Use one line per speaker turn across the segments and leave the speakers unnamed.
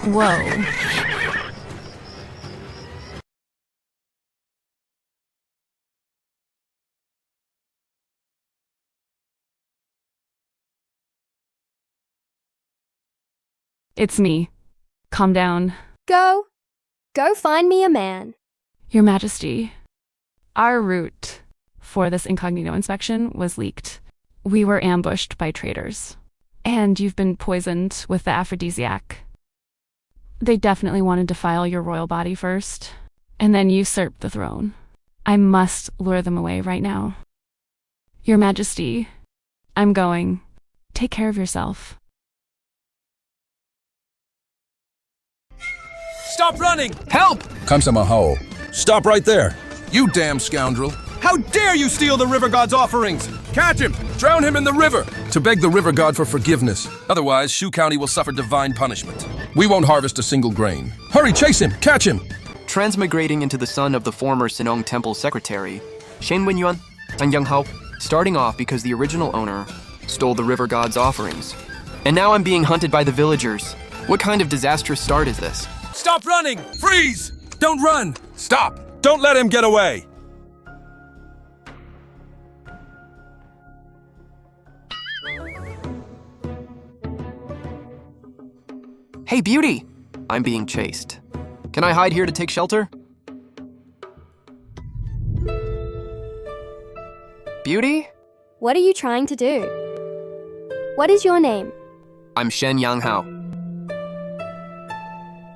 Whoa. It's me. Calm down.
Go find me a man.
Your Majesty, our route for this incognito inspection was leaked. We were ambushed by traitors. And you've been poisoned with the aphrodisiac. They definitely want to defile your royal body first, and then usurp the throne. I must lure them away right now. Your Majesty, I'm going. Take care of yourself.
Stop running!
Help!
Kamsamaho.
Stop right there.
You damn scoundrel.
How dare you steal the river god's offerings?
Catch him! Drown him in the river! To beg the river god for forgiveness. Otherwise, Shu County will suffer divine punishment. We won't harvest a single grain. Hurry, chase him! Catch him!
Transmigrating into the son of the former Sinong Temple secretary, Shen Wenyuan and Yang Hao, starting off because the original owner stole the river god's offerings. And now I'm being hunted by the villagers. What kind of disastrous start is this?
Stop running!
Freeze! Don't run! Stop!
Don't let him get away!
Hey, Beauty! I'm being chased. Can I hide here to take shelter? Beauty?
What are you trying to do? What is your name?
I'm Shen Yang Hao.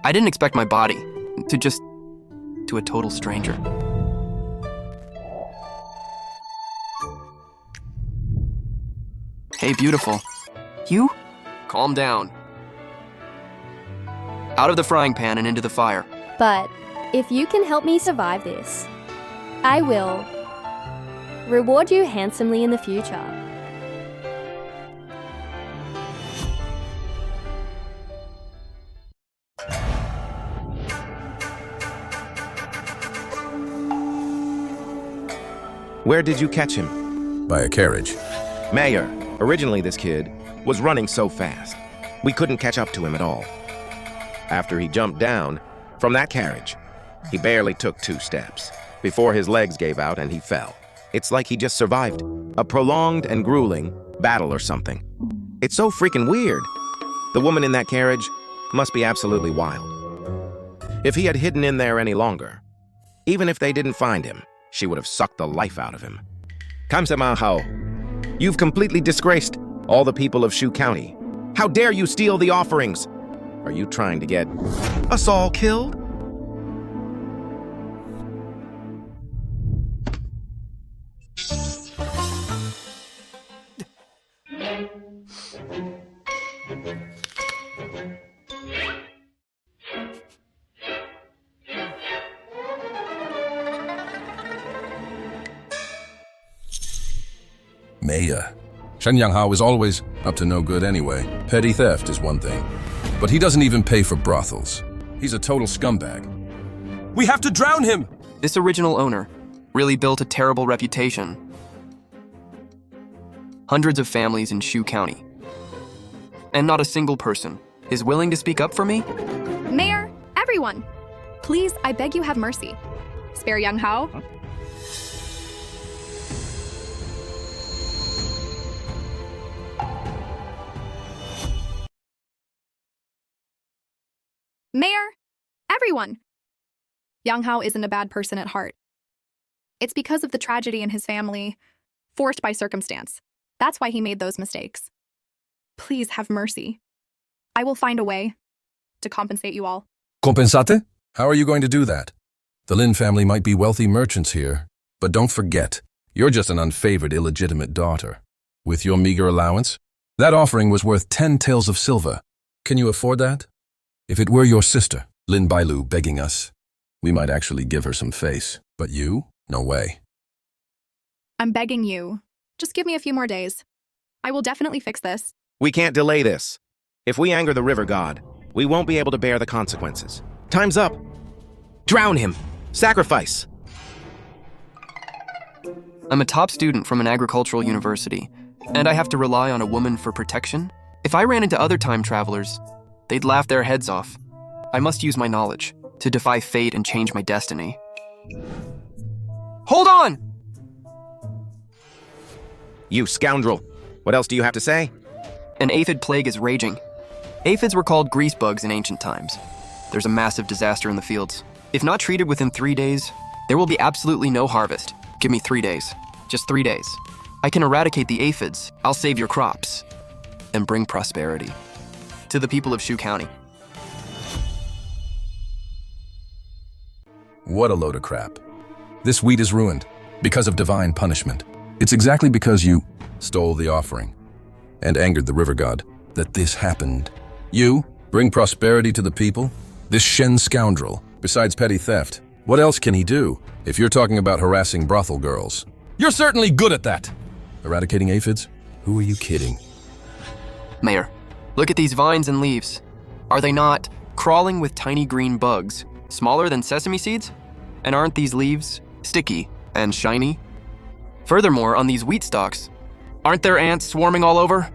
I didn't expect my body to a total stranger. Hey, beautiful. You? Calm down. Out of the frying pan and into the fire.
But if you can help me survive this, I will reward you handsomely in the future.
Where did you catch him?
By a carriage.
Mayor, originally this kid was running so fast, we couldn't catch up to him at all. After he jumped down from that carriage, he barely took 2 steps before his legs gave out and he fell. It's like he just survived a prolonged and grueling battle or something. It's so freaking weird. The woman in that carriage must be absolutely wild. If he had hidden in there any longer, even if they didn't find him, she would have sucked the life out of him. Kamsama Hao, you've completely disgraced all the people of Shu County. How dare you steal the offerings? Are you trying to get us all killed?
Maya. Shen Yang Hao is always up to no good anyway. Petty theft is one thing. But he doesn't even pay for brothels. He's a total scumbag.
We have to drown him!
This original owner really built a terrible reputation. Hundreds of families in Shu County. And not a single person is willing to speak up for me?
Mayor, everyone, please, I beg you have mercy. Spare Yang Hao. Mayor, everyone. Yang Hao isn't a bad person at heart. It's because of the tragedy in his family, forced by circumstance. That's why he made those mistakes. Please have mercy. I will find a way to compensate you all.
Compensate? How are you going to do that? The Lin family might be wealthy merchants here, but don't forget, you're just an unfavored illegitimate daughter. With your meager allowance, that offering was worth 10 taels of silver. Can you afford that? If it were your sister, Lin Bailu, begging us, we might actually give her some face. But you? No way.
I'm begging you. Just give me a few more days. I will definitely fix this.
We can't delay this. If we anger the river god, we won't be able to bear the consequences. Time's up. Drown him. Sacrifice.
I'm a top student from an agricultural university, and I have to rely on a woman for protection? If I ran into other time travelers, they'd laugh their heads off. I must use my knowledge to defy fate and change my destiny. Hold on!
You scoundrel! What else do you have to say?
An aphid plague is raging. Aphids were called grease bugs in ancient times. There's a massive disaster in the fields. If not treated within 3 days, there will be absolutely no harvest. Give me 3 days. Just 3 days. I can eradicate the aphids, I'll save your crops, and bring prosperity to the people of Shu County.
What a load of crap. This wheat is ruined because of divine punishment. It's exactly because you stole the offering and angered the river god that this happened. You bring prosperity to the people? This Shen scoundrel, besides petty theft, what else can he do if you're talking about harassing brothel girls?
You're certainly good at that.
Eradicating aphids? Who are you kidding?
Mayor, look at these vines and leaves. Are they not crawling with tiny green bugs, smaller than sesame seeds? And aren't these leaves sticky and shiny? Furthermore, on these wheat stalks, aren't there ants swarming all over?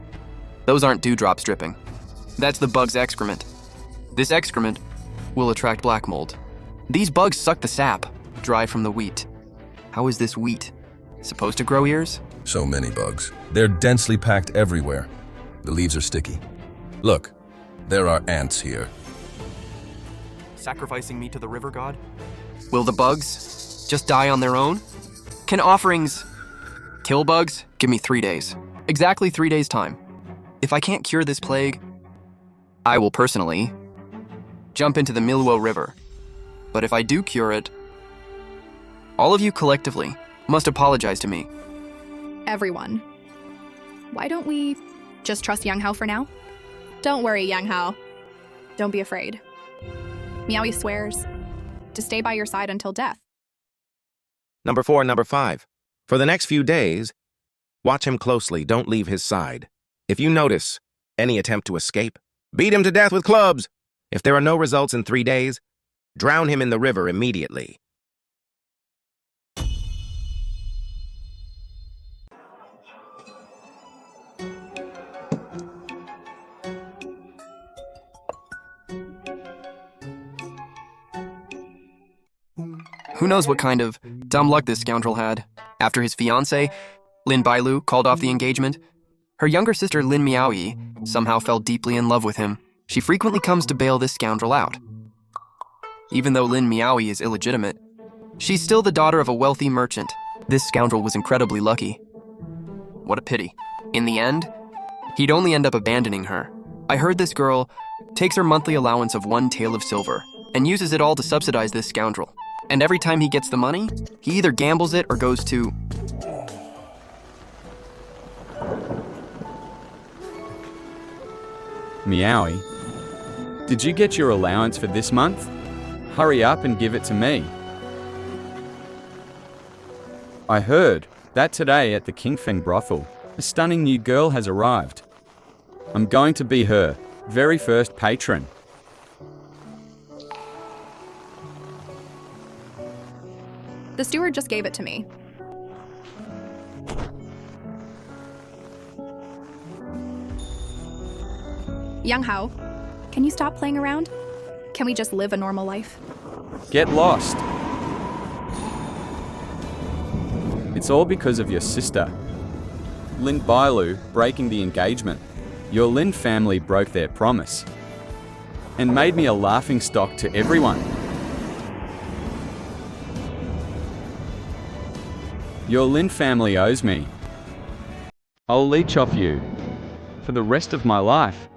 Those aren't dewdrops dripping. That's the bug's excrement. This excrement will attract black mold. These bugs suck the sap, dry from the wheat. How is this wheat supposed to grow ears?
So many bugs. They're densely packed everywhere. The leaves are sticky. Look, there are ants here.
Sacrificing me to the river god? Will the bugs just die on their own? Can offerings kill bugs? Give me 3 days. Exactly 3 days' time. If I can't cure this plague, I will personally jump into the Milwo River. But if I do cure it, all of you collectively must apologize to me.
Everyone. Why don't we just trust Yang Hao for now? Don't worry, Yang Hao. Don't be afraid. Miaoyi swears to stay by your side until death.
Number 4 and number 5. For the next few days, watch him closely. Don't leave his side. If you notice any attempt to escape, beat him to death with clubs. If there are no results in 3 days, drown him in the river immediately.
Who knows what kind of dumb luck this scoundrel had. After his fiancée, Lin Bailu, called off the engagement, her younger sister Lin Miaoyi somehow fell deeply in love with him. She frequently comes to bail this scoundrel out. Even though Lin Miaoyi is illegitimate, she's still the daughter of a wealthy merchant. This scoundrel was incredibly lucky. What a pity. In the end, he'd only end up abandoning her. I heard this girl takes her monthly allowance of 1 tael of silver and uses it all to subsidize this scoundrel. And every time he gets the money, he either gambles it or goes to...
Miaoyi, did you get your allowance for this month? Hurry up and give it to me. I heard that today at the Kingfeng brothel, a stunning new girl has arrived. I'm going to be her very first patron.
The steward just gave it to me. Yang Hao, can you stop playing around? Can we just live a normal life?
Get lost. It's all because of your sister, Lin Bailu, breaking the engagement. Your Lin family broke their promise and made me a laughingstock to everyone. Your Lin family owes me. I'll leech off you for the rest of my life.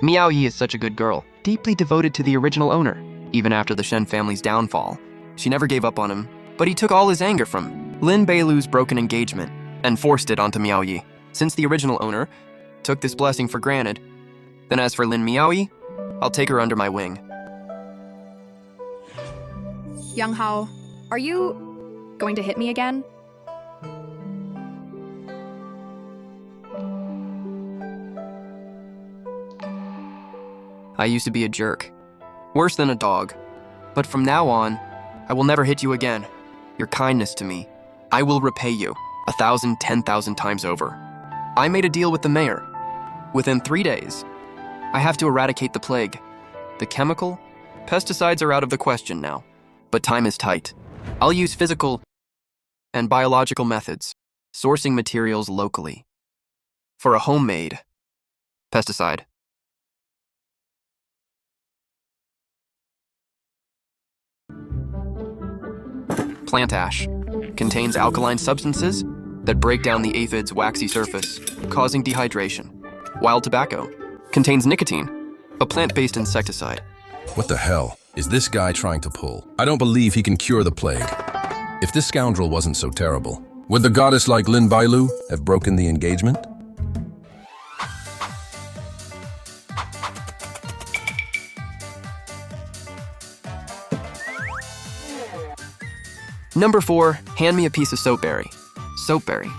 Miaoyi is such a good girl, deeply devoted to the original owner. Even after the Shen family's downfall, she never gave up on him, but he took all his anger from Lin Bailu's broken engagement and forced it onto Miaoyi. Since the original owner took this blessing for granted, then as for Lin Miaoyi, I'll take her under my wing.
Yang Hao, are you going to hit me again?
I used to be a jerk. Worse than a dog. But from now on, I will never hit you again. Your kindness to me, I will repay you 1,000, 10,000 times over. I made a deal with the mayor. Within 3 days, I have to eradicate the plague. The chemical, pesticides are out of the question now, but time is tight. I'll use physical and biological methods, sourcing materials locally. For a homemade pesticide. Plant ash contains alkaline substances that break down the aphid's waxy surface, causing dehydration. Wild tobacco contains nicotine, a plant-based insecticide.
What the hell is this guy trying to pull? I don't believe he can cure the plague. If this scoundrel wasn't so terrible, would the goddess like Lin Bailu have broken the engagement?
Number 4, hand me a piece of soapberry. Soapberry,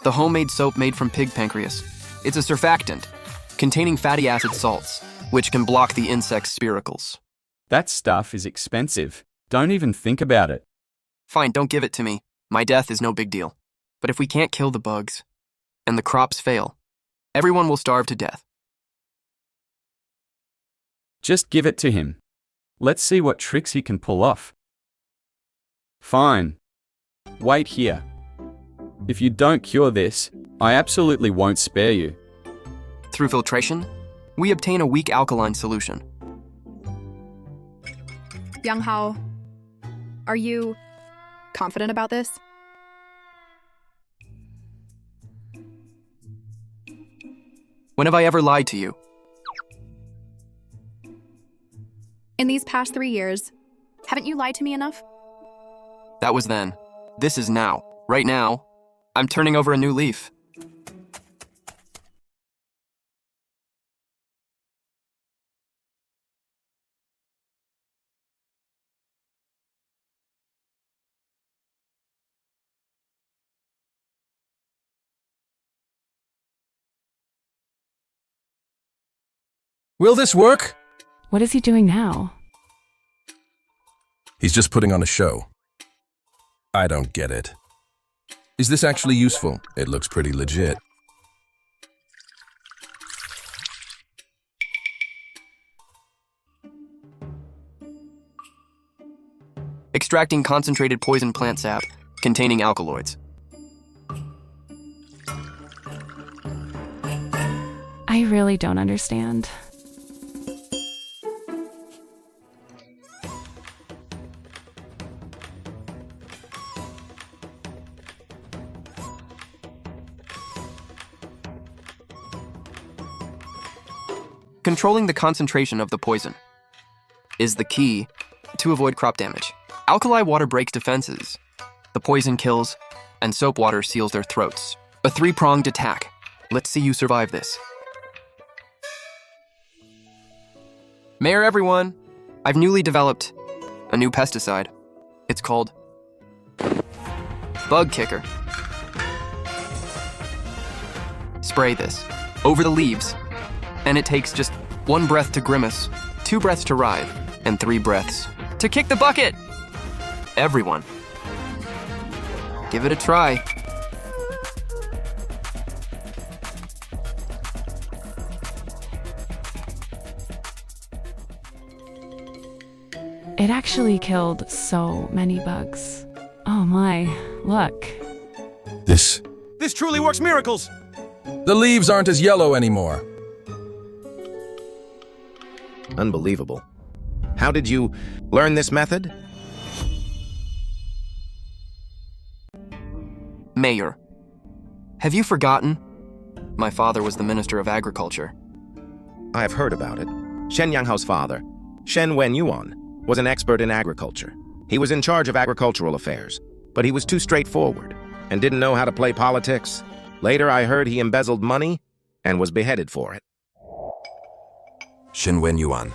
the homemade soap made from pig pancreas. It's a surfactant containing fatty acid salts, which can block the insect's spiracles.
That stuff is expensive. Don't even think about it.
Fine, don't give it to me. My death is no big deal. But if we can't kill the bugs, and the crops fail, everyone will starve to death.
Just give it to him. Let's see what tricks he can pull off. Fine. Wait here. If you don't cure this, I absolutely won't spare you.
Through filtration, we obtain a weak alkaline solution.
Young Hao, are you confident about this?
When have I ever lied to you?
In these past 3 years, haven't you lied to me enough?
That was then. This is now. Right now, I'm turning over a new leaf.
Will this work?
What is he doing now?
He's just putting on a show. I don't get it. Is this actually useful? It looks pretty legit.
Extracting concentrated poison plant sap containing alkaloids.
I really don't understand.
Controlling the concentration of the poison is the key to avoid crop damage. Alkali water breaks defenses. The poison kills, and soap water seals their throats. A 3-pronged attack. Let's see you survive this. Mayor everyone, I've newly developed a new pesticide. It's called Bug Kicker. Spray this over the leaves, and it takes just 1 breath to grimace, 2 breaths to writhe, and 3 breaths to kick the bucket. Everyone, give it a try.
It actually killed so many bugs. Oh my, look.
This.
This truly works miracles!
The leaves aren't as yellow anymore.
Unbelievable. How did you learn this method?
Mayor, have you forgotten? My father was the Minister of Agriculture.
I have heard about it. Shen Yanghao's father, Shen Wenyuan, was an expert in agriculture. He was in charge of agricultural affairs, but he was too straightforward and didn't know how to play politics. Later, I heard he embezzled money and was beheaded for it.
Shen Wenyuan,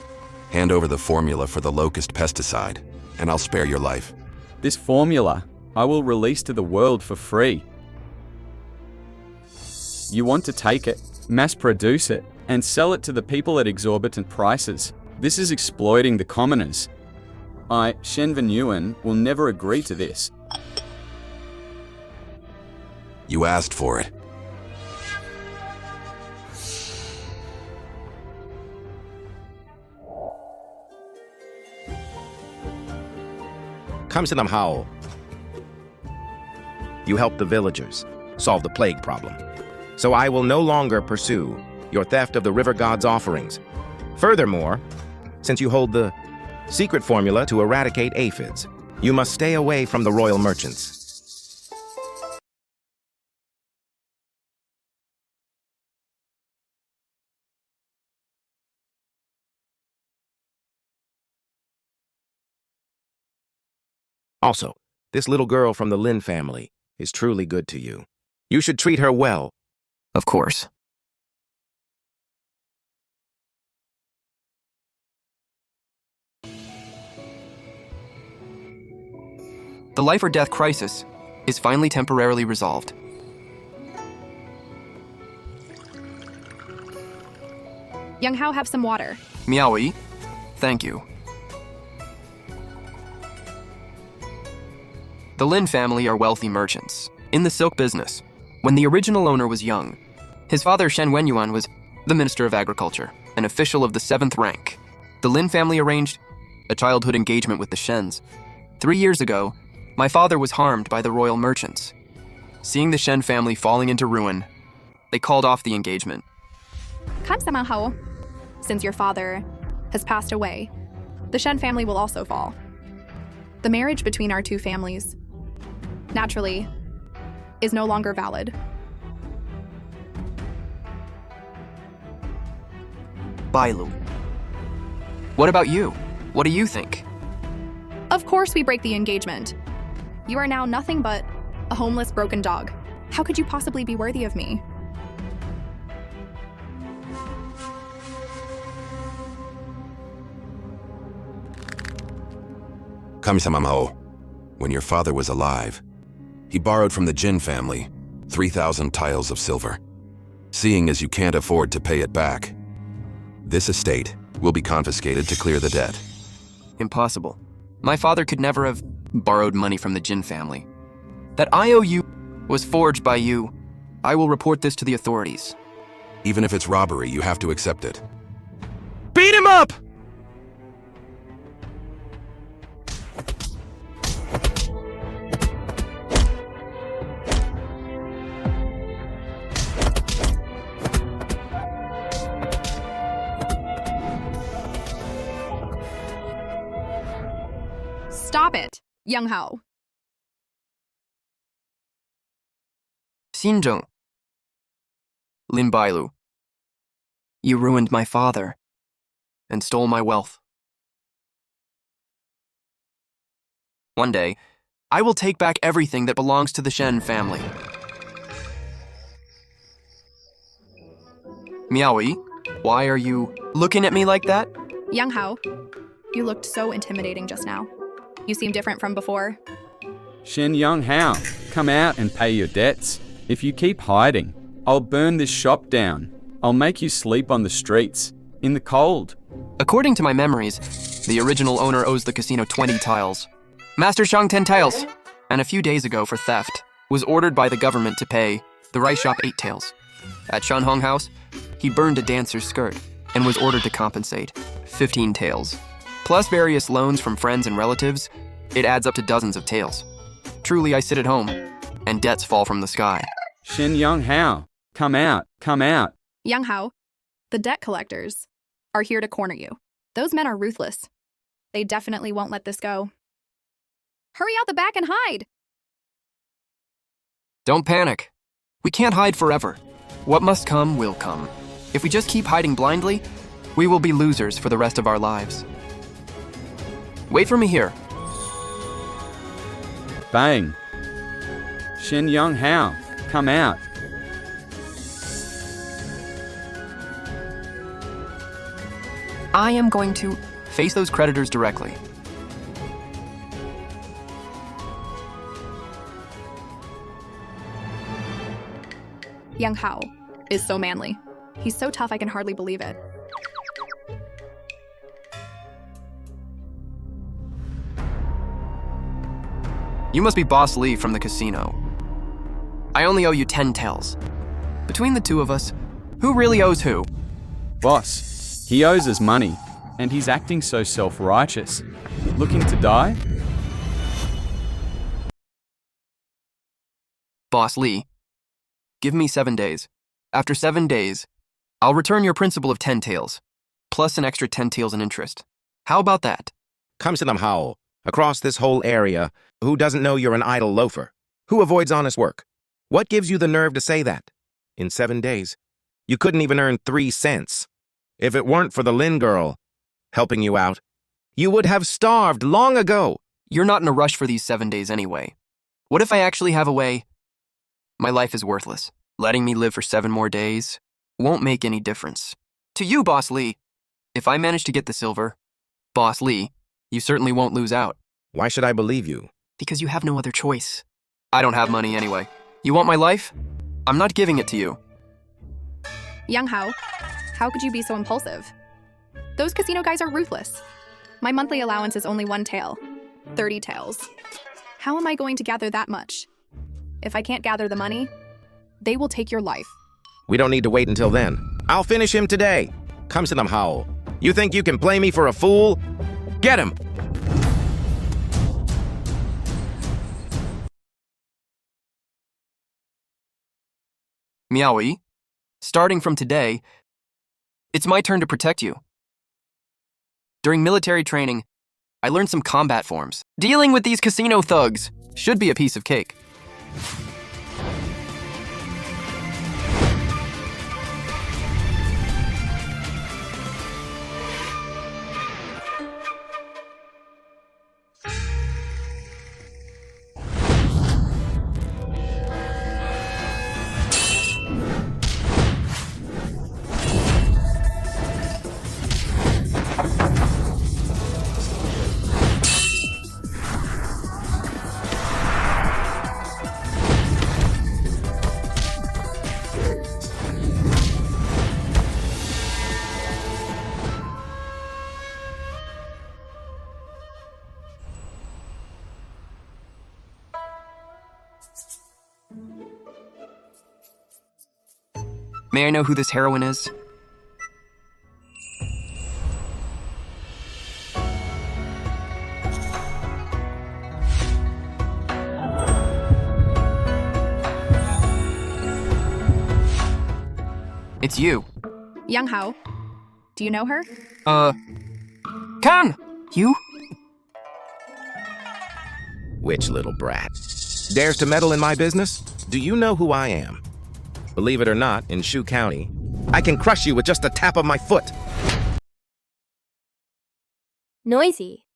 hand over the formula for the locust pesticide, and I'll spare your life.
This formula I will release to the world for free. You want to take it, mass produce it, and sell it to the people at exorbitant prices. This is exploiting the commoners. I, Shen Venyuan, will never agree to this.
You asked for it.
Hao. You helped the villagers solve the plague problem. So I will no longer pursue your theft of the river god's offerings. Furthermore, since you hold the secret formula to eradicate aphids, you must stay away from the royal merchants. Also, this little girl from the Lin family is truly good to you. You should treat her well.
Of course. The life or death crisis is finally temporarily resolved.
Young Hao, have some water.
Miaoi, thank you. The Lin family are wealthy merchants in the silk business. When the original owner was young, his father Shen Wenyuan was the Minister of Agriculture, an official of the 7th rank. The Lin family arranged a childhood engagement with the Shens. 3 years ago, my father was harmed by the royal merchants. Seeing the Shen family falling into ruin, they called off the engagement.
Hao, since your father has passed away, the Shen family will also fall. The marriage between our two families, naturally, is no longer valid.
Bailu. What about you? What do you think?
Of course we break the engagement. You are now nothing but a homeless, broken dog. How could you possibly be worthy of me?
Kami-sama-mao, when your father was alive, he borrowed from the Jin family 3,000 tiles of silver. Seeing as you can't afford to pay it back, this estate will be confiscated to clear the debt.
Impossible. My father could never have borrowed money from the Jin family. That IOU was forged by you. I will report this to the authorities.
Even if it's robbery, you have to accept it.
Beat him up!
Stop it, Young Hao.
Xinzheng. Lin Bailu. You ruined my father and stole my wealth. One day, I will take back everything that belongs to the Shen family. Miaoi, why are you looking at me like that?
Young Hao, you looked so intimidating just now. You seem different from before.
Shen Young Hao, come out and pay your debts. If you keep hiding, I'll burn this shop down. I'll make you sleep on the streets, in the cold.
According to my memories, the original owner owes the casino 20 tiles. Master Shang 10 tiles, and a few days ago for theft, was ordered by the government to pay the rice shop 8 taels. At Shan Hong House, he burned a dancer's skirt and was ordered to compensate 15 taels. Plus various loans from friends and relatives, it adds up to dozens of taels. Truly, I sit at home, and debts fall from the sky.
Shen Young Hao, come out, come out.
Young Hao, the debt collectors are here to corner you. Those men are ruthless. They definitely won't let this go. Hurry out the back and hide!
Don't panic. We can't hide forever. What must come will come. If we just keep hiding blindly, we will be losers for the rest of our lives. Wait for me here.
Bang. Shen Young Hao, come out.
I am going to face those creditors directly.
Young Hao is so manly. He's so tough I can hardly believe it.
You must be Boss Lee from the casino. I only owe you 10 taels. Between the two of us, who really owes who?
Boss, he owes us money, and he's acting so self-righteous. Looking to die?
Boss Lee, give me 7 days. After 7 days, I'll return your principal of 10 taels, plus an extra 10 taels in interest. How about that?
Come to them, Howl. Across this whole area, who doesn't know you're an idle loafer? Who avoids honest work? What gives you the nerve to say that? In 7 days, you couldn't even earn 3 cents. If it weren't for the Lin girl helping you out, you would have starved long ago.
You're not in a rush for these 7 days anyway. What if I actually have a way? My life is worthless. Letting me live for 7 more days won't make any difference. To you, Boss Lee, if I manage to get the silver, Boss Lee, you certainly won't lose out.
Why should I believe you?
Because you have no other choice. I don't have money anyway. You want my life? I'm not giving it to you.
Young Hao, how could you be so impulsive? Those casino guys are ruthless. My monthly allowance is only 1 tael, 30 taels. How am I going to gather that much? If I can't gather the money, they will take your life.
We don't need to wait until then. I'll finish him today. Come to them, Howl. You think you can play me for a fool? Get him!
Miaoi, starting from today, it's my turn to protect you. During military training, I learned some combat forms. Dealing with these casino thugs should be a piece of cake. May I know who this heroine is? It's you.
Young Hao, do you know her?
Kan! You?
Which little brat? Dares to meddle in my business? Do you know who I am? Believe it or not, in Shu County, I can crush you with just a tap of my foot.
Noisy.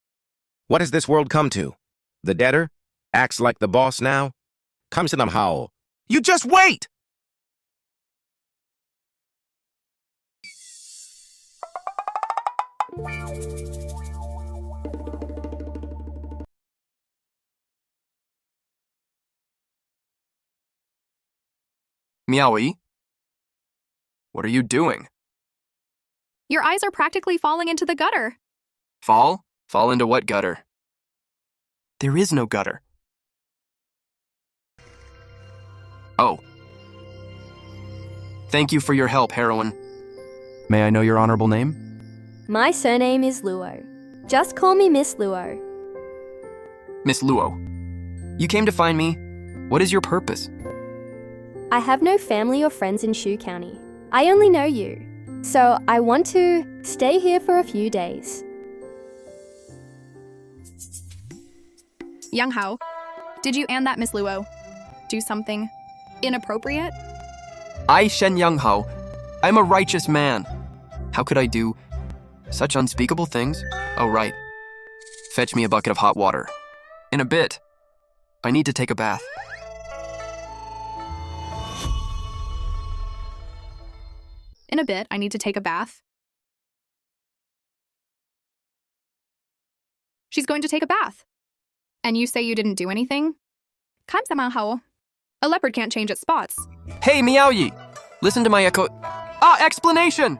What has this world come to? The debtor acts like the boss now? Comes to them, Howl. You just wait!
Miaoi? What are you doing?
Your eyes are practically falling into the gutter.
Fall? Fall into what gutter? There is no gutter. Oh. Thank you for your help, heroine. May I know your honorable name?
My surname is Luo. Just call me Miss Luo.
Miss Luo. You came to find me. What is your purpose?
I have no family or friends in Shu County. I only know you. So I want to stay here for a few days.
Young Hao, did you and that Miss Luo do something inappropriate?
I, Shen Young Hao, I'm a righteous man. How could I do such unspeakable things? Oh, right. Fetch me a bucket of hot water. In a bit. I need to take a bath.
In a bit, I need to take a bath. She's going to take a bath. And you say you didn't do anything? A leopard can't change its spots.
Hey, Miaoyi! Listen to my echo. Explanation!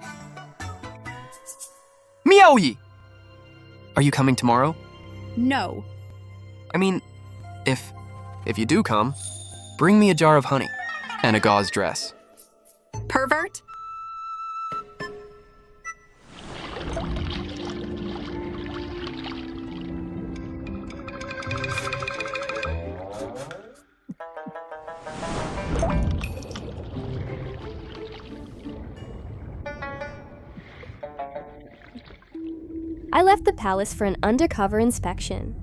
Miaoyi! Are you coming tomorrow?
No.
I mean, if you do come, bring me a jar of honey and a gauze dress.
Pervert?
I left the palace for an undercover inspection.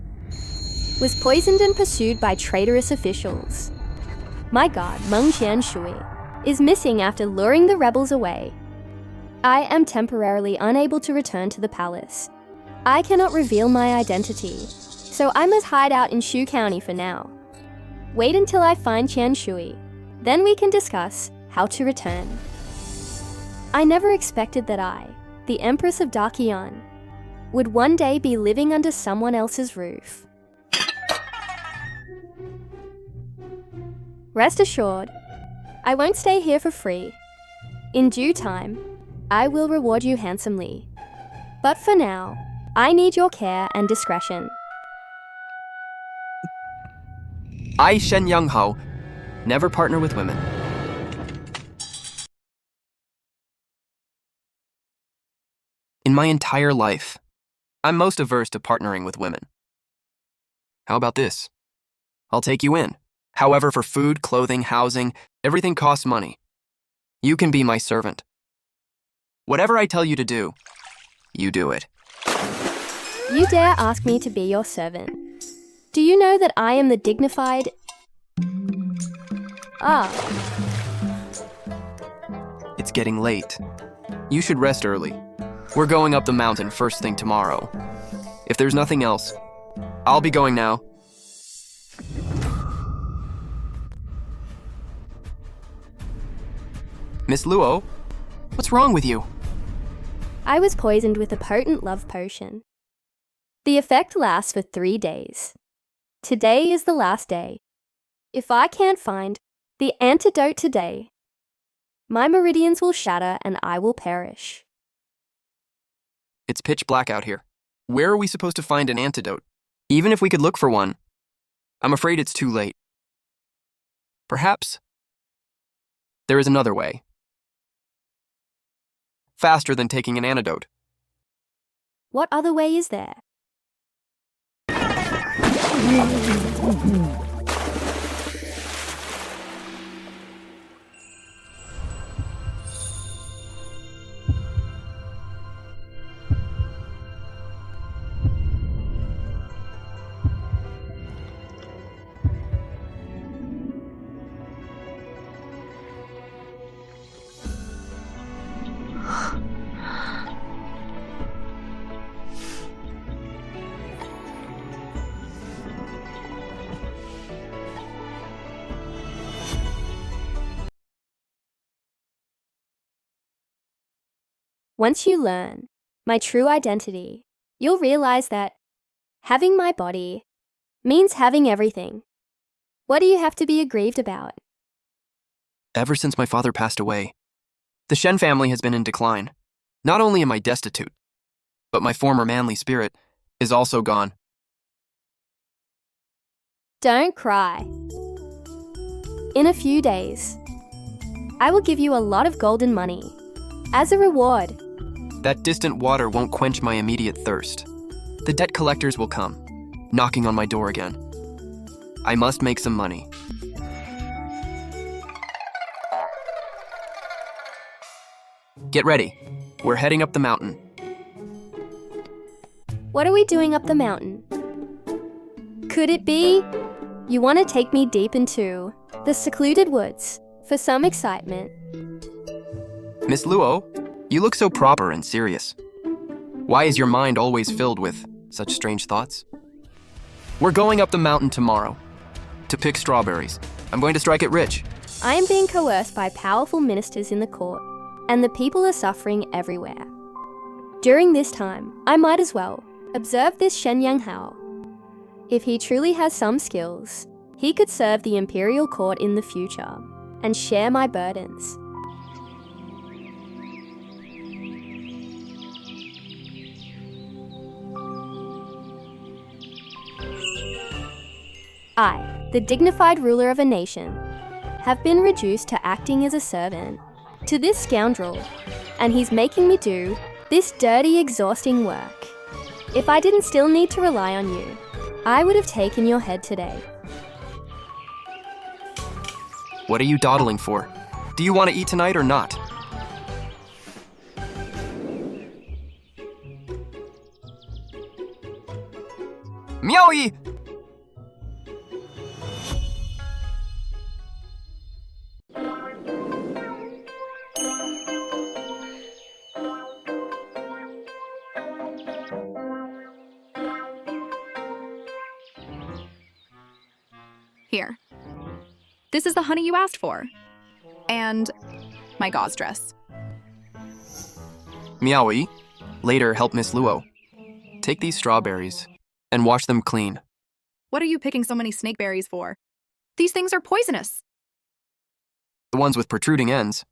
Was poisoned and pursued by traitorous officials. My guard, Meng Qianshui, is missing after luring the rebels away. I am temporarily unable to return to the palace. I cannot reveal my identity, so I must hide out in Shu County for now. Wait until I find Qianshui, then we can discuss how to return. I never expected that I, the Empress of Darkian, would one day be living under someone else's roof. Rest assured, I won't stay here for free. In due time, I will reward you handsomely. But for now, I need your care and discretion.
I, Shen Yanghao, never partner with women. In my entire life, I'm most averse to partnering with women. How about this? I'll take you in. However, for food, clothing, housing, everything costs money. You can be my servant. Whatever I tell you to do, you do it.
You dare ask me to be your servant? Do you know that I am the dignified...
It's getting late. You should rest early. We're going up the mountain first thing tomorrow. If there's nothing else, I'll be going now. Miss Luo, what's wrong with you?
I was poisoned with a potent love potion. The effect lasts for 3 days. Today is the last day. If I can't find the antidote today, my meridians will shatter and I will perish.
It's pitch black out here. Where are we supposed to find an antidote? Even if we could look for one, I'm afraid it's too late. Perhaps there is another way. Faster than taking an antidote.
What other way is there? Once you learn my true identity, you'll realize that having my body means having everything. What do you have to be aggrieved about?
Ever since my father passed away, the Shen family has been in decline. Not only am I destitute, but my former manly spirit is also gone.
Don't cry. In a few days, I will give you a lot of golden money as a reward.
That distant water won't quench my immediate thirst. The debt collectors will come, knocking on my door again. I must make some money. Get ready. We're heading up the mountain.
What are we doing up the mountain? Could it be you want to take me deep into the secluded woods for some excitement?
Miss Luo, you look so proper and serious. Why is your mind always filled with such strange thoughts? We're going up the mountain tomorrow to pick strawberries. I'm going to strike it rich.
I am being coerced by powerful ministers in the court, and the people are suffering everywhere. During this time, I might as well observe this Shen Yanghao. If he truly has some skills, he could serve the imperial court in the future and share my burdens. I, the dignified ruler of a nation, have been reduced to acting as a servant to this scoundrel, and he's making me do this dirty, exhausting work. If I didn't still need to rely on you, I would have taken your head today.
What are you dawdling for? Do you want to eat tonight or not? Meowie!
Here. This is the honey you asked for. And my gauze dress.
Meowie, later help Miss Luo. Take these strawberries and wash them clean.
What are you picking so many snakeberries for? These things are poisonous.
The ones with protruding ends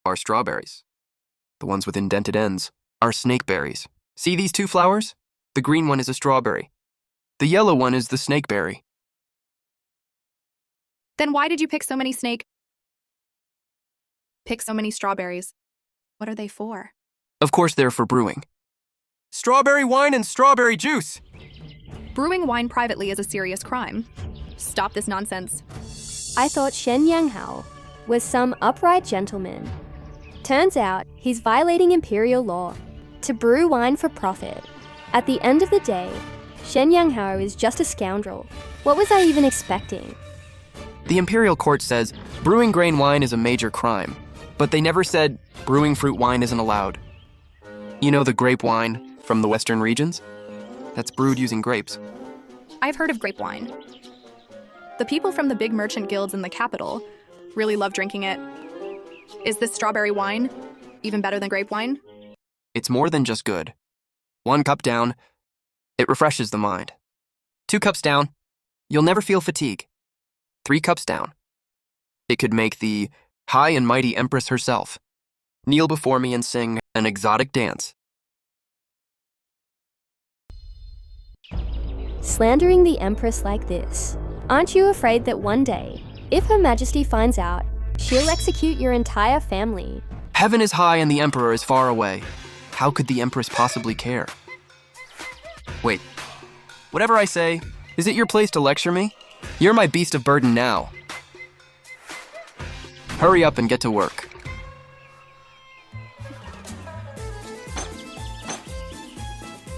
are strawberries. The ones with indented ends are snakeberries. See these two flowers? The green one is a strawberry. The yellow one is the snakeberry.
Then why did you pick so many strawberries? What are they for?
Of course they're for brewing. Strawberry wine and strawberry juice!
Brewing wine privately is a serious crime. Stop this nonsense.
I thought Shen Yanghao was some upright gentleman. Turns out he's violating imperial law to brew wine for profit. At the end of the day, Shen Yanghao is just a scoundrel. What was I even expecting?
The imperial court says brewing grain wine is a major crime, but they never said brewing fruit wine isn't allowed. You know the grape wine from the western regions? That's brewed using grapes.
I've heard of grape wine. The people from the big merchant guilds in the capital really love drinking it. Is this strawberry wine even better than grape wine?
It's more than just good. 1 cup down, it refreshes the mind. 2 cups down, you'll never feel fatigue. 3 cups down, it could make the high and mighty Empress herself kneel before me and sing an exotic dance.
Slandering the Empress like this. Aren't you afraid that one day, if Her Majesty finds out, she'll execute your entire family?
Heaven is high and the Emperor is far away. How could the Empress possibly care? Wait, whatever I say, is it your place to lecture me? You're my beast of burden now. Hurry up and get to work.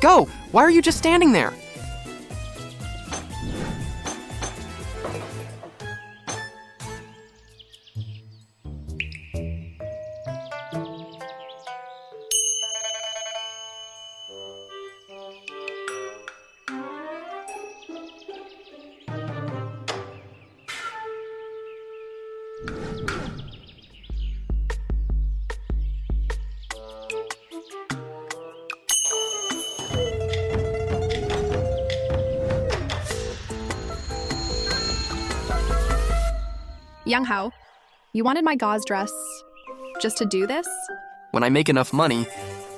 Go! Why are you just standing there?
Young Hao, you wanted my gauze dress just to do this?
When I make enough money,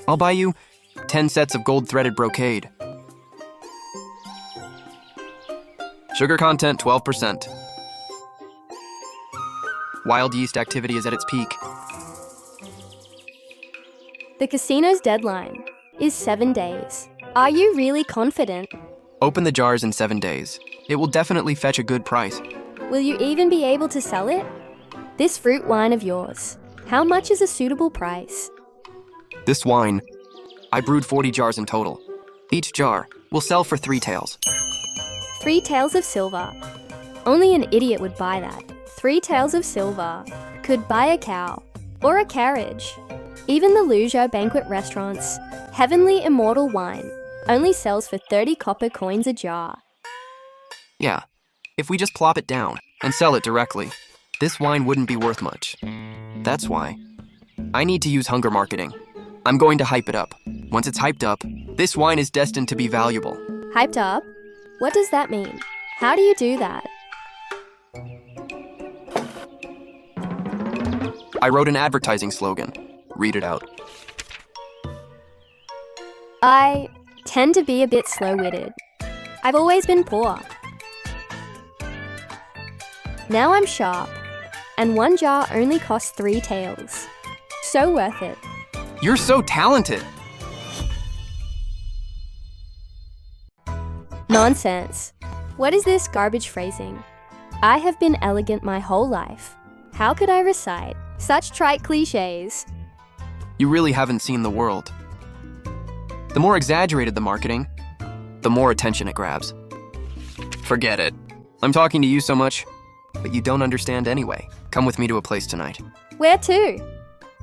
I'll buy you 10 sets of gold-threaded brocade. Sugar content 12%. Wild yeast activity is at its peak.
The casino's deadline is 7 days. Are you really confident?
Open the jars in 7 days. It will definitely fetch a good price.
Will you even be able to sell it? This fruit wine of yours, how much is a suitable price?
This wine, I brewed 40 jars in total. Each jar will sell for 3 taels.
3 taels of silver. Only an idiot would buy that. 3 taels of silver could buy a cow or a carriage. Even the Luzhou banquet restaurant's heavenly immortal wine only sells for 30 copper coins a jar.
Yeah, if we just plop it down and sell it directly, this wine wouldn't be worth much. That's why I need to use hunger marketing. I'm going to hype it up. Once it's hyped up, this wine is destined to be valuable.
Hyped up? What does that mean? How do you do that?
I wrote an advertising slogan. Read it out.
I tend to be a bit slow-witted. I've always been poor. Now I'm sharp, and one jar only costs 3 taels. So worth it.
You're so talented.
Nonsense. What is this garbage phrasing? I have been elegant my whole life. How could I recite such trite cliches?
You really haven't seen the world. The more exaggerated the marketing, the more attention it grabs. Forget it. I'm talking to you so much, but you don't understand anyway. Come with me to a place tonight.
Where to?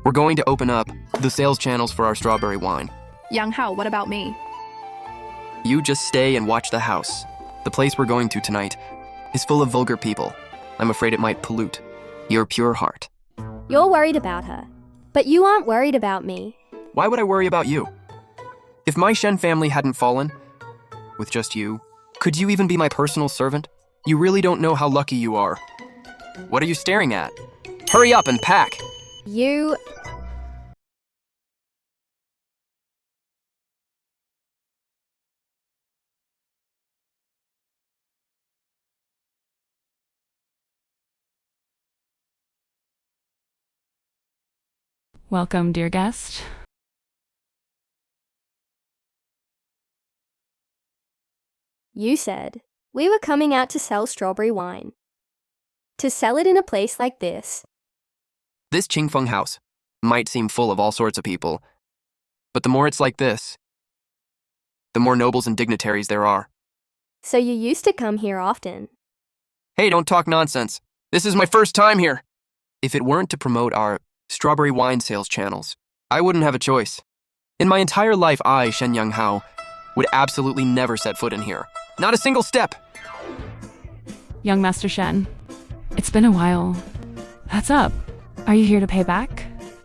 We're going to open up the sales channels for our strawberry wine.
Young Hao, what about me?
You just stay and watch the house. The place we're going to tonight is full of vulgar people. I'm afraid it might pollute your pure heart.
You're worried about her, but you aren't worried about me.
Why would I worry about you? If my Shen family hadn't fallen, with just you, could you even be my personal servant? You really don't know how lucky you are. What are you staring at? Hurry up and pack!
You...
Welcome, dear guest.
You said we were coming out to sell strawberry wine. To sell it in a place like this.
This Qingfeng house might seem full of all sorts of people, but the more it's like this, the more nobles and dignitaries there are.
So you used to come here often.
Hey, don't talk nonsense. This is my first time here. If it weren't to promote our strawberry wine sales channels, I wouldn't have a choice. In my entire life, I, Shen Yonghao, would absolutely never set foot in here. Not a single step.
Young Master Shen, it's been a while. What's up? Are you here to pay back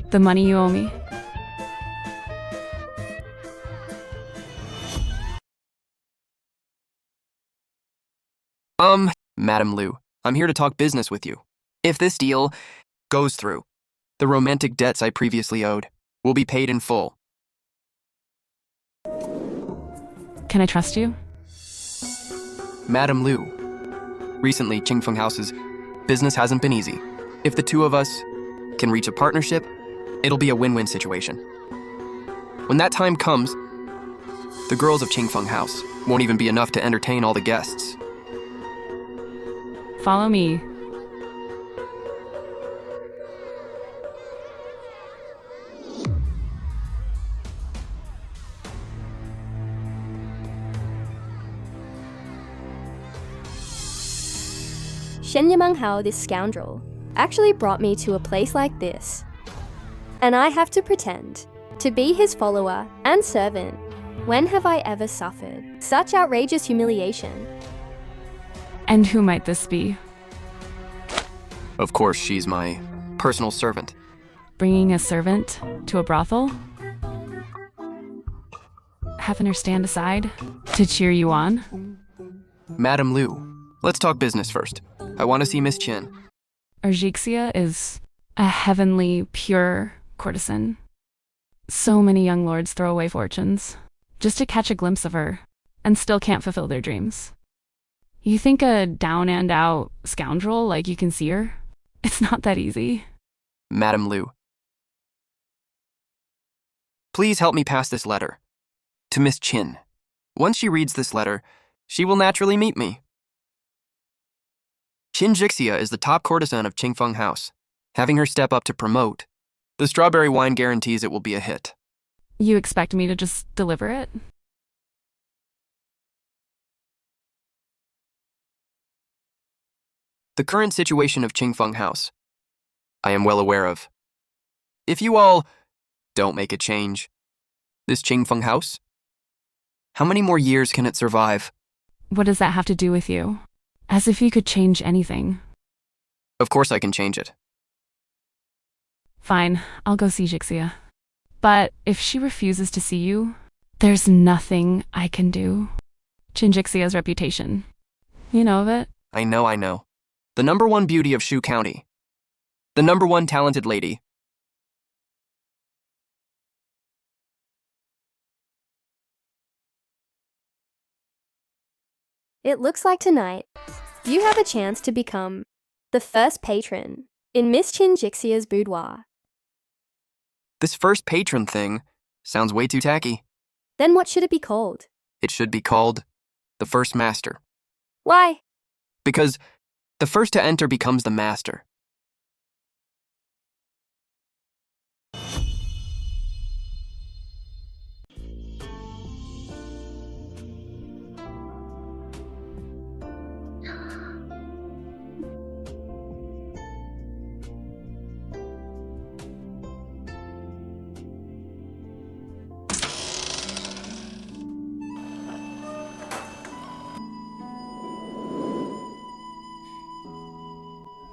the money you owe me?
Madam Liu, I'm here to talk business with you. If this deal goes through, the romantic debts I previously owed will be paid in full.
Can I trust you?
Madam Liu, recently Qingfeng House's business hasn't been easy. If the two of us can reach a partnership, it'll be a win-win situation. When that time comes, the girls of Qingfeng House won't even be enough to entertain all the guests.
Follow me.
Shen Yimeng this scoundrel, actually brought me to a place like this. And I have to pretend to be his follower and servant. When have I ever suffered such outrageous humiliation?
And who might this be?
Of course, she's my personal servant.
Bringing a servant to a brothel? Having her stand aside to cheer you on?
Madam Liu, let's talk business first. I want to see Miss Qin.
Urgixia is a heavenly, pure courtesan. So many young lords throw away fortunes just to catch a glimpse of her and still can't fulfill their dreams. You think a down and out scoundrel like you can see her? It's not that easy.
Madam Liu, please help me pass this letter to Miss Qin. Once she reads this letter, she will naturally meet me. Qin Jixia is the top courtesan of Qingfeng House. Having her step up to promote, the strawberry wine guarantees it will be a hit.
You expect me to just deliver it?
The current situation of Qingfeng House, I am well aware of. If you all don't make a change, this Qingfeng House, how many more years can it survive?
What does that have to do with you? As if you could change anything.
Of course I can change it.
Fine, I'll go see Jixia. But if she refuses to see you, there's nothing I can do. Jinjixia's reputation. You know of it?
I know. The #1 beauty of Shu County. The #1 talented lady.
It looks like tonight, you have a chance to become the first patron in Miss Chin Jixia's boudoir.
This first patron thing sounds way too tacky.
Then what should it be called?
It should be called the first master.
Why?
Because the first to enter becomes the master.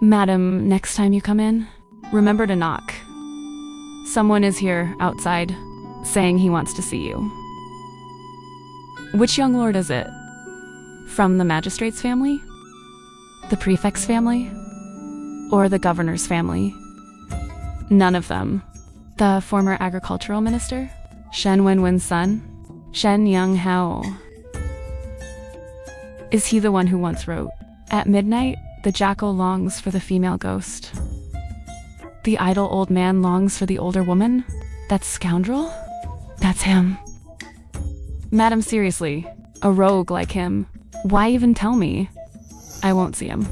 Madam, next time you come in, remember to knock. Someone is here outside, saying he wants to see you. Which young lord is it? From the magistrate's family? The prefect's family? Or the governor's family? None of them. The former agricultural minister? Shen Wenwen's son? Shen Young Hao. Is he the one who once wrote, "At midnight, the jackal longs for the female ghost. The idle old man longs for the older woman"? That scoundrel? That's him. Madam, seriously, a rogue like him. Why even tell me? I won't see him.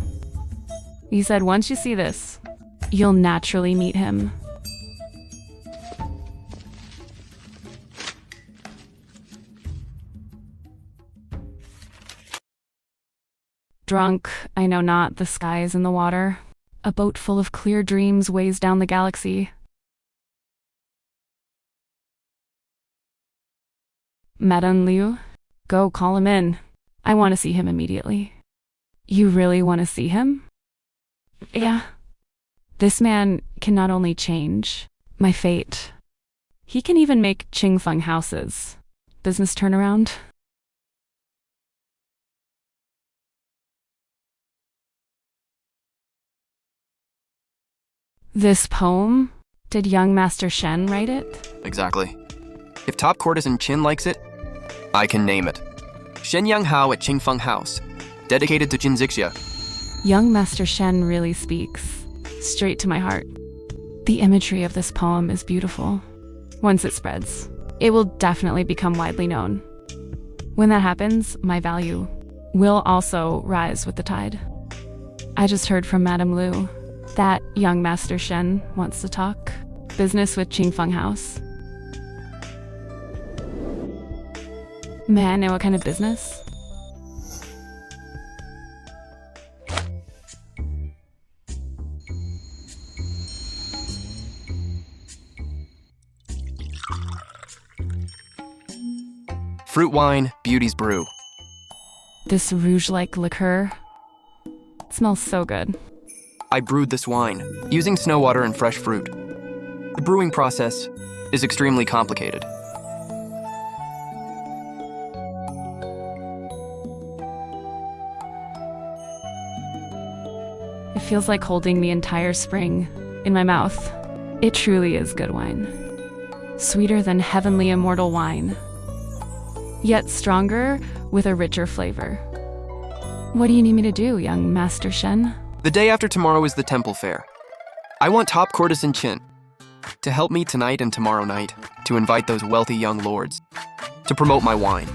He said once you see this, you'll naturally meet him. Drunk, I know not, the sky is in the water. A boat full of clear dreams weighs down the galaxy. Madame Liu, go call him in. I want to see him immediately. You really want to see him? Yeah. This man can not only change my fate, he can even make Qingfeng houses. Business turnaround. This poem? Did young Master Shen write it?
Exactly. If top courtesan Qin likes it, I can name it. Shen Yang Hao at Qingfeng House, dedicated to Jin Zixia.
Young Master Shen really speaks straight to my heart. The imagery of this poem is beautiful. Once it spreads, it will definitely become widely known. When that happens, my value will also rise with the tide. I just heard from Madame Liu that young Master Shen wants to talk business with Qingfeng House. May I know what kind of business?
Fruit wine, beauty's brew.
This rouge-like liqueur. It smells so good.
I brewed this wine, using snow water and fresh fruit. The brewing process is extremely complicated.
It feels like holding the entire spring in my mouth. It truly is good wine. Sweeter than heavenly immortal wine, yet stronger with a richer flavor. What do you need me to do, young Master Shen?
The day after tomorrow is the temple fair. I want top courtesan Qin to help me tonight and tomorrow night to invite those wealthy young lords to promote my wine.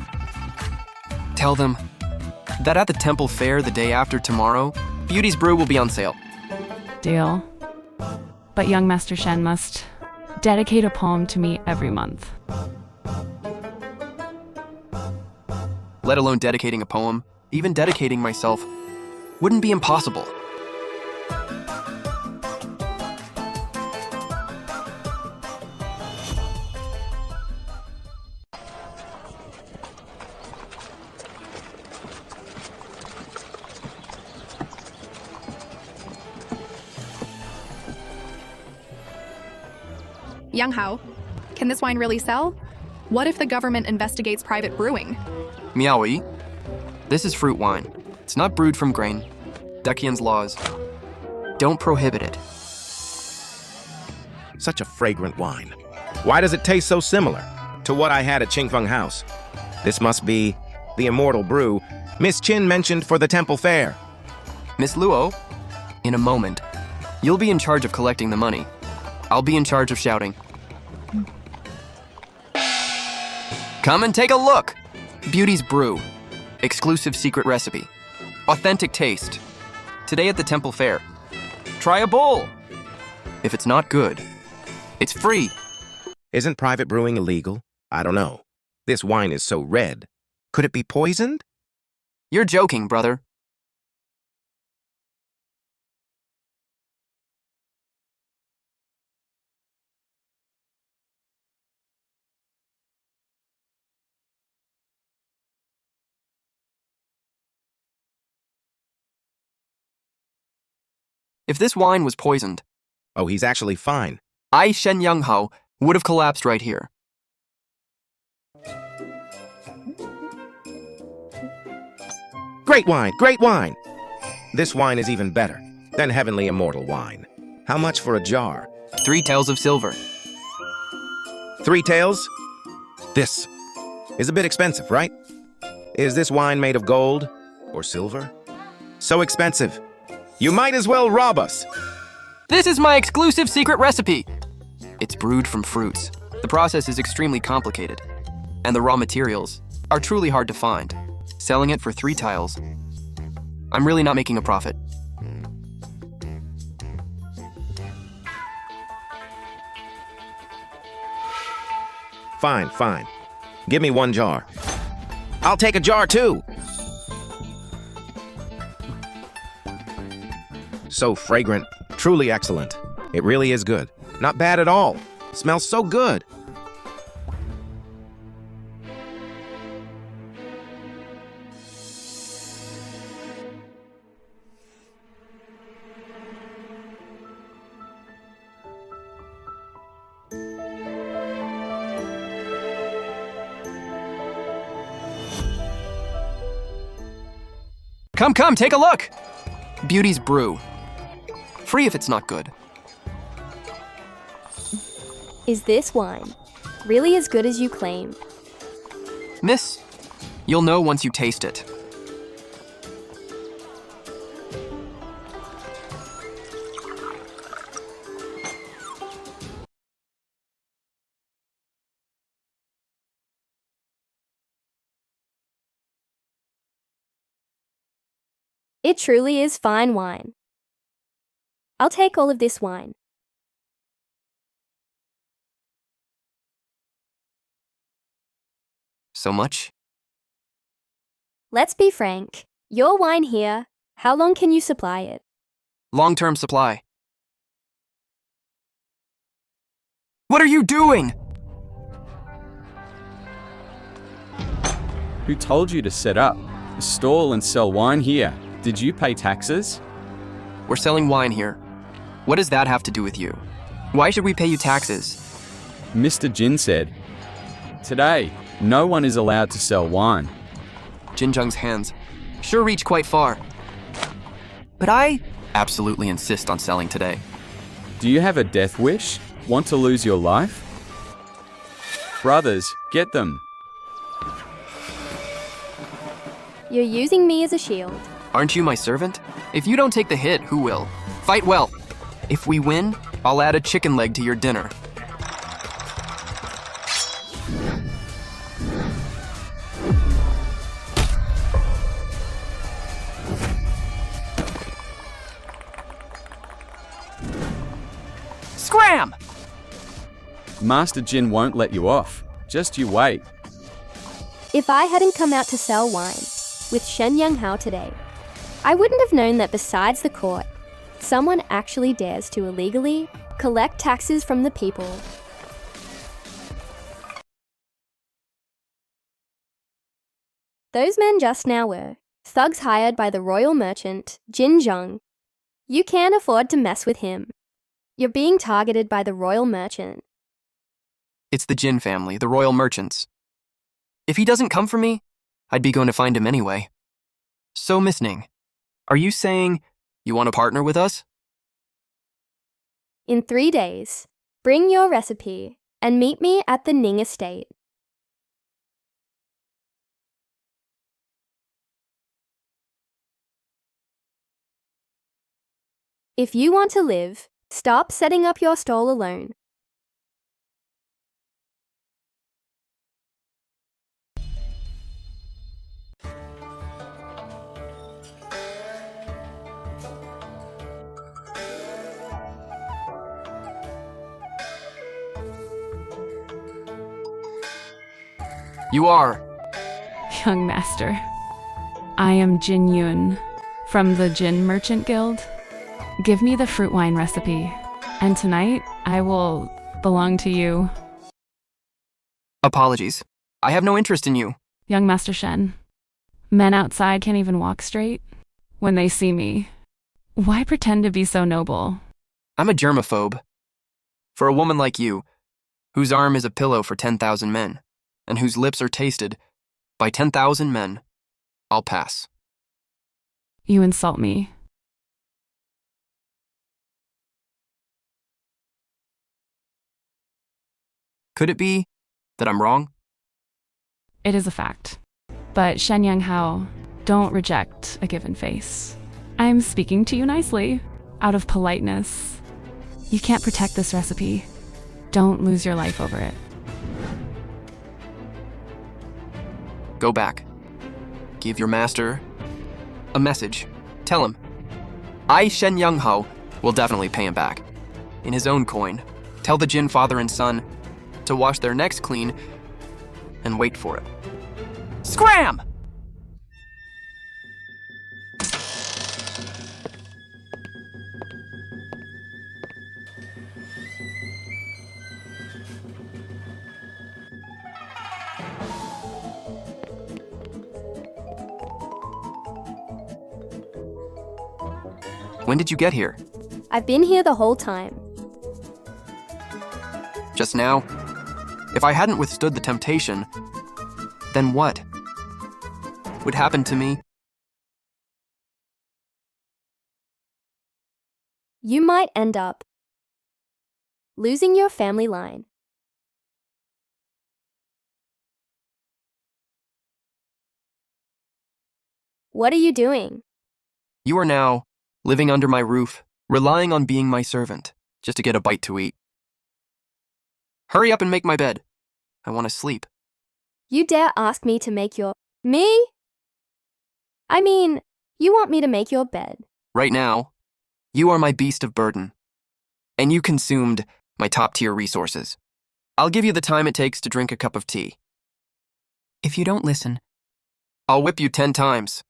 Tell them that at the temple fair the day after tomorrow, Beauty's Brew will be on sale.
Deal. But young Master Shen must dedicate a poem to me every month.
Let alone dedicating a poem, even dedicating myself wouldn't be impossible.
Young Hao, can this wine really sell? What if the government investigates private brewing?
Miaoi, this is fruit wine. It's not brewed from grain. Dekian's laws don't prohibit it.
Such a fragrant wine. Why does it taste so similar to what I had at Qingfeng House? This must be the immortal brew Miss Qin mentioned for the temple fair.
Miss Luo, In a moment, you'll be in charge of collecting the money. I'll be in charge of shouting. Come and take a look! Beauty's Brew. Exclusive secret recipe. Authentic taste. Today at the temple fair. Try a bowl! If it's not good, it's free.
Isn't private brewing illegal? I don't know. This wine is so red. Could it be poisoned?
You're joking, brother. If this wine was poisoned,
Oh, he's actually fine.
I, Shen Younghao, would have collapsed right here.
Great wine, great wine! This wine is even better than heavenly immortal wine. How much for a jar?
3 taels of silver.
3 taels? This is a bit expensive, right? Is this wine made of gold or silver? So expensive. You might as well rob us.
This is my exclusive secret recipe. It's brewed from fruits. The process is extremely complicated, and the raw materials are truly hard to find. Selling it for 3 tiles, I'm really not making a profit.
Fine, fine. Give me 1 jar. I'll take a jar too. So fragrant, truly excellent. It really is good. Not bad at all. Smells so good.
Come, take a look! Beauty's Brew. Free if it's not good.
Is this wine really as good as you claim?
Miss, you'll know once you taste it.
It truly is fine wine. I'll take all of this wine.
So much?
Let's be frank. Your wine here, how long can you supply it?
Long-term supply. What are you doing?
Who told you to set up a stall and sell wine here? Did you pay taxes?
We're selling wine here. What does that have to do with you? Why should we pay you taxes?
Mr. Jin said, today, no one is allowed to sell wine.
Jinjung's hands sure reach quite far. But I absolutely insist on selling today.
Do you have a death wish? Want to lose your life? Brothers, get them.
You're using me as a shield.
Aren't you my servant? If you don't take the hit, who will? Fight well. If we win, I'll add a chicken leg to your dinner. Scram!
Master Jin won't let you off. Just you wait.
If I hadn't come out to sell wine with Shen Younghao today, I wouldn't have known that besides the court, someone actually dares to illegally collect taxes from the people. Those men just now were thugs hired by the royal merchant, Jin Zheng. You can't afford to mess with him. You're being targeted by the royal merchant.
It's the Jin family, the royal merchants. If he doesn't come for me, I'd be going to find him anyway. So, Miss Ning, are you saying you want to partner with us?
In 3 days, bring your recipe and meet me at the Ning estate. If you want to live, stop setting up your stall alone.
You are.
Young master, I am Jin Yun from the Gin Merchant Guild. Give me the fruit wine recipe, and tonight I will belong to you.
Apologies. I have no interest in you.
Young Master Shen, men outside can't even walk straight. When they see me, why pretend to be so noble?
I'm a germaphobe. For a woman like you, whose arm is a pillow for 10,000 men, and whose lips are tasted by 10,000 men, I'll pass.
You insult me.
Could it be that I'm wrong?
It is a fact. But Shen Yang Hao, don't reject a given face. I'm speaking to you nicely, out of politeness. You can't protect this recipe. Don't lose your life over it.
Go back. Give your master a message. Tell him. I, Shen Yang Hao, will definitely pay him back. In his own coin. Tell the Jin father and son to wash their necks clean and wait for it. Scram! When did you get here?
I've been here the whole time.
Just now? If I hadn't withstood the temptation, then what would happen to me?
You might end up losing your family line. What are you doing?
You are now living under my roof, relying on being my servant, just to get a bite to eat. Hurry up and make my bed. I want to sleep.
You dare ask me to make your... Me? I mean, you want me to make your bed.
Right now, you are my beast of burden, and you consumed my top-tier resources. I'll give you the time it takes to drink a cup of tea. If you don't listen, I'll whip you 10 times.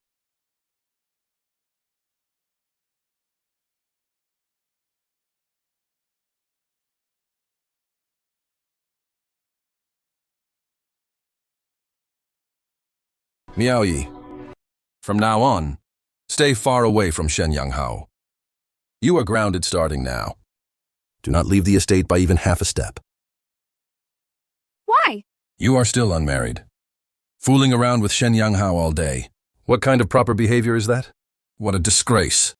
Miao-yi, from now on, stay far away from Shen Yang Hao. You are grounded starting now. Do not leave the estate by even half a step.
Why?
You are still unmarried. Fooling around with Shen Yang Hao all day. What kind of proper behavior is that? What a disgrace.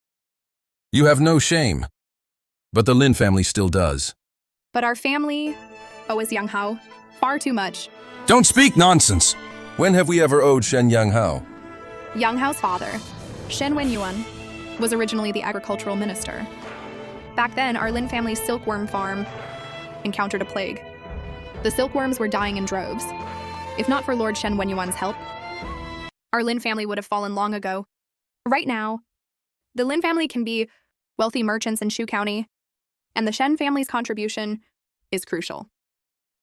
You have no shame. But the Lin family still does.
But our family owes Yang Hao far too much.
Don't speak nonsense! When have we ever owed Shen Yang Hao?
Yang Hao's father, Shen Wenyuan, was originally the agricultural minister. Back then, our Lin family's silkworm farm encountered a plague. The silkworms were dying in droves. If not for Lord Shen Wenyuan's help, our Lin family would have fallen long ago. Right now, the Lin family can be wealthy merchants in Shu County, and the Shen family's contribution is crucial.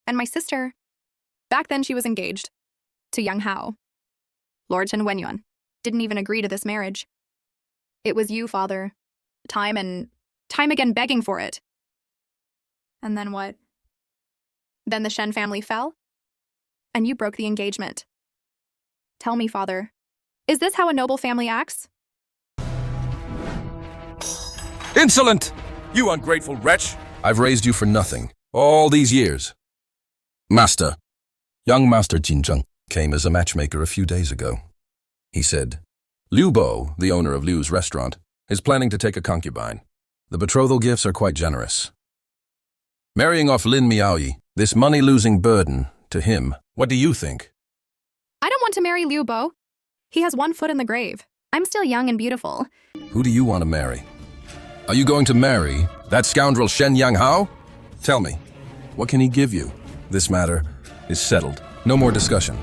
And my sister, back then she was engaged to Yang Hao. Lord Shen Wenyuan didn't even agree to this marriage. It was you, Father, time and time again begging for it. And then what? Then the Shen family fell, and you broke the engagement. Tell me, Father, is this how a noble family acts?
Insolent! You ungrateful wretch! I've raised you for nothing, all these years. Master, young Master Jinzheng came as a matchmaker a few days ago. He said, Liu Bo, the owner of Liu's restaurant, is planning to take a concubine. The betrothal gifts are quite generous. Marrying off Lin Miao-yi, this money-losing burden, to him, what do you think?
I don't want to marry Liu Bo. He has one foot in the grave. I'm still young and beautiful.
Who do you want to marry? Are you going to marry that scoundrel Shen Yanghao? Tell me, what can he give you? This matter is settled. No more discussion.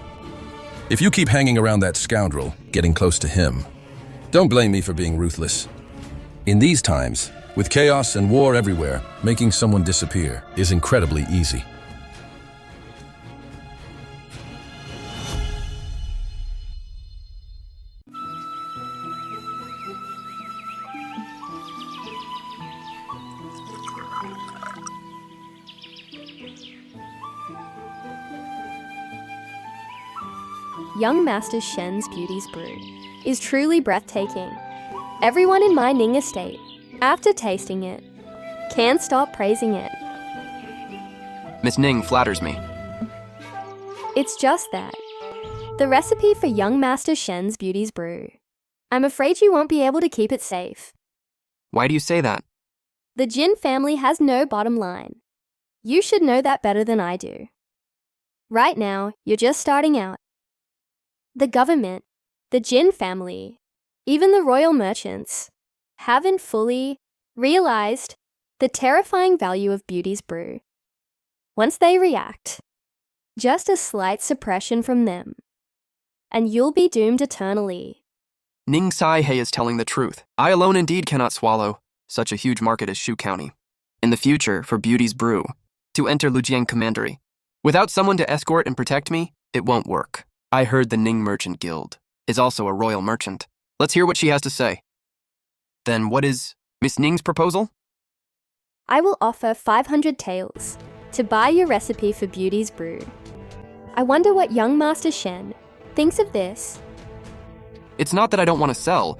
If you keep hanging around that scoundrel, getting close to him, don't blame me for being ruthless. In these times, with chaos and war everywhere, making someone disappear is incredibly easy.
Young Master Shen's Beauty's Brew is truly breathtaking. Everyone in my Ning estate, after tasting it, can't stop praising it.
Miss Ning flatters me.
It's just that. The recipe for Young Master Shen's Beauty's Brew. I'm afraid you won't be able to keep it safe.
Why do you say that?
The Jin family has no bottom line. You should know that better than I do. Right now, you're just starting out. The government, the Jin family, even the royal merchants, haven't fully realized the terrifying value of Beauty's Brew. Once they react, just a slight suppression from them, and you'll be doomed eternally.
Ning Sai-hei is telling the truth. I alone indeed cannot swallow such a huge market as Shu County. In the future, for Beauty's Brew, to enter Lujiang Commandery, without someone to escort and protect me, it won't work. I heard the Ning Merchant Guild is also a royal merchant. Let's hear what she has to say. Then what is Miss Ning's proposal?
I will offer 500 taels to buy your recipe for Beauty's Brew. I wonder what young Master Shen thinks of this.
It's not that I don't want to sell,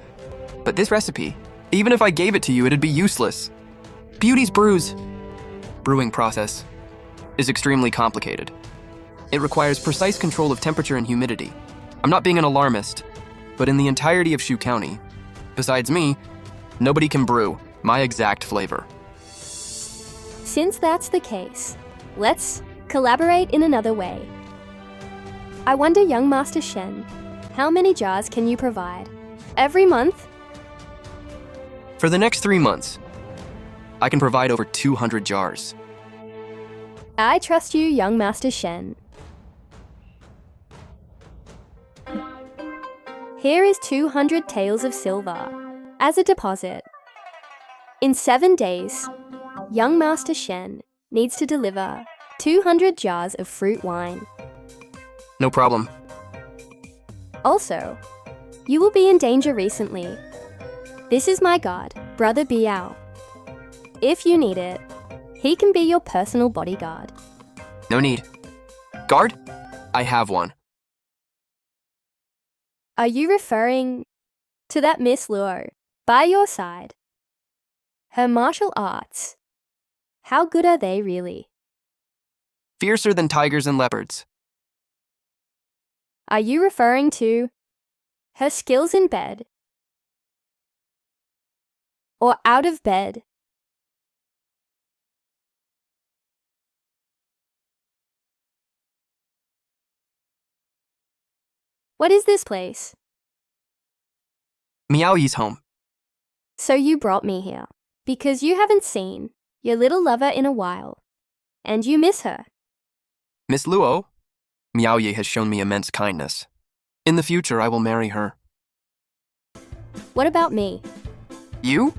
but this recipe, even if I gave it to you, it'd be useless. Beauty's Brew's brewing process is extremely complicated. It requires precise control of temperature and humidity. I'm not being an alarmist, but in the entirety of Shu County, besides me, nobody can brew my exact flavor.
Since that's the case, let's collaborate in another way. I wonder, young Master Shen, how many jars can you provide? Every month?
For the next 3 months, I can provide over 200 jars.
I trust you, young Master Shen. Here is 200 taels of silver as a deposit. In 7 days, young Master Shen needs to deliver 200 jars of fruit wine.
No problem.
Also, you will be in danger recently. This is my guard, Brother Biao. If you need it, he can be your personal bodyguard.
No need. Guard? I have one.
Are you referring to that Miss Luo by your side? Her martial arts, how good are they really?
Fiercer than tigers and leopards.
Are you referring to her skills in bed? Or out of bed? What is this place?
Miao-yi's home.
So you brought me here because you haven't seen your little lover in a while, and you miss her.
Miss Luo, Miao-yi has shown me immense kindness. In the future, I will marry her.
What about me?
You?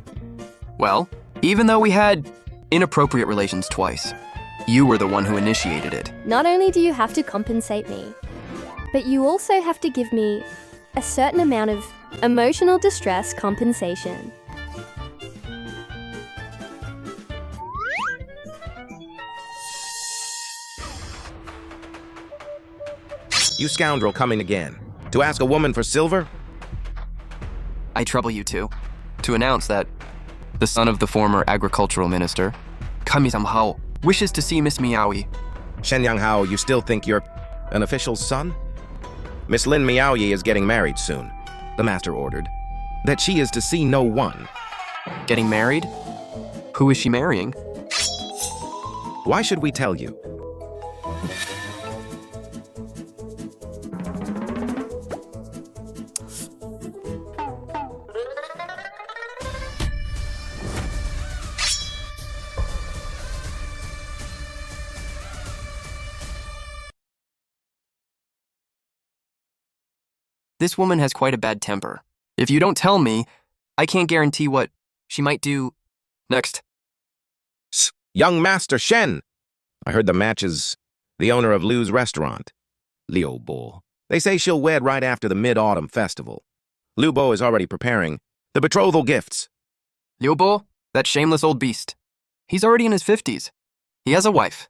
Well, even though we had inappropriate relations twice, you were the one who initiated it.
Not only do you have to compensate me, but you also have to give me a certain amount of emotional distress compensation.
You scoundrel coming again. To ask a woman for silver?
I trouble you two to announce that the son of the former agricultural minister, Kami-sam Hao, wishes to see Miss Miao-yi.
Shen Yanghao, you still think you're an official's son? Miss Lin Miao-yi is getting married soon. The master ordered that she is to see no one.
Getting married? Who is she marrying?
Why should we tell you?
This woman has quite a bad temper. If you don't tell me, I can't guarantee what she might do next.
Young Master Shen! I heard the match is the owner of Lu's restaurant. Liu Bo. They say she'll wed right after the Mid-Autumn Festival. Liu Bo is already preparing the betrothal gifts.
Liu Bo, that shameless old beast. He's already in his 50s. He has a wife,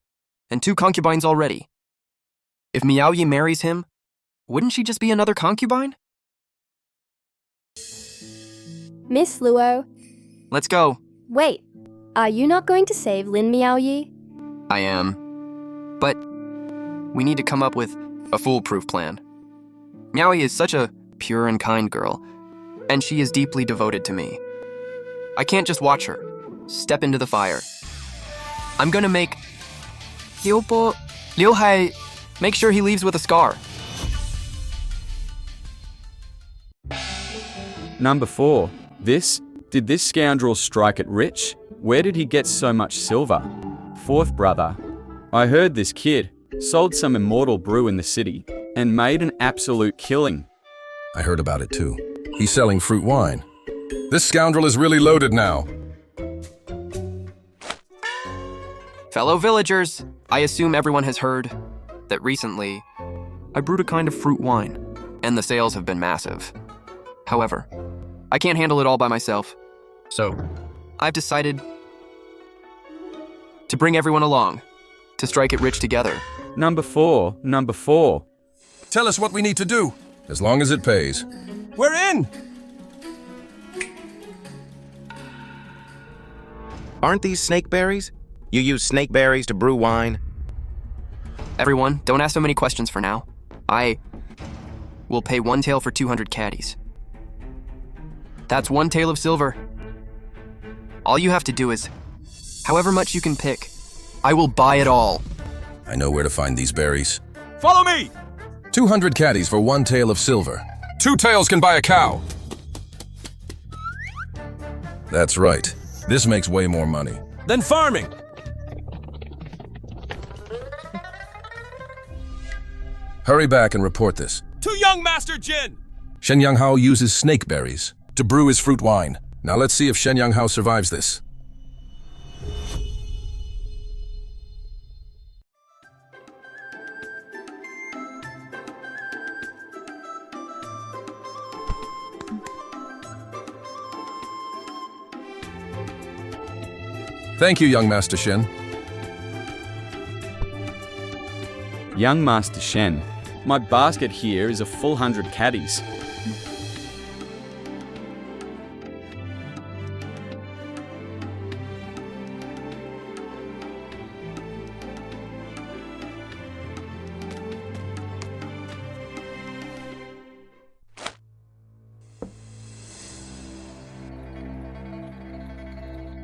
and 2 concubines already. If Miao Yi marries him, wouldn't she just be another concubine?
Miss Luo,
Let's go.
wait. Are you not going to save Lin Miao Yi?
I am. But we need to come up with a foolproof plan. Miao Yi is such a pure and kind girl, and she is deeply devoted to me. I can't just watch her step into the fire. I'm gonna make Liu Hai make sure he leaves with a scar.
Number 4. Did this scoundrel strike it rich? Where did he get so much silver? 4th brother. I heard this kid sold some immortal brew in the city and made an absolute killing.
I heard about it too. He's selling fruit wine. This scoundrel is really loaded now.
Fellow villagers, I assume everyone has heard that recently I brewed a kind of fruit wine, and the sales have been massive. However, I can't handle it all by myself, so I've decided to bring everyone along to strike it rich together.
Number 4.
Tell us what we need to do, as long as it pays.
We're in!
Aren't these snake berries? You use snake berries to brew wine?
Everyone, don't ask so many questions for now. I will pay 1 tael for 200 caddies. That's 1 tael of silver. All you have to do is, however much you can pick, I will buy it all.
I know where to find these berries.
Follow me!
200 caddies for 1 tael of silver. 2 taels can buy a cow. That's right. This makes way more money.
Then farming!
Hurry back and report this.
To young Master Jin!
Shen Yanghao uses snake berries to brew his fruit wine. Now let's see if Shen Yanghao survives this. Thank you, young Master Shen.
Young Master Shen, my basket here is a full 100 caddies.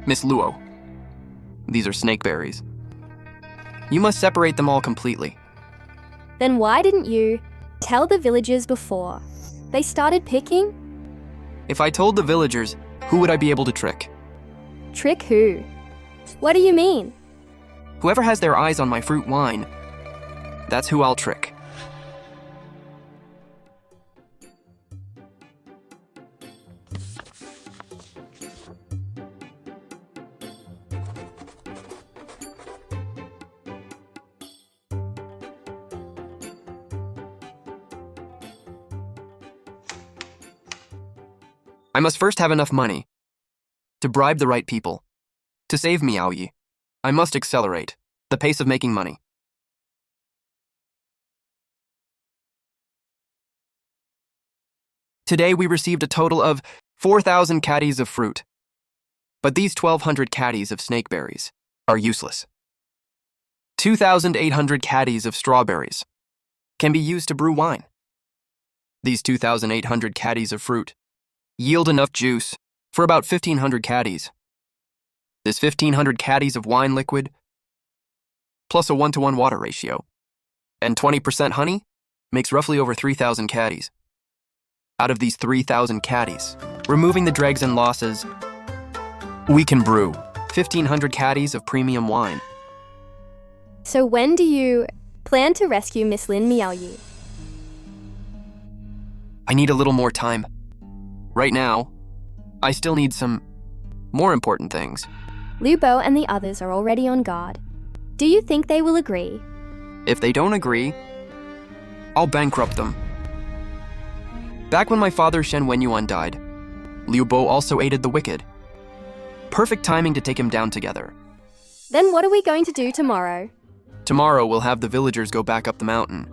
Miss Luo, these are snake berries. You must separate them all completely.
Then why didn't you tell the villagers before they started picking?
If I told the villagers, who would I be able to trick?
Trick who? What do you mean?
Whoever has their eyes on my fruit wine, that's who I'll trick. I must first have enough money to bribe the right people. To save Miao Yi, I must accelerate the pace of making money. Today we received a total of 4,000 caddies of fruit, but these 1,200 caddies of snake berries are useless. 2,800 caddies of strawberries can be used to brew wine. These 2,800 caddies of fruit yield enough juice for about 1,500 caddies. This 1,500 caddies of wine liquid, plus a 1-to-1 water ratio, and 20% honey, makes roughly over 3,000 caddies. Out of these 3,000 caddies, removing the dregs and losses, we can brew 1,500 caddies of premium wine.
So when do you plan to rescue Miss Lin Miao Yi?
I need a little more time. Right now, I still need some more important things.
Liu Bo and the others are already on guard. Do you think they will agree?
If they don't agree, I'll bankrupt them. Back when my father Shen Wenyuan died, Liu Bo also aided the wicked. Perfect timing to take him down together.
Then what are we going to do tomorrow?
Tomorrow we'll have the villagers go back up the mountain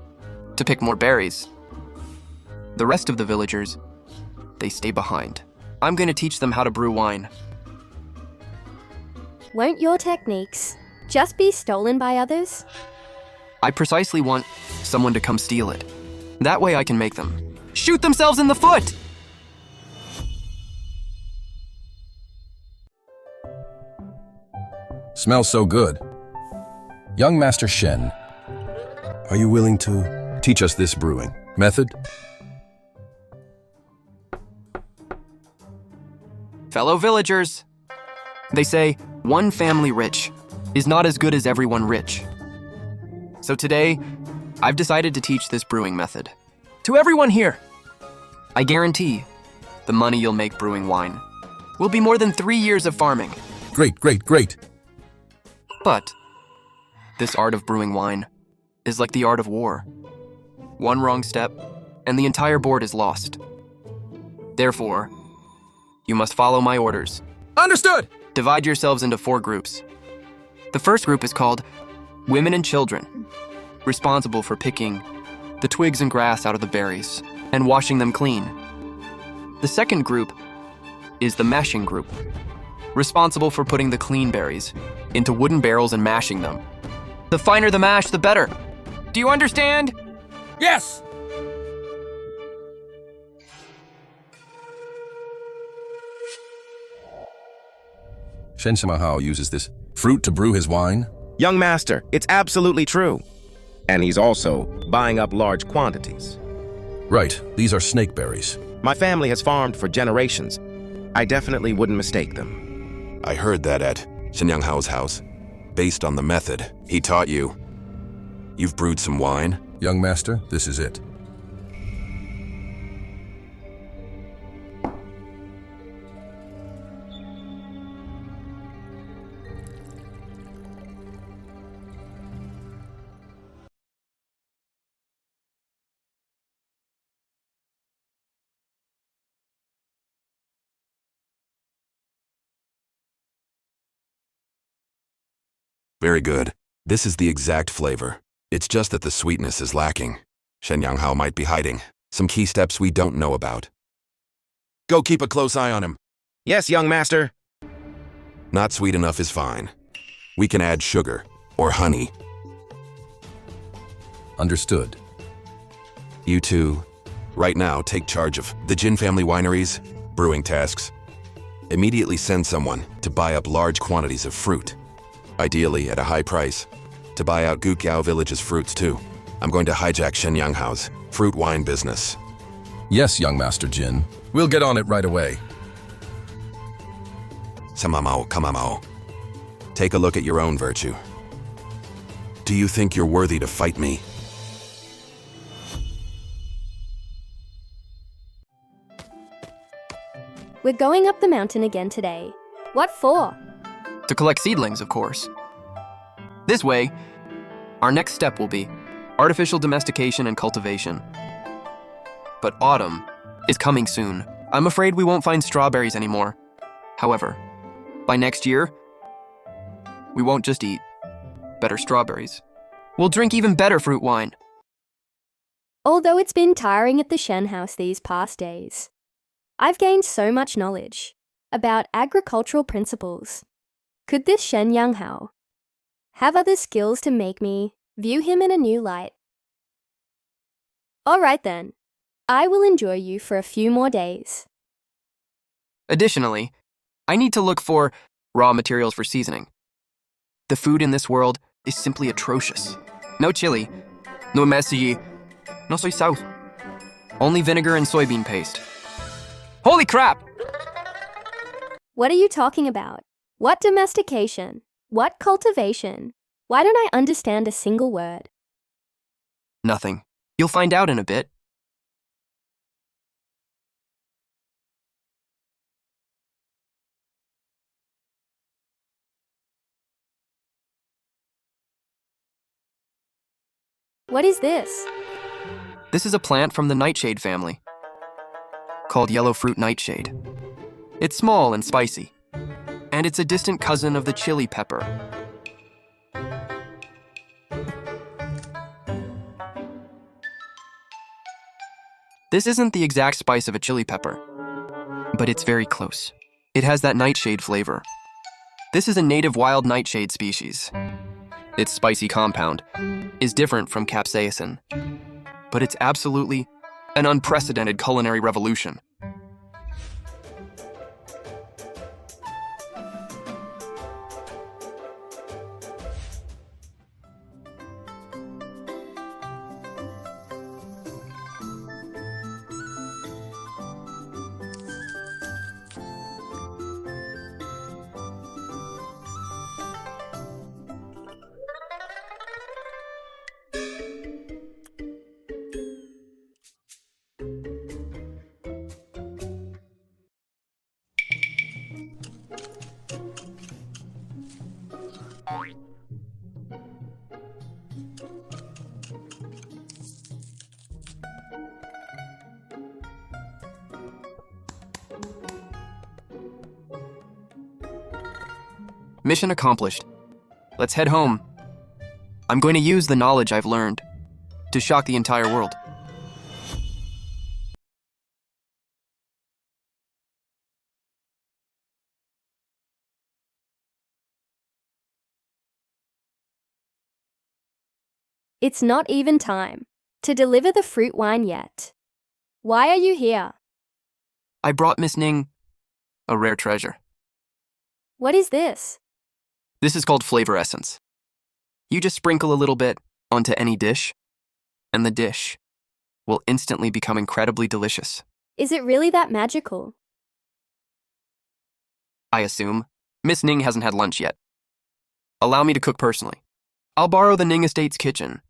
to pick more berries. The rest of the villagers, they stay behind. I'm going to teach them how to brew wine.
Won't your techniques just be stolen by others?
I precisely want someone to come steal it. That way I can make them shoot themselves in the foot!
Smells so good. Young Master Shen, are you willing to teach us this brewing method?
Fellow villagers, they say one family rich is not as good as everyone rich. So today, I've decided to teach this brewing method to everyone here. I guarantee the money you'll make brewing wine will be more than 3 years of farming.
Great, great, great.
But this art of brewing wine is like the art of war. One wrong step, and the entire board is lost. Therefore, you must follow my orders.
Understood!
Divide yourselves into 4 groups. The first group is called Women and Children, responsible for picking the twigs and grass out of the berries and washing them clean. The second group is the mashing group, responsible for putting the clean berries into wooden barrels and mashing them. The finer the mash, the better. Do you understand?
Yes!
Shen Simahao uses this fruit to brew his wine?
Young master, it's absolutely true. And he's also buying up large quantities.
Right, these are snake berries.
My family has farmed for generations. I definitely wouldn't mistake them.
I heard that at Shenyang Hao's house. Based on the method he taught you. You've brewed some wine?
Young Master, this is it.
Very good. This is the exact flavor. It's just that the sweetness is lacking. Shenyang Hao might be hiding some key steps we don't know about. Go keep a close eye on him.
Yes, young master.
Not sweet enough is fine. We can add sugar or honey.
Understood.
You two, right now, take charge of the Jin family wineries, brewing tasks. Immediately send someone to buy up large quantities of fruit. Ideally at a high price, to buy out Gukiao Village's fruits too. I'm going to hijack Shenyang Hao's fruit wine business.
Yes, young Master Jin. We'll get on it right away.
Samamao, Kamamao. Take a look at your own virtue. Do you think you're worthy to fight me?
We're going up the mountain again today. What for?
To collect seedlings, of course. This way, our next step will be artificial domestication and cultivation. But autumn is coming soon. I'm afraid we won't find strawberries anymore. However, by next year, we won't just eat better strawberries. We'll drink even better fruit wine.
Although it's been tiring at the Shen house these past days, I've gained so much knowledge about agricultural principles. Could this Shen Yanghao have other skills to make me view him in a new light? All right then, I will enjoy you for a few more days.
Additionally, I need to look for raw materials for seasoning. The food in this world is simply atrocious. No chili, no messi, no soy sauce. Only vinegar and soybean paste. Holy crap!
What are you talking about? What domestication? What cultivation? Why don't I understand a single word?
Nothing. You'll find out in a bit.
What is this?
This is a plant from the nightshade family, called yellow fruit nightshade. It's small and spicy, and it's a distant cousin of the chili pepper. This isn't the exact spice of a chili pepper, but it's very close. It has that nightshade flavor. This is a native wild nightshade species. Its spicy compound is different from capsaicin, but it's absolutely an unprecedented culinary revolution. Mission accomplished. Let's head home. I'm going to use the knowledge I've learned to shock the entire world.
It's not even time to deliver the fruit wine yet. Why are you here?
I brought Miss Ning a rare treasure.
What is this?
This is called flavor essence. You just sprinkle a little bit onto any dish, and the dish will instantly become incredibly delicious.
Is it really that magical?
I assume. Miss Ning hasn't had lunch yet. Allow me to cook personally. I'll borrow the Ning Estate's kitchen.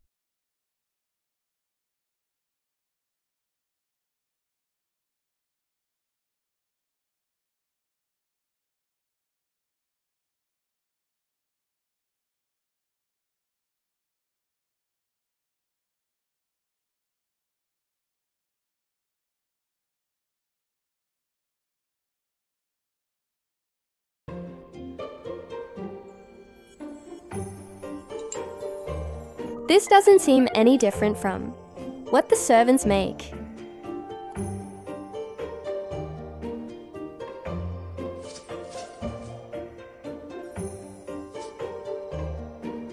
This doesn't seem any different from what the servants make.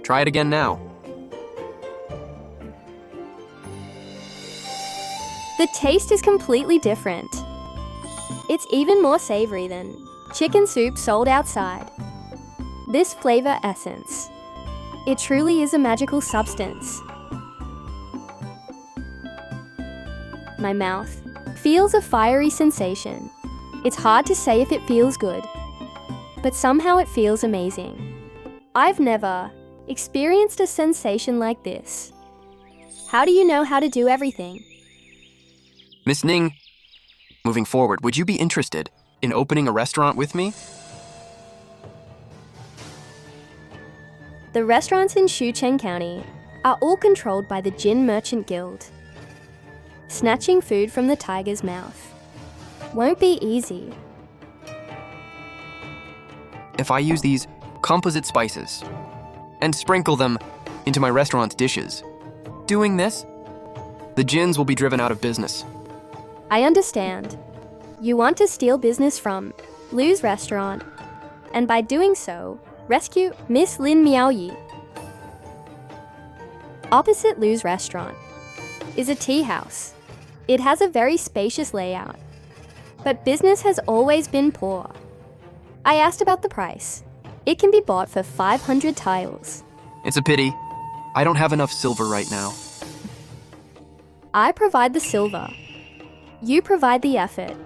Try it again now.
The taste is completely different. It's even more savory than chicken soup sold outside. This flavor essence, it truly is a magical substance. My mouth feels a fiery sensation. It's hard to say if it feels good, but somehow it feels amazing. I've never experienced a sensation like this. How do you know how to do everything?
Miss Ning, moving forward, would you be interested in opening a restaurant with me?
The restaurants in Shucheng County are all controlled by the Jin Merchant Guild. Snatching food from the tiger's mouth won't be easy.
If I use these composite spices and sprinkle them into my restaurant's dishes, doing this, the Jins will be driven out of business.
I understand. You want to steal business from Lu's restaurant, and by doing so, rescue Miss Lin Miaoyi. Opposite Lu's restaurant is a tea house. It has a very spacious layout, but business has always been poor. I asked about the price. It can be bought for 500 tiles.
It's a pity. I don't have enough silver right now.
I provide the silver. You provide the effort.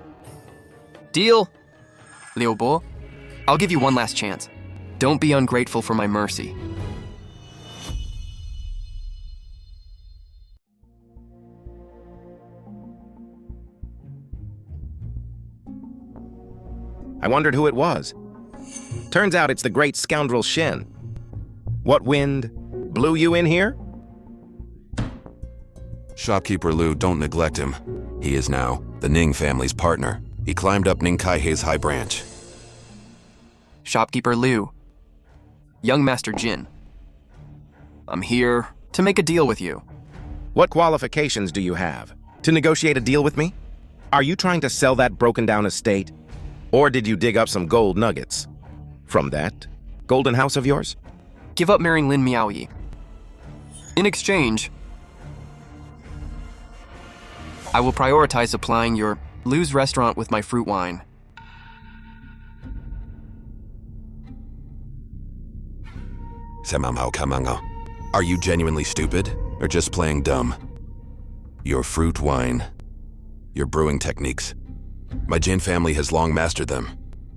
Deal! Liu Bo, I'll give you one last chance. Don't be ungrateful for my mercy.
I wondered who it was. Turns out it's the great scoundrel Shen. What wind blew you in here?
Shopkeeper Liu, don't neglect him. He is now the Ning family's partner. He climbed up Ning Kaihei's high branch.
Shopkeeper Liu. Young Master Jin. I'm here to make a deal with you.
What qualifications do you have to negotiate a deal with me? Are you trying to sell that broken-down estate? Or did you dig up some gold nuggets from that golden house of yours?
Give up marrying Lin Miaoyi. In exchange, I will prioritize supplying your Liu's restaurant with my fruit wine.
Semamhao Kamango. Are you genuinely stupid or just playing dumb? Your fruit wine, your brewing techniques. My Jin family has long mastered them,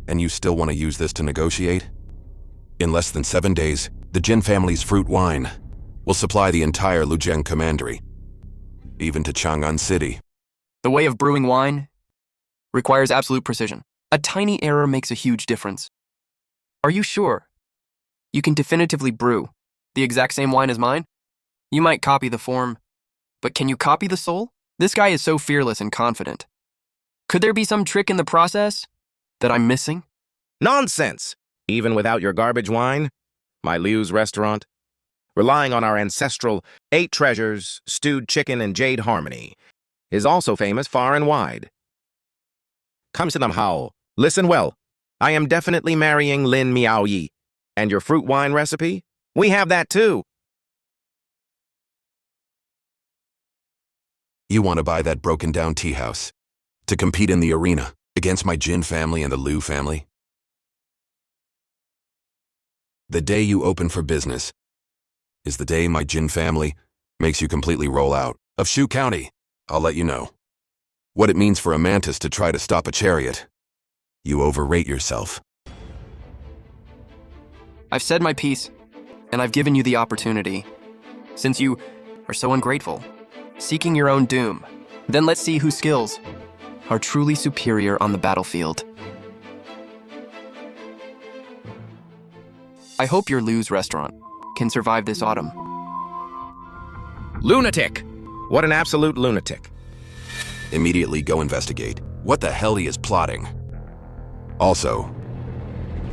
and you still want to use this to negotiate? In less than 7 days, the Jin family's fruit wine will supply the entire Lujiang commandery, even to Chang'an City.
The way of brewing wine requires absolute precision. A tiny error makes a huge difference. Are you sure you can definitively brew the exact same wine as mine? You might copy the form, but can you copy the soul? This guy is so fearless and confident. Could there be some trick in the process that I'm missing?
Nonsense! Even without your garbage wine, my Liu's restaurant, relying on our ancestral 8 treasures, stewed chicken, and jade harmony, is also famous far and wide. Come to them, Hao. Listen well. I am definitely marrying Lin Miaoyi. And your fruit wine recipe? We have that too.
You want to buy that broken-down tea house to compete in the arena against my Jin family and the Liu family? The day you open for business is the day my Jin family makes you completely roll out of Shu County. I'll let you know what it means for a mantis to try to stop a chariot. You overrate yourself.
I've said my piece, and I've given you the opportunity. Since you are so ungrateful, seeking your own doom, then let's see whose skills are truly superior on the battlefield. I hope your Liu's restaurant can survive this autumn.
Lunatic! What an absolute lunatic.
Immediately go investigate what the hell he is plotting. Also,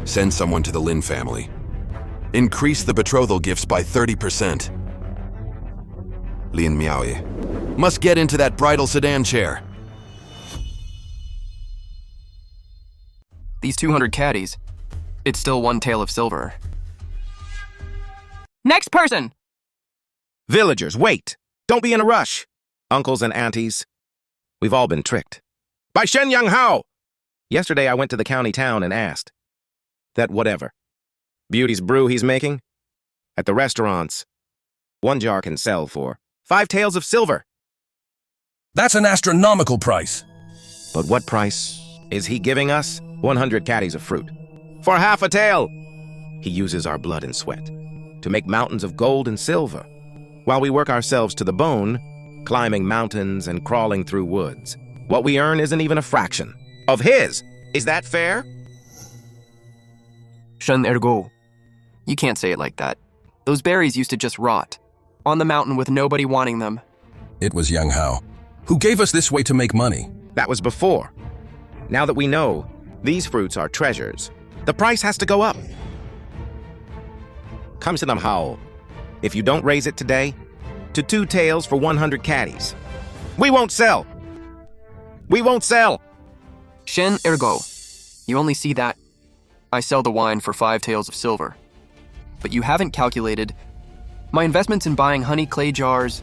send someone to the Lin family. Increase the betrothal gifts by 30%. Lin Miaoyi must get into that bridal sedan chair.
These 200 caddies, it's still one tael of silver. Next person!
Villagers, wait! Don't be in a rush! Uncles and aunties, we've all been tricked. By Shen Yang Hao! Yesterday I went to the county town and asked that whatever Beauty's brew he's making, at the restaurants, 1 jar can sell for 5 taels of silver.
That's an astronomical price.
But what price is he giving us? 100 caddies of fruit. For half a tael! He uses our blood and sweat to make mountains of gold and silver, while we work ourselves to the bone, climbing mountains and crawling through woods. What we earn isn't even a fraction of his. Is that fair?
Shen ergo. You can't say it like that. Those berries used to just rot on the mountain with nobody wanting them.
It was Yang Hao who gave us this way to make money.
That was before. Now that we know these fruits are treasures, the price has to go up. Come to them, Hao. If you don't raise it today, to 2 taels for 100 caddies. We won't sell! We won't sell!
Shen ergo. You only see that I sell the wine for 5 taels of silver. But you haven't calculated my investments in buying honey clay jars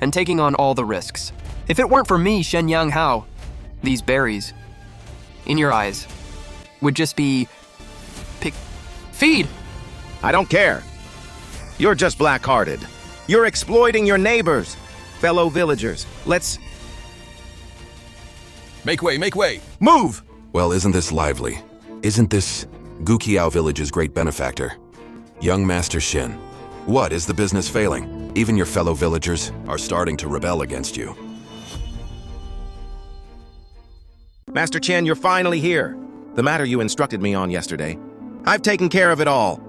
and taking on all the risks. If it weren't for me, Shen Yang Hao, these berries, in your eyes, would just be feed!
I don't care. You're just black-hearted. You're exploiting your neighbors, fellow villagers. Let's...
Make way, make way! Move!
Well, isn't this lively? Isn't this Guqiao Village's great benefactor? Young Master Shin. What, is the business failing? Even your fellow villagers are starting to rebel against you.
Master Chen, you're finally here. The matter you instructed me on yesterday. I've taken care of it all.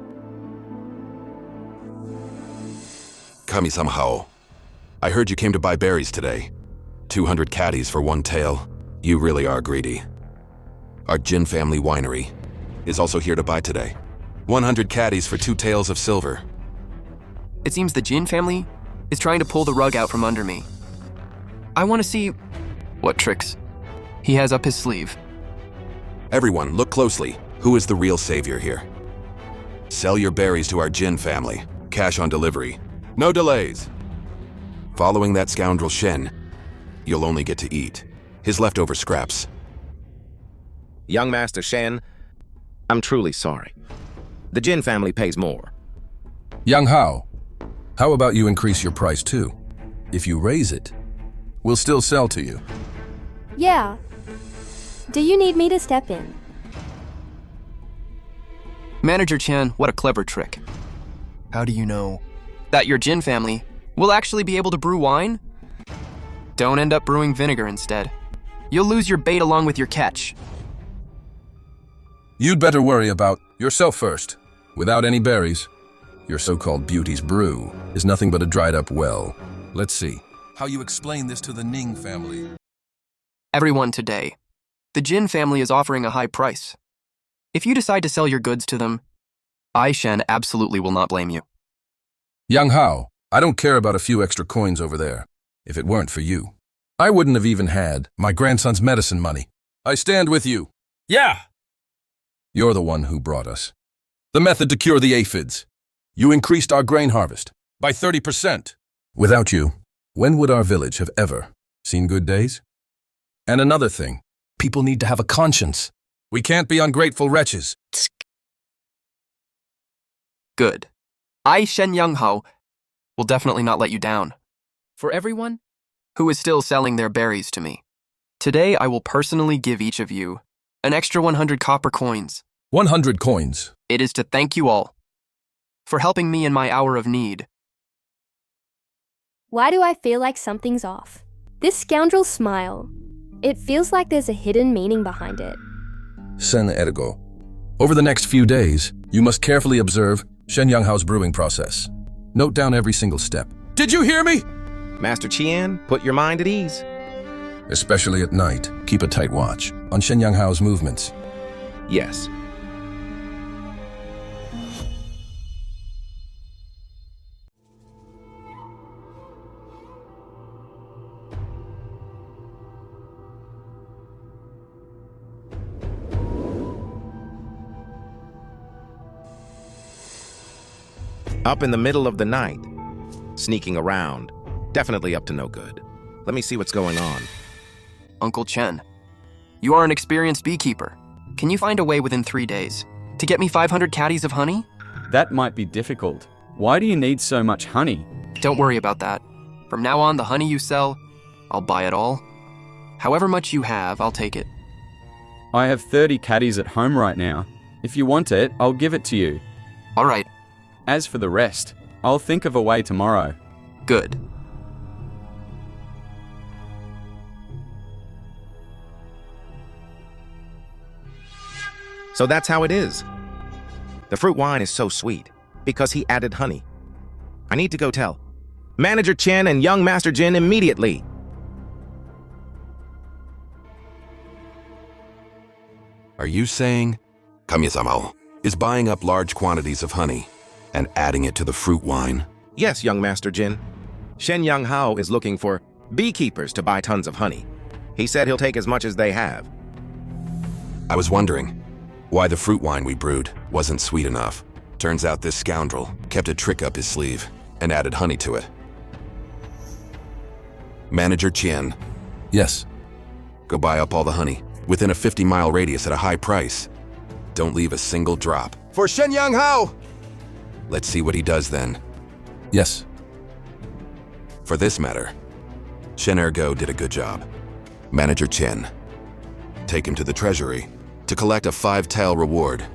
Kami-sama Hao. I heard you came to buy berries today. 200 caddies for one tail. You really are greedy. Our Jin family winery is also here to buy today. 100 caddies for 2 taels of silver.
It seems the Jin family is trying to pull the rug out from under me. I want to see what tricks he has up his sleeve.
Everyone, look closely. Who is the real savior here? Sell your berries to our Jin family. Cash on delivery. No delays. Following that scoundrel Shen, you'll only get to eat his leftover scraps.
Young Master Shen, I'm truly sorry. The Jin family pays more.
Young Hao, how about you increase your price too? If you raise it, we'll still sell to you.
Yeah. Do you need me to step in?
Manager Chen, what a clever trick. How do you know that your Jin family will actually be able to brew wine? Don't end up brewing vinegar instead. You'll lose your bait along with your catch.
You'd better worry about yourself first. Without any berries, your so-called beauty's brew is nothing but a dried-up well. Let's see how you explain this to the Ning family.
Everyone today, the Jin family is offering a high price. If you decide to sell your goods to them, I, Shen, absolutely will not blame you.
Young Hao, I don't care about a few extra coins over there. If it weren't for you, I wouldn't have even had my grandson's medicine money. I stand with you.
Yeah!
You're the one who brought us the method to cure the aphids. You increased our grain harvest by 30%. Without you, when would our village have ever seen good days? And another thing, people need to have a conscience. We can't be ungrateful wretches.
Good. I, Shen Younghao, will definitely not let you down. For everyone who is still selling their berries to me, today I will personally give each of you an extra 100 copper coins.
100 coins.
It is to thank you all for helping me in my hour of need.
Why do I feel like something's off? This scoundrel's smile. It feels like there's a hidden meaning behind it.
Sen Ergo. Over the next few days, you must carefully observe Shen Yanghao's brewing process. Note down every single step. Did you hear me?
Master Qian, put your mind at ease.
Especially at night, keep a tight watch on Shen Yanghao's movements.
Yes. Up in the middle of the night, sneaking around, definitely up to no good. Let me see what's going on.
Uncle Chen, you are an experienced beekeeper. Can you find a way within 3 days to get me 500 caddies of honey?
That might be difficult. Why do you need so much honey?
Don't worry about that. From now on, the honey you sell, I'll buy it all. However much you have, I'll take it.
I have 30 caddies at home right now. If you want it, I'll give it to you.
All right,
As for the rest, I'll think of a way tomorrow.
good.
So that's how it is. The fruit wine is so sweet because he added honey. I need to go tell Manager Chen and young Master Jin immediately.
Are you saying Kami-sama is buying up large quantities of honey and adding it to the fruit wine?
Yes, young Master Jin. Shen Yanghao is looking for beekeepers to buy tons of honey. He said he'll take as much as they have.
I was wondering why the fruit wine we brewed wasn't sweet enough. Turns out this scoundrel kept a trick up his sleeve and added honey to it. Manager Qian,
Yes.
go buy up all the honey within a 50-mile radius at a high price. Don't leave a single drop. For Shen Yanghao! Let's see what he does then.
Yes.
For this matter, Shen Ergo did a good job. Manager Chen, take him to the treasury to collect a 5-tael reward.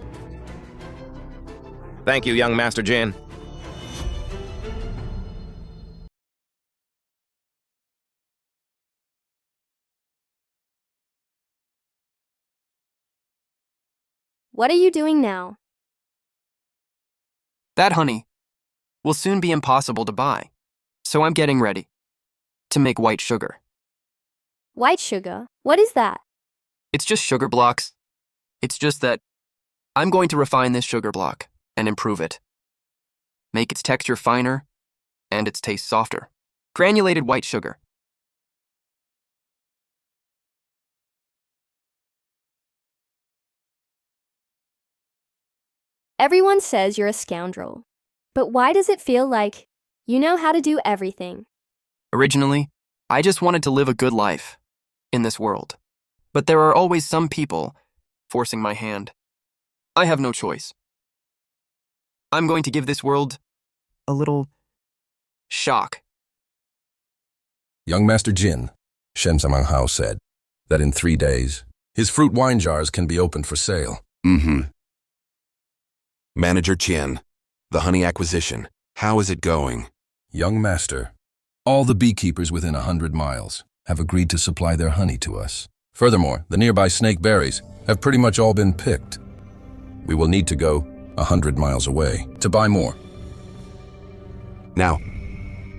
Thank you, young Master Jin.
What are you doing now?
That honey will soon be impossible to buy, so I'm getting ready. to make white sugar.
White sugar? What is that?
It's just sugar blocks. It's just that I'm going to refine this sugar block and improve it. Make its texture finer and its taste softer. Granulated white sugar.
Everyone says you're a scoundrel. But why does it feel like you know how to do everything?
Originally, I just wanted to live a good life in this world. But there are always some people forcing my hand. I have no choice. I'm going to give this world a little shock.
Young Master Jin, Shen Samanghao said, that in 3 days, his fruit wine jars can be opened for sale.
Manager Qian, the honey acquisition, how is it going?
Young Master, all the beekeepers within 100 miles have agreed to supply their honey to us. Furthermore, the nearby snake berries have pretty much all been picked. We will need to go 100 miles away to buy more.
Now,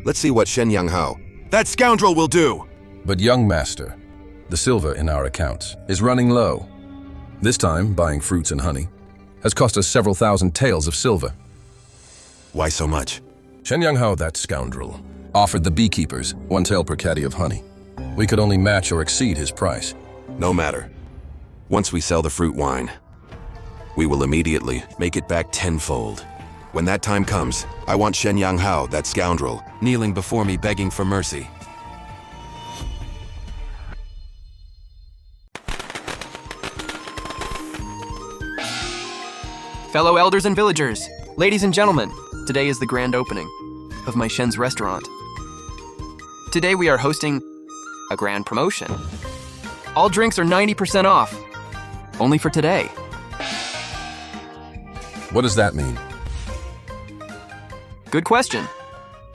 let's see what Shen Yanghao, that scoundrel, will do.
But young master, the silver in our accounts is running low. This time, buying fruits and honey has cost us several thousand taels of silver.
Why so much?
Shen Yanghao, that scoundrel, offered the beekeepers 1 tael per caddy of honey. We could only match or exceed his price.
No matter. Once we sell the fruit wine, we will immediately make it back tenfold. When that time comes, I want Shen Yanghao, that scoundrel, kneeling before me begging for mercy.
Fellow elders and villagers, ladies and gentlemen, today is the grand opening of my Shen's restaurant. Today we are hosting a grand promotion. All drinks are 90% off, only for today.
What does that mean?
Good question.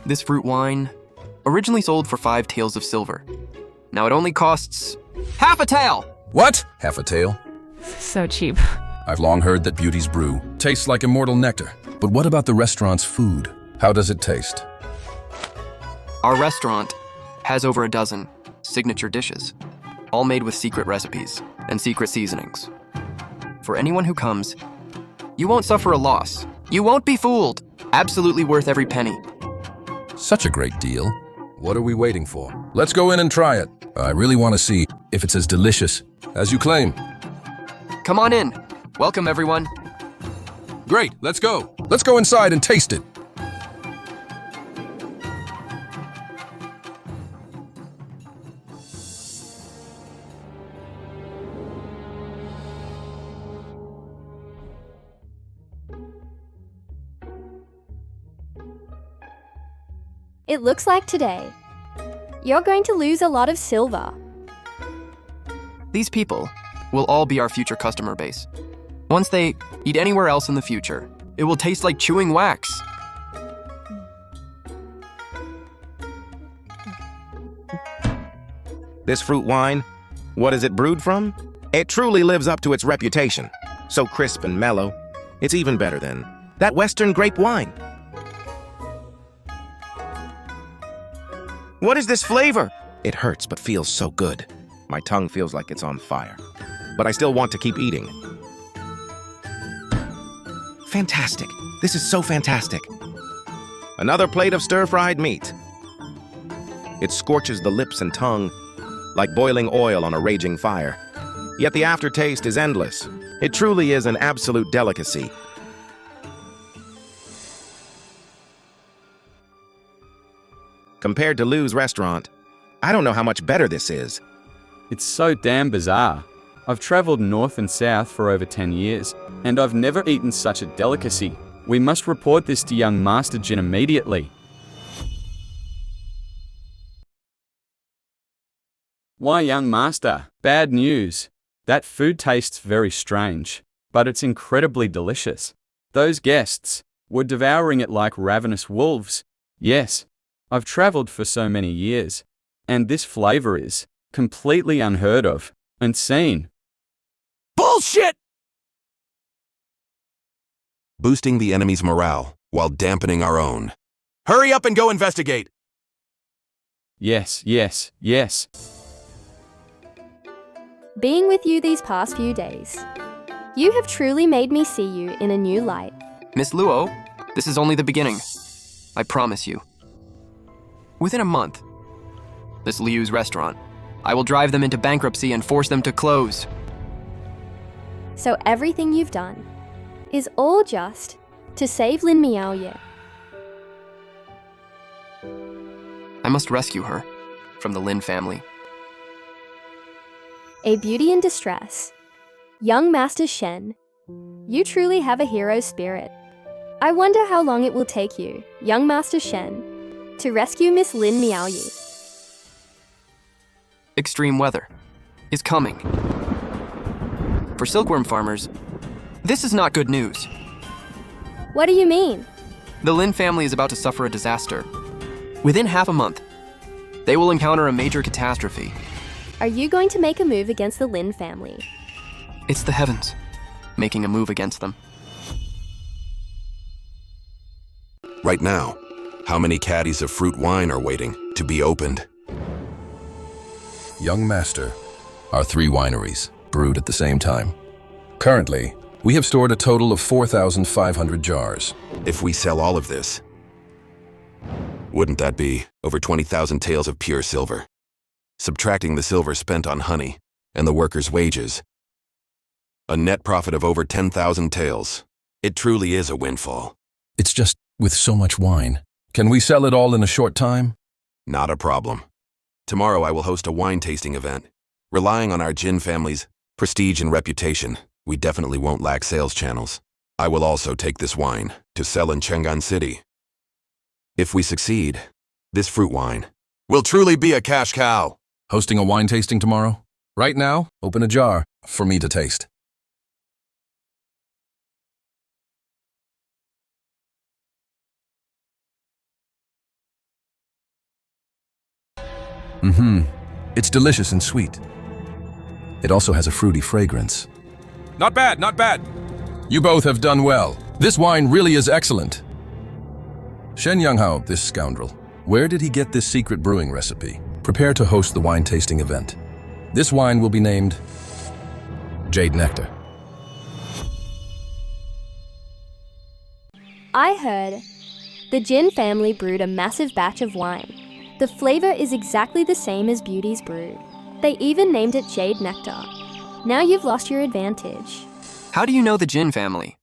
This fruit wine originally sold for 5 taels of silver. Now it only costs half a tael!
What? Half a tael?
So cheap.
I've long heard that Beauty's brew tastes like immortal nectar. But what about the restaurant's food? How does it taste?
Our restaurant has over a dozen signature dishes, all made with secret recipes and secret seasonings. For anyone who comes, you won't suffer a loss. You won't be fooled. Absolutely worth every penny.
Such a great deal. What are we waiting for? Let's go in and try it. I really want to see if it's as delicious as you claim.
Come on in. Welcome, everyone.
Great, let's go. Let's go inside and taste it.
It looks like today, you're going to lose a lot of silver.
These people will all be our future customer base. Once they eat anywhere else in the future, it will taste like chewing wax.
This fruit wine, what is it brewed from? It truly lives up to its reputation. So crisp and mellow. It's even better than that Western grape wine. What is this flavor? It hurts but feels so good. My tongue feels like it's on fire. But I still want to keep eating. Fantastic. This is so fantastic. Another plate of stir-fried meat. It scorches the lips and tongue like boiling oil on a raging fire. Yet the aftertaste is endless. It truly is an absolute delicacy. Compared to Lou's restaurant, I don't know how much better this is.
It's so damn bizarre. I've traveled north and south for over 10 years, and I've never eaten such a delicacy. We must report this to young Master Jin immediately. Why, young master, bad news. That food tastes very strange, but it's incredibly delicious. Those guests were devouring it like ravenous wolves. Yes, I've traveled for so many years, and this flavor is completely unheard of, unseen.
Bullshit!
Boosting the enemy's morale while dampening our own.
Hurry up and go investigate.
Yes, yes, yes.
Being with you these past few days, you have truly made me see you in a new light.
Miss Luo, this is only the beginning. I promise you. Within a month, this Liu's restaurant, I will drive them into bankruptcy and force them to close.
So everything you've done is all just to save Lin Miaoye.
I must rescue her from the Lin family.
A beauty in distress. Young Master Shen, you truly have a hero spirit. I wonder how long it will take you, young Master Shen, to rescue Miss Lin Miaoye.
Extreme weather is coming. For silkworm farmers, this is not good news.
What do you mean?
The Lin family is about to suffer a disaster. Within half a month, they will encounter a major catastrophe.
Are you going to make a move against the Lin family?
It's the heavens making a move against them.
Right now, how many caddies of fruit wine are waiting to be opened?
Young Master, our 3 wineries, brewed at the same time. Currently, we have stored a total of 4,500 jars.
If we sell all of this, wouldn't that be over 20,000 taels of pure silver? Subtracting the silver spent on honey and the workers' wages, a net profit of over 10,000 taels. It truly is a windfall.
It's just with so much wine. Can we sell it all in a short time?
Not a problem. Tomorrow I will host a wine tasting event. Relying on our Jin family's prestige and reputation, we definitely won't lack sales channels. I will also take this wine to sell in Chang'an City. If we succeed, this fruit wine will truly be a cash cow.
Hosting a wine tasting tomorrow? Right now, open a jar for me to taste. It's delicious and sweet. It also has a fruity fragrance.
Not bad, not bad.
You both have done well. This wine really is excellent. Shen Yanghao, this scoundrel, where did he get this secret brewing recipe? Prepare to host the wine tasting event. This wine will be named Jade Nectar.
I heard the Jin family brewed a massive batch of wine. The flavor is exactly the same as Beauty's brew. They even named it Jade Nectar. Now you've lost your advantage.
How do you know the Jin family?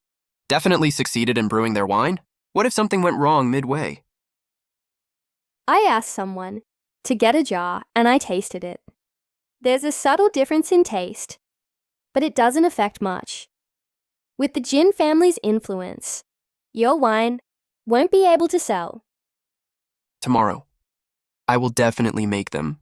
Definitely succeeded in brewing their wine? What if something went wrong midway?
I asked someone to get a jar and I tasted it. There's a subtle difference in taste, but it doesn't affect much. With the Jin family's influence, your wine won't be able to sell.
Tomorrow, I will definitely make them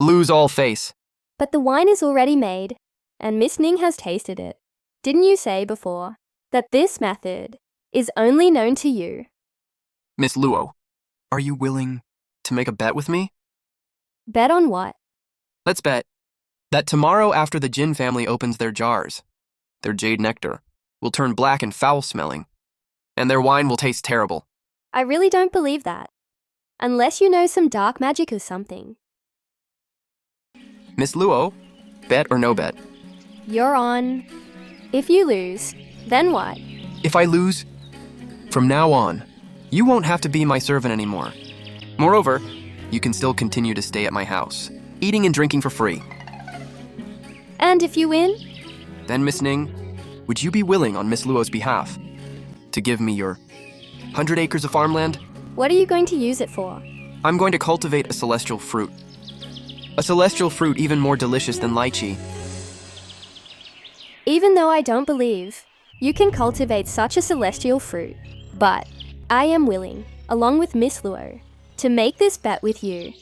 lose all face.
But the wine is already made, and Miss Ning has tasted it. Didn't you say before that this method is only known to you?
Miss Luo, are you willing to make a bet with me?
Bet on what?
Let's bet that tomorrow after the Jin family opens their jars, their jade nectar will turn black and foul-smelling, and their wine will taste terrible.
I really don't believe that. Unless you know some dark magic or something.
Miss Luo, bet or no bet?
You're on. If you lose, then what?
If I lose, from now on, you won't have to be my servant anymore. Moreover, you can still continue to stay at my house, eating and drinking for free.
And if you win?
Then, Miss Ning, would you be willing on Miss Luo's behalf to give me your 100 acres of farmland?
What are you going to use it for?
I'm going to cultivate a celestial fruit. A celestial fruit even more delicious than lychee.
Even though I don't believe you can cultivate such a celestial fruit, but I am willing, along with Miss Luo, to make this bet with you.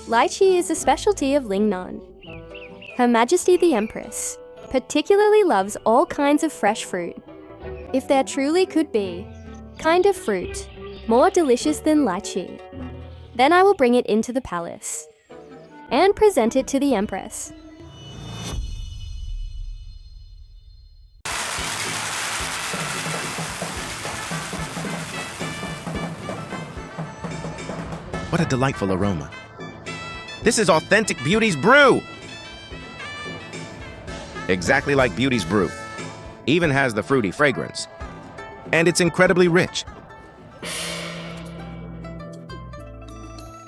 Lychee is a specialty of Lingnan. Her Majesty the Empress particularly loves all kinds of fresh fruit. If there truly could be kind of fruit more delicious than lychee, then I will bring it into the palace and present it to the Empress.
What a delightful aroma. This is authentic Beauty's brew! Exactly like Beauty's brew. Even has the fruity fragrance. And it's incredibly rich.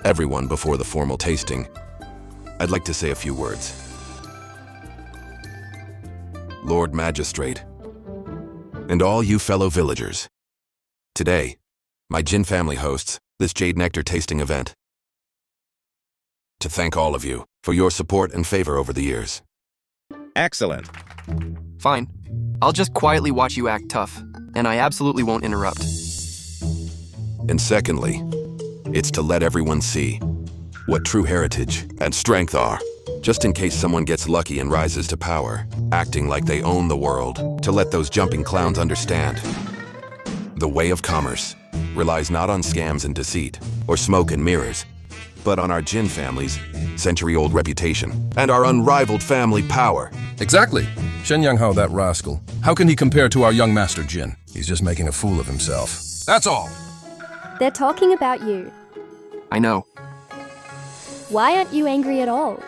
Everyone, before the formal tasting, I'd like to say a few words. Lord Magistrate, and all you fellow villagers. Today, my Jin family hosts this Jade Nectar tasting event. To thank all of you for your support and favor over the years.
Excellent.
Fine. I'll just quietly watch you act tough, and I absolutely won't interrupt.
And secondly, it's to let everyone see what true heritage and strength are, just in case someone gets lucky and rises to power, acting like they own the world, to let those jumping clowns understand. The way of commerce relies not on scams and deceit, or smoke and mirrors, but on our Jin family's century-old reputation and our unrivaled family power.
Exactly. Shen Yanghao, that rascal. How can he compare to our young master Jin? He's just making a fool of himself. That's all.
They're talking about you.
I know.
Why aren't you angry at all?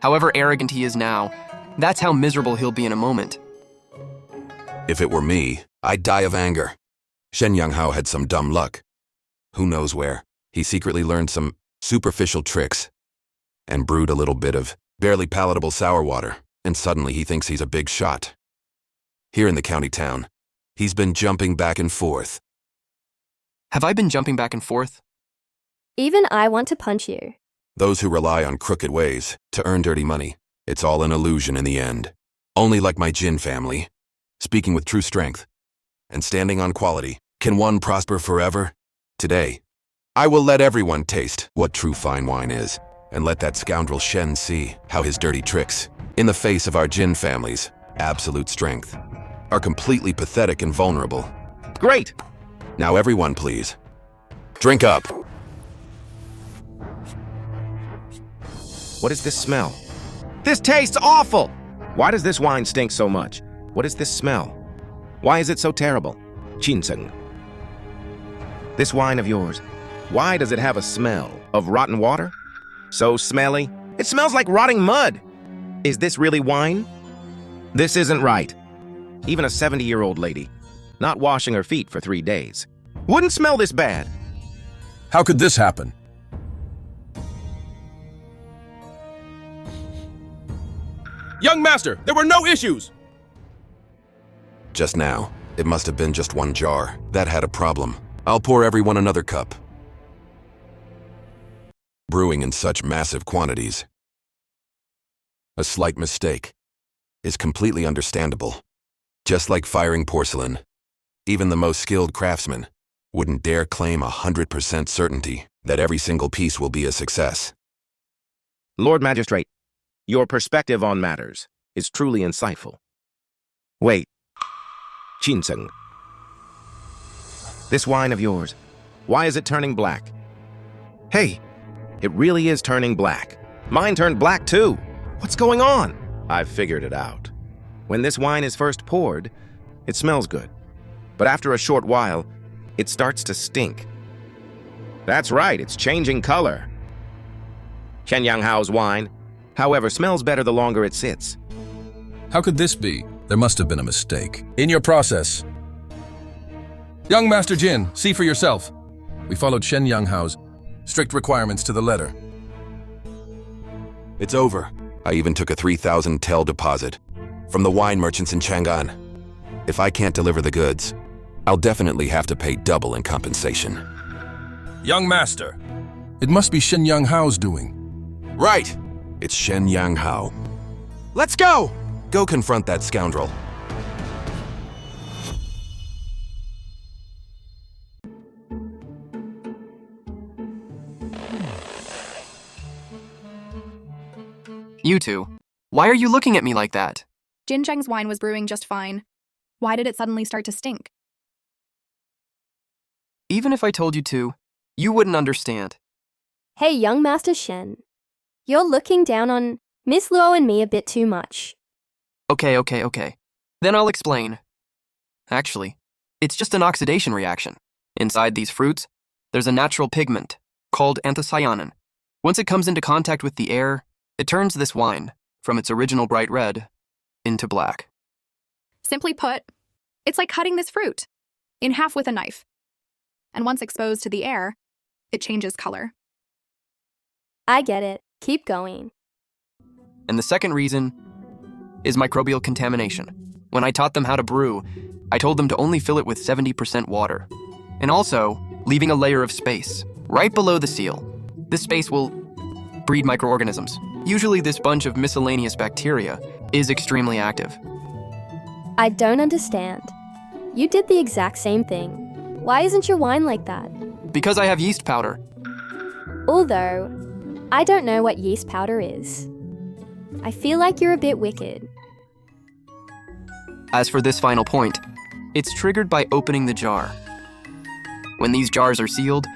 However arrogant he is now, that's how miserable he'll be in a moment.
If it were me, I'd die of anger. Shen Yanghao had some dumb luck. Who knows where? He secretly learned some superficial tricks and brewed a little bit of barely palatable sour water, and suddenly he thinks he's a big shot. Here in the county town, he's been jumping back and forth.
Have I been jumping back and forth?
Even I want to punch you.
Those who rely on crooked ways to earn dirty money, it's all an illusion in the end. Only like my Jin family, speaking with true strength and standing on quality, can one prosper forever. Today, I will let everyone taste what true fine wine is, and let that scoundrel Shen see how his dirty tricks, in the face of our Jin family's absolute strength, are completely pathetic and vulnerable.
Great!
Now everyone, please, drink up.
What is this smell? This tastes awful! Why does this wine stink so much? What is this smell? Why is it so terrible? Chinseng. This wine of yours, why does it have a smell of rotten water? So smelly. It smells like rotting mud. Is this really wine? This isn't right. Even a 70-year-old lady, not washing her feet for 3 days, wouldn't smell this bad.
How could this happen?
Young master, there were no issues!
Just now, it must have been just one jar. That had a problem. I'll pour everyone another cup. Brewing in such massive quantities, a slight mistake is completely understandable. Just like firing porcelain, even the most skilled craftsman wouldn't dare claim 100% certainty that every single piece will be a success.
Lord Magistrate, your perspective on matters is truly insightful. Wait. Chinseng. This wine of yours, why is it turning black? Hey, it really is turning black. Mine turned black too. What's going on? I've figured it out. When this wine is first poured, it smells good. But after a short while, it starts to stink. That's right, it's changing color. Shen Yanghao's wine, however, smells better the longer it sits.
How could this be? There must have been a mistake in your process. Young Master Jin, see for yourself. We followed Shen Yanghao's strict requirements to the letter.
It's over. I even took a 3,000 tel deposit from the wine merchants in Chang'an. If I can't deliver the goods, I'll definitely have to pay double in compensation.
Young Master, it must be Shen Yanghao's doing.
Right! It's Shen Yanghao. Let's go! Go confront that scoundrel.
You two, why are you looking at me like that?
Jin Zheng's wine was brewing just fine. Why did it suddenly start to stink?
Even if I told you to, you wouldn't understand.
Hey, young Master Shen. You're looking down on Miss Luo and me a bit too much.
Okay. Then I'll explain. Actually, it's just an oxidation reaction. Inside these fruits, there's a natural pigment, called anthocyanin. Once it comes into contact with the air, it turns this wine, from its original bright red, into black.
Simply put, it's like cutting this fruit in half with a knife. And once exposed to the air, it changes color.
I get it. Keep going.
And the second reason is microbial contamination. When I taught them how to brew, I told them to only fill it with 70% water. And also, leaving a layer of space right below the seal. This space will breed microorganisms. Usually this bunch of miscellaneous bacteria is extremely active.
I don't understand. You did the exact same thing. Why isn't your wine like that?
Because I have yeast powder.
Although, I don't know what yeast powder is. I feel like you're a bit wicked.
As for this final point, it's triggered by opening the jar. When these jars are sealed,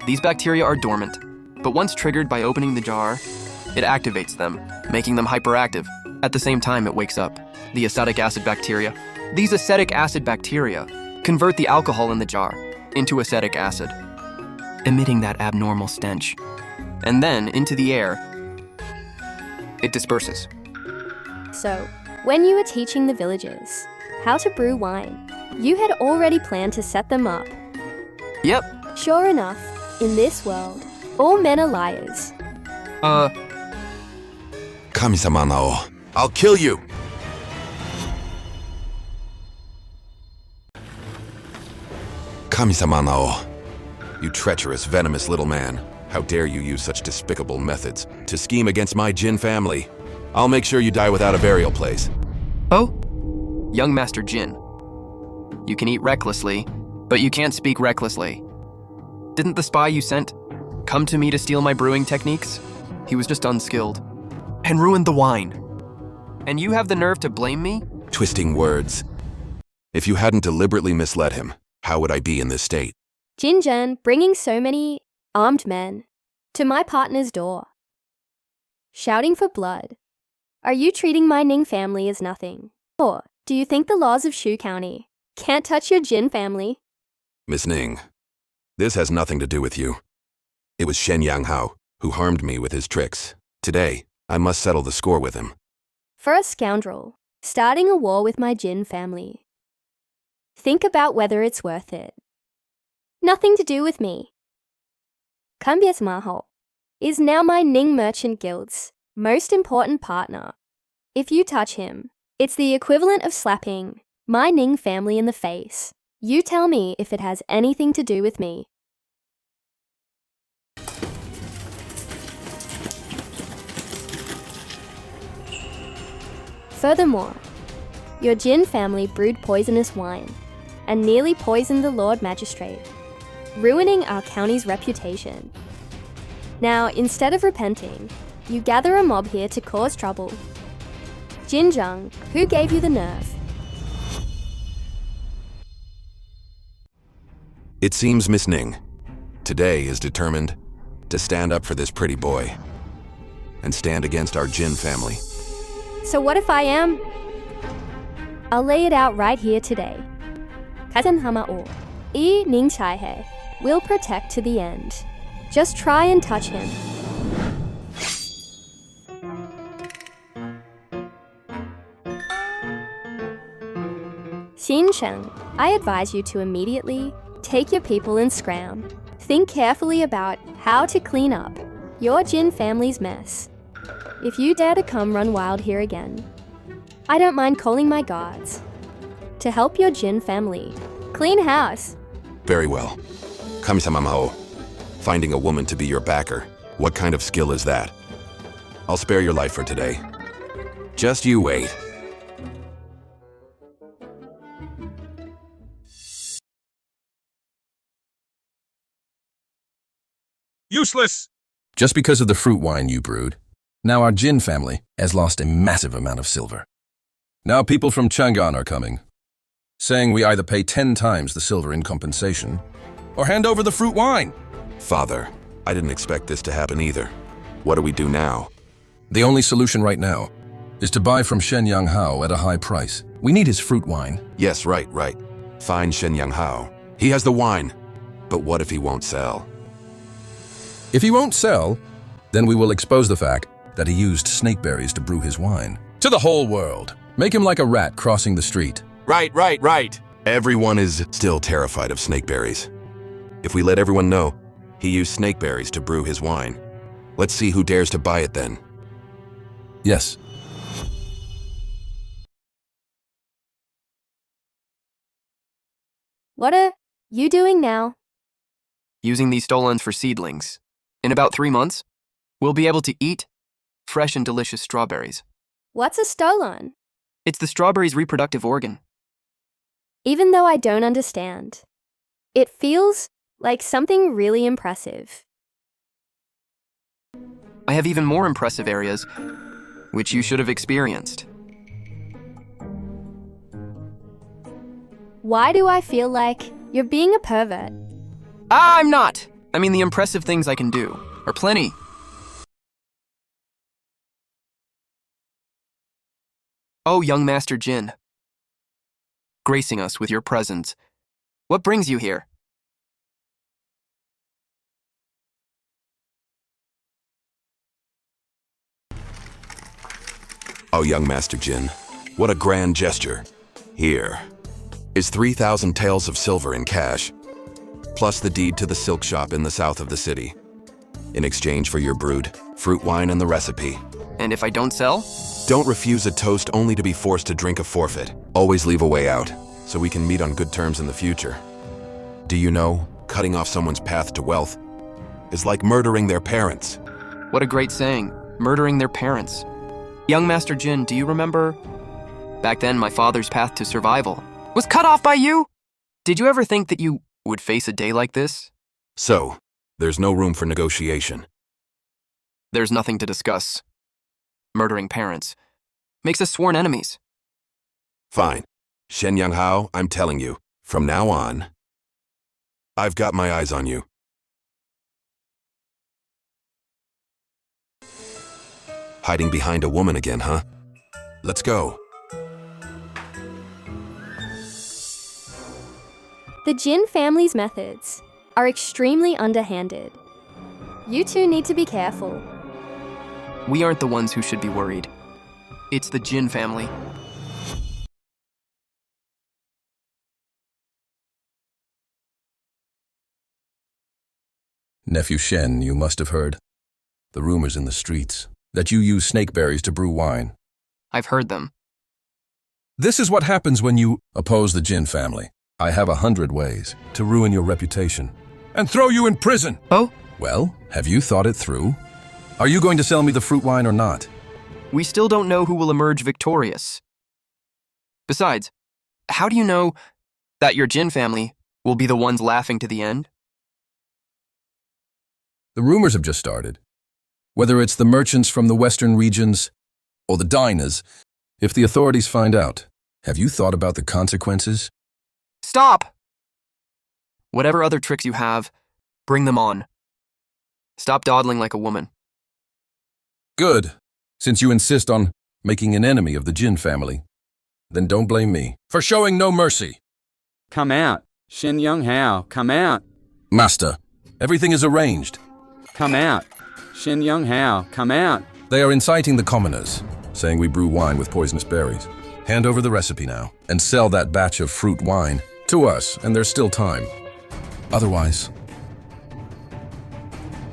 these bacteria are dormant, but once triggered by opening the jar, it activates them, making them hyperactive. At the same time, it wakes up the acetic acid bacteria. These acetic acid bacteria convert the alcohol in the jar into acetic acid, emitting that abnormal stench. And then, into the air, it disperses.
So, when you were teaching the villagers how to brew wine, you had already planned to set them up.
Yep.
Sure enough, in this world, all men are liars.
Kami-sama Nao, I'll kill you! Kami-sama Nao, you treacherous, venomous little man. How dare you use such despicable methods to scheme against my Jin family? I'll make sure you die without a burial place.
Oh? Young Master Jin. You can eat recklessly, but you can't speak recklessly. Didn't the spy you sent come to me to steal my brewing techniques? He was just unskilled. And ruined the wine. And you have the nerve to blame me?
Twisting words. If you hadn't deliberately misled him, how would I be in this state?
Jinjun bringing so many armed men to my partner's door, shouting for blood. Are you treating my Ning family as nothing? Or do you think the laws of Shu County can't touch your Jin family?
Miss Ning, this has nothing to do with you. It was Shen Yanghao who harmed me with his tricks. Today, I must settle the score with him.
For a scoundrel, starting a war with my Jin family. Think about whether it's worth it. Nothing to do with me. Cambias Maho is now my Ning Merchant Guild's most important partner. If you touch him, it's the equivalent of slapping my Ning family in the face. You tell me if it has anything to do with me. Furthermore, your Jin family brewed poisonous wine and nearly poisoned the Lord Magistrate, ruining our county's reputation. Now, instead of repenting, you gather a mob here to cause trouble. Jinjung, who gave you the nerve?
It seems Miss Ning today is determined to stand up for this pretty boy and stand against our Jin family.
So what if I am? I'll lay it out right here today. Kazan Hamao, I Ning Chai He will protect to the end. Just try and touch him. Xin Sheng, I advise you to immediately take your people and scram. Think carefully about how to clean up your Jin family's mess. If you dare to come run wild here again, I don't mind calling my guards to help your Jin family clean house.
Very well. Kami-sama Mao, finding a woman to be your backer, what kind of skill is that? I'll spare your life for today. Just you wait.
Useless!
Just because of the fruit wine you brewed, now our Jin family has lost a massive amount of silver. Now people from Chang'an are coming, saying we either pay 10 times the silver in compensation or hand over the fruit wine.
Father, I didn't expect this to happen either. What do we do now?
The only solution right now is to buy from Shen Yanghao at a high price. We need his fruit wine.
Yes, right. Find Shen Yanghao. He has the wine. But what if he won't sell?
If he won't sell, then we will expose the fact that he used snakeberries to brew his wine. To the whole world. Make him like a rat crossing the street.
Right. Everyone is still terrified of snakeberries. If we let everyone know, he used snakeberries to brew his wine. Let's see who dares to buy it then.
Yes.
What are you doing now?
Using these stolons for seedlings. In about 3 months, we'll be able to eat fresh and delicious strawberries.
What's a stolon?
It's the strawberry's reproductive organ.
Even though I don't understand, it feels like something really impressive.
I have even more impressive areas, which you should have experienced.
Why do I feel like you're being a pervert?
I'm not! I mean, the impressive things I can do are plenty. Oh, young Master Jin, gracing us with your presence. What brings you here?
Oh, young Master Jin, what a grand gesture. Here is 3,000 taels of silver in cash, plus the deed to the silk shop in the south of the city, in exchange for your brewed fruit wine and the recipe.
And if I don't sell?
Don't refuse a toast only to be forced to drink a forfeit. Always leave a way out, so we can meet on good terms in the future. Do you know, cutting off someone's path to wealth is like murdering their parents.
What a great saying, murdering their parents. Young Master Jin, do you remember? Back then, my father's path to survival was cut off by you? Did you ever think that you would face a day like this?
So, there's no room for negotiation.
There's nothing to discuss. Murdering parents makes us sworn enemies.
Fine. Shen Yanghao, I'm telling you, from now on, I've got my eyes on you. Hiding behind a woman again, huh? Let's go.
The Jin family's methods are extremely underhanded. You two need to be careful.
We aren't the ones who should be worried. It's the Jin family.
Nephew Shen, you must have heard the rumors in the streets that you use snakeberries to brew wine.
I've heard them.
This is what happens when you oppose the Jin family. I have 100 ways to ruin your reputation and throw you in prison.
Oh?
Well, have you thought it through? Are you going to sell me the fruit wine or not?
We still don't know who will emerge victorious. Besides, how do you know that your Jin family will be the ones laughing to the end?
The rumors have just started. Whether it's the merchants from the western regions or the diners, if the authorities find out, have you thought about the consequences?
Stop! Whatever other tricks you have, bring them on. Stop dawdling like a woman.
Good. Since you insist on making an enemy of the Jin family, then don't blame me for showing no mercy.
Come out. Shen Yanghao, come out.
Master, everything is arranged.
Come out. Shen Yanghao, come out.
They are inciting the commoners, saying we brew wine with poisonous berries. Hand over the recipe now and sell that batch of fruit wine to us, and there's still time. Otherwise,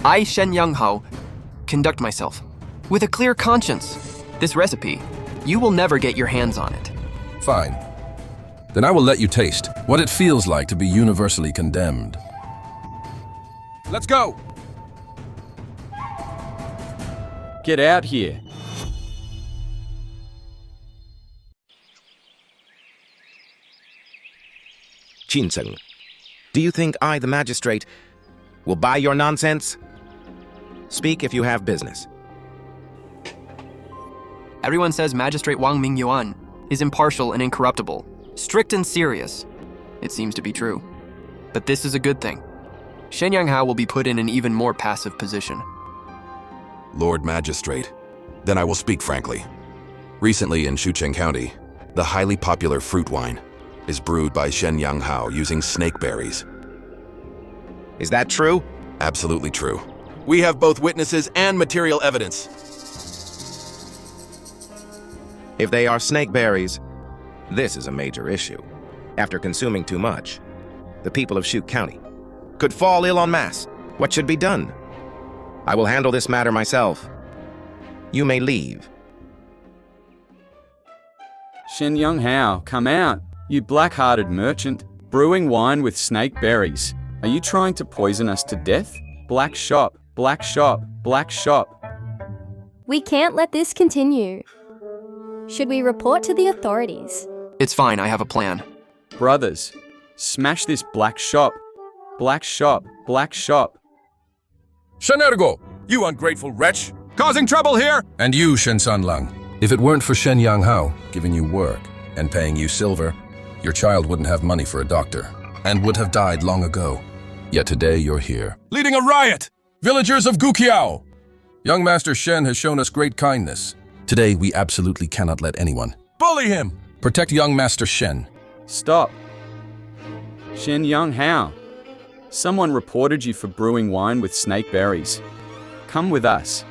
I, Shen Yanghao, conduct myself with a clear conscience. This recipe, you will never get your hands on it.
fine. Then I will let you taste what it feels like to be universally condemned. Let's go!
Get out here.
Chinseng, do you think I, the magistrate, will buy your nonsense? Speak if you have business.
Everyone says Magistrate Wang Mingyuan is impartial and incorruptible, strict and serious. It seems to be true. But this is a good thing. Shen Yanghao will be put in an even more passive position.
Lord Magistrate, then I will speak frankly. Recently in Shucheng County, the highly popular fruit wine is brewed by Shen Yanghao using snake berries.
Is that true?
Absolutely true. We have both witnesses and material evidence.
If they are snake berries, this is a major issue. After consuming too much, the people of Shute County could fall ill en masse. What should be done? I will handle this matter myself. You may leave.
Shen Young Hao, come out, you black-hearted merchant, brewing wine with snake berries. Are you trying to poison us to death? Black shop, black shop, black shop.
We can't let this continue. Should we report to the authorities?
It's fine, I have a plan.
Brothers, smash this black shop. Black shop, black shop.
Shenergo, you ungrateful wretch!
Causing trouble here!
And you, Shen Sanlang. If it weren't for Shen Yang Hao giving you work and paying you silver, your child wouldn't have money for a doctor and would have died long ago. Yet today you're here.
Leading a riot!
Villagers of Guqiao! Young Master Shen has shown us great kindness. Today we absolutely cannot let anyone
Bully him!
protect young Master Shen.
Stop. Shen Young Hao. Someone reported you for brewing wine with snake berries. Come with us.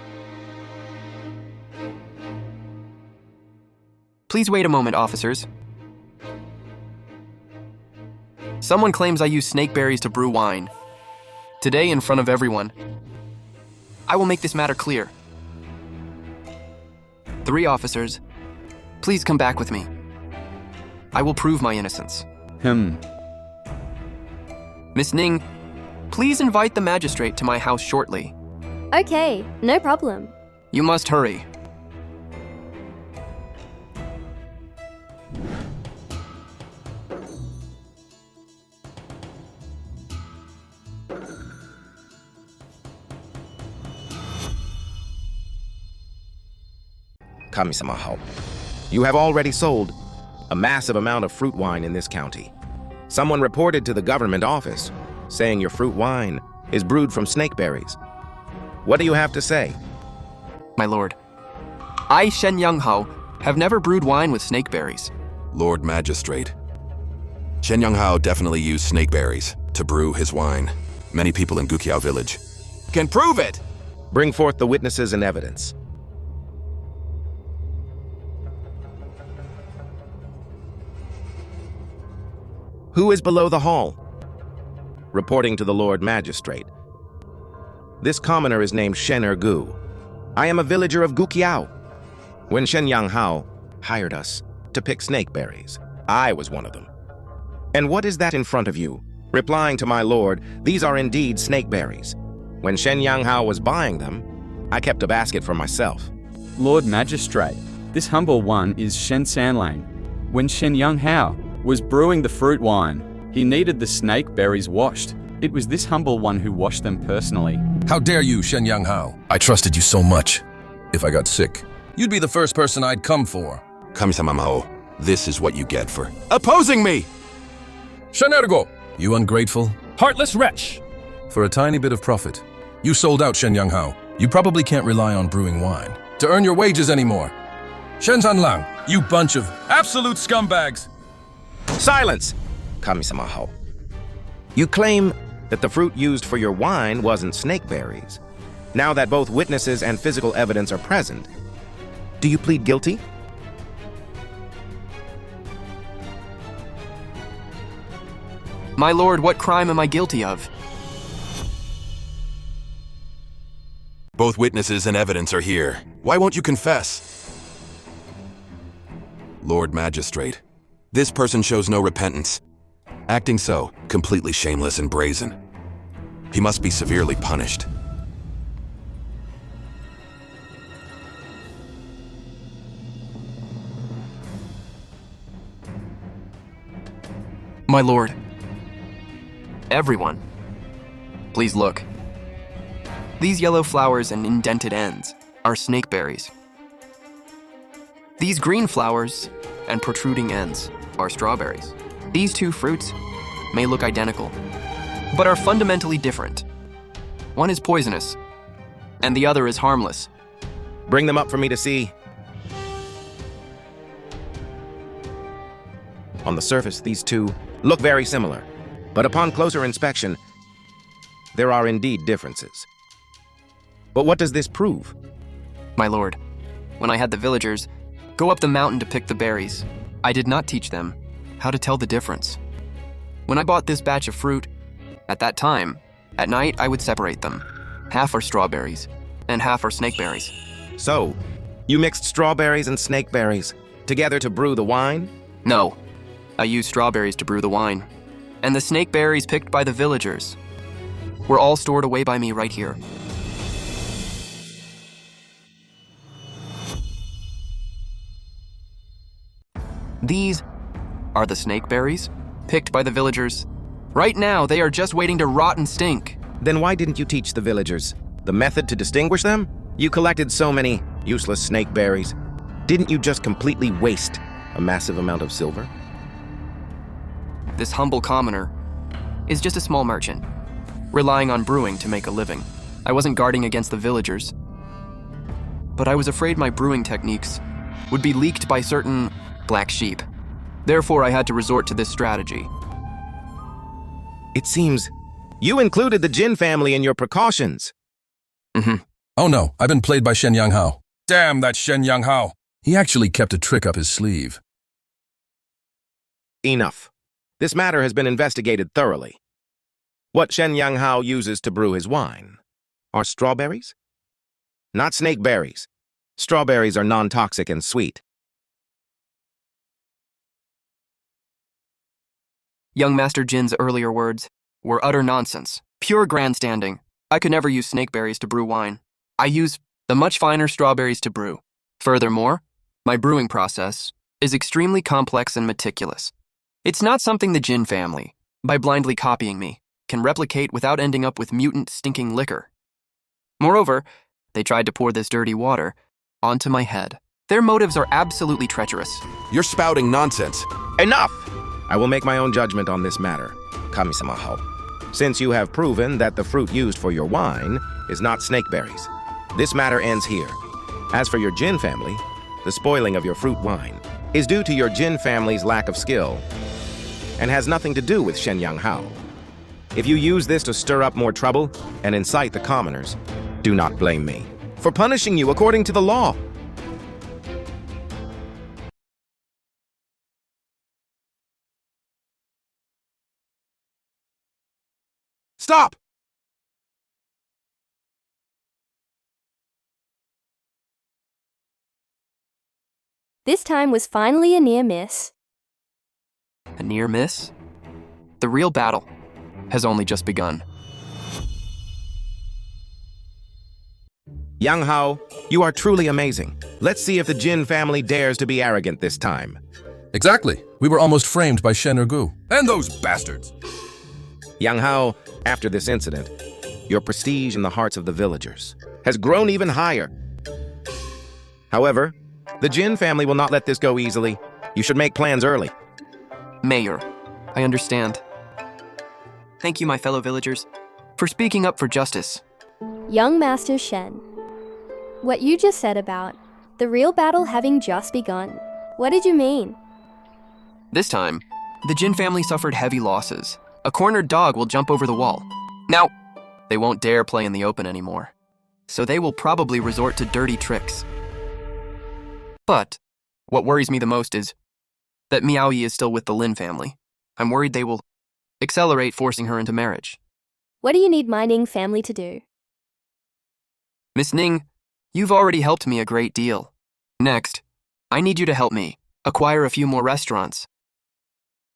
Please wait a moment, officers. Someone claims I use snake berries to brew wine. Today, in front of everyone, I will make this matter clear. 3 officers, please come back with me. I will prove my innocence. Miss Ning, please invite the magistrate to my house shortly.
Okay, no problem.
You must hurry.
Kami-sama Hao, you have already sold a massive amount of fruit wine in this county. Someone reported to the government office saying your fruit wine is brewed from snake berries. What do you have to say?
My lord, I, Shen Young Hao, have never brewed wine with snake berries.
Lord Magistrate, Shen Young Hao definitely used snake berries to brew his wine. Many people in Guqiao village
Can prove it! Bring forth the witnesses and evidence. Who is below the hall? Reporting to the Lord Magistrate. This commoner is named Shen Ergu. I am a villager of Guqiao. When Shen Yang Hao hired us to pick snake berries, I was one of them. And what is that in front of you? Replying to my lord, these are indeed snake berries. When Shen Yang Hao was buying them, I kept a basket for myself.
Lord Magistrate, this humble one is Shen Sanlang. When Shen Young Hao was brewing the fruit wine, he needed the snake berries washed. It was this humble one who washed them personally.
How dare you, Shen Yang Hao? I trusted you so much. If I got sick, you'd be the first person I'd come for.
Kami-sama Hao, this is what you get for opposing me!
Shenergo, you ungrateful,
Heartless wretch!
For a tiny bit of profit, you sold out Shen Yang Hao. You probably can't rely on brewing wine to earn your wages anymore. Shen Sanlang,
You bunch of absolute scumbags!
Silence! Kami-sama Hao. You claim that the fruit used for your wine wasn't snake berries. Now that both witnesses and physical evidence are present, do you plead guilty?
My lord, what crime am I guilty of?
Both witnesses and evidence are here. Why won't you confess? Lord Magistrate, this person shows no repentance. Acting so, completely shameless and brazen. He must be severely punished.
My lord, everyone, please look. These yellow flowers and indented ends are snake berries. These green flowers and protruding ends are strawberries. These two fruits may look identical, but are fundamentally different. One is poisonous, and the other is harmless.
Bring them up for me to see. On the surface, these two look very similar, but upon closer inspection, there are indeed differences. But what does this prove?
My lord, when I had the villagers go up the mountain to pick the berries, I did not teach them how to tell the difference. When I bought this batch of fruit, at that time, at night I would separate them. Half are strawberries, and half are snakeberries.
So, you mixed strawberries and snakeberries together to brew the wine?
No, I used strawberries to brew the wine. And the snakeberries picked by the villagers were all stored away by me right here. These are the snakeberries picked by the villagers. Right now, they are just waiting to rot and stink.
Then why didn't you teach the villagers the method to distinguish them? You collected so many useless snakeberries. Didn't you just completely waste a massive amount of silver?
This humble commoner is just a small merchant, relying on brewing to make a living. I wasn't guarding against the villagers, but I was afraid my brewing techniques would be leaked by certain black sheep. Therefore, I had to resort to this strategy.
It seems you included the Jin family in your precautions.
Oh no, I've been played by Shen Yanghao.
Damn that Shen Yanghao.
He actually kept a trick up his sleeve.
Enough. This matter has been investigated thoroughly. What Shen Yanghao uses to brew his wine are strawberries? Not snakeberries. Strawberries are non-toxic and sweet.
Young Master Jin's earlier words were utter nonsense, pure grandstanding. I could never use snakeberries to brew wine. I use the much finer strawberries to brew. Furthermore, my brewing process is extremely complex and meticulous. It's not something the Jin family, by blindly copying me, can replicate without ending up with mutant, stinking liquor. Moreover, they tried to pour this dirty water onto my head. Their motives are absolutely treacherous.
You're spouting nonsense.
Enough! I will make my own judgment on this matter, Kami-sama Ho. Since you have proven that the fruit used for your wine is not snakeberries, this matter ends here. As for your Jin family, the spoiling of your fruit wine is due to your Jin family's lack of skill and has nothing to do with Shen Yanghao. If you use this to stir up more trouble and incite the commoners, do not blame me for punishing you according to the law.
Stop!
This time was finally a near miss.
A near miss? The real battle has only just begun.
Yanghao, you are truly amazing. Let's see if the Jin family dares to be arrogant this time.
Exactly. We were almost framed by Shen Ergu.
And those bastards.
Yanghao, after this incident, your prestige in the hearts of the villagers has grown even higher. However, the Jin family will not let this go easily. You should make plans early.
Mayor, I understand. Thank you, my fellow villagers, for speaking up for justice.
Young Master Shen. What you just said about the real battle having just begun, what did you mean?
This time, the Jin family suffered heavy losses. A cornered dog will jump over the wall. Now, they won't dare play in the open anymore, so they will probably resort to dirty tricks. But what worries me the most is that Miaoyi is still with the Lin family. I'm worried they will accelerate forcing her into marriage.
What do you need my Ning family to do?
Miss Ning, you've already helped me a great deal. Next, I need you to help me acquire a few more restaurants.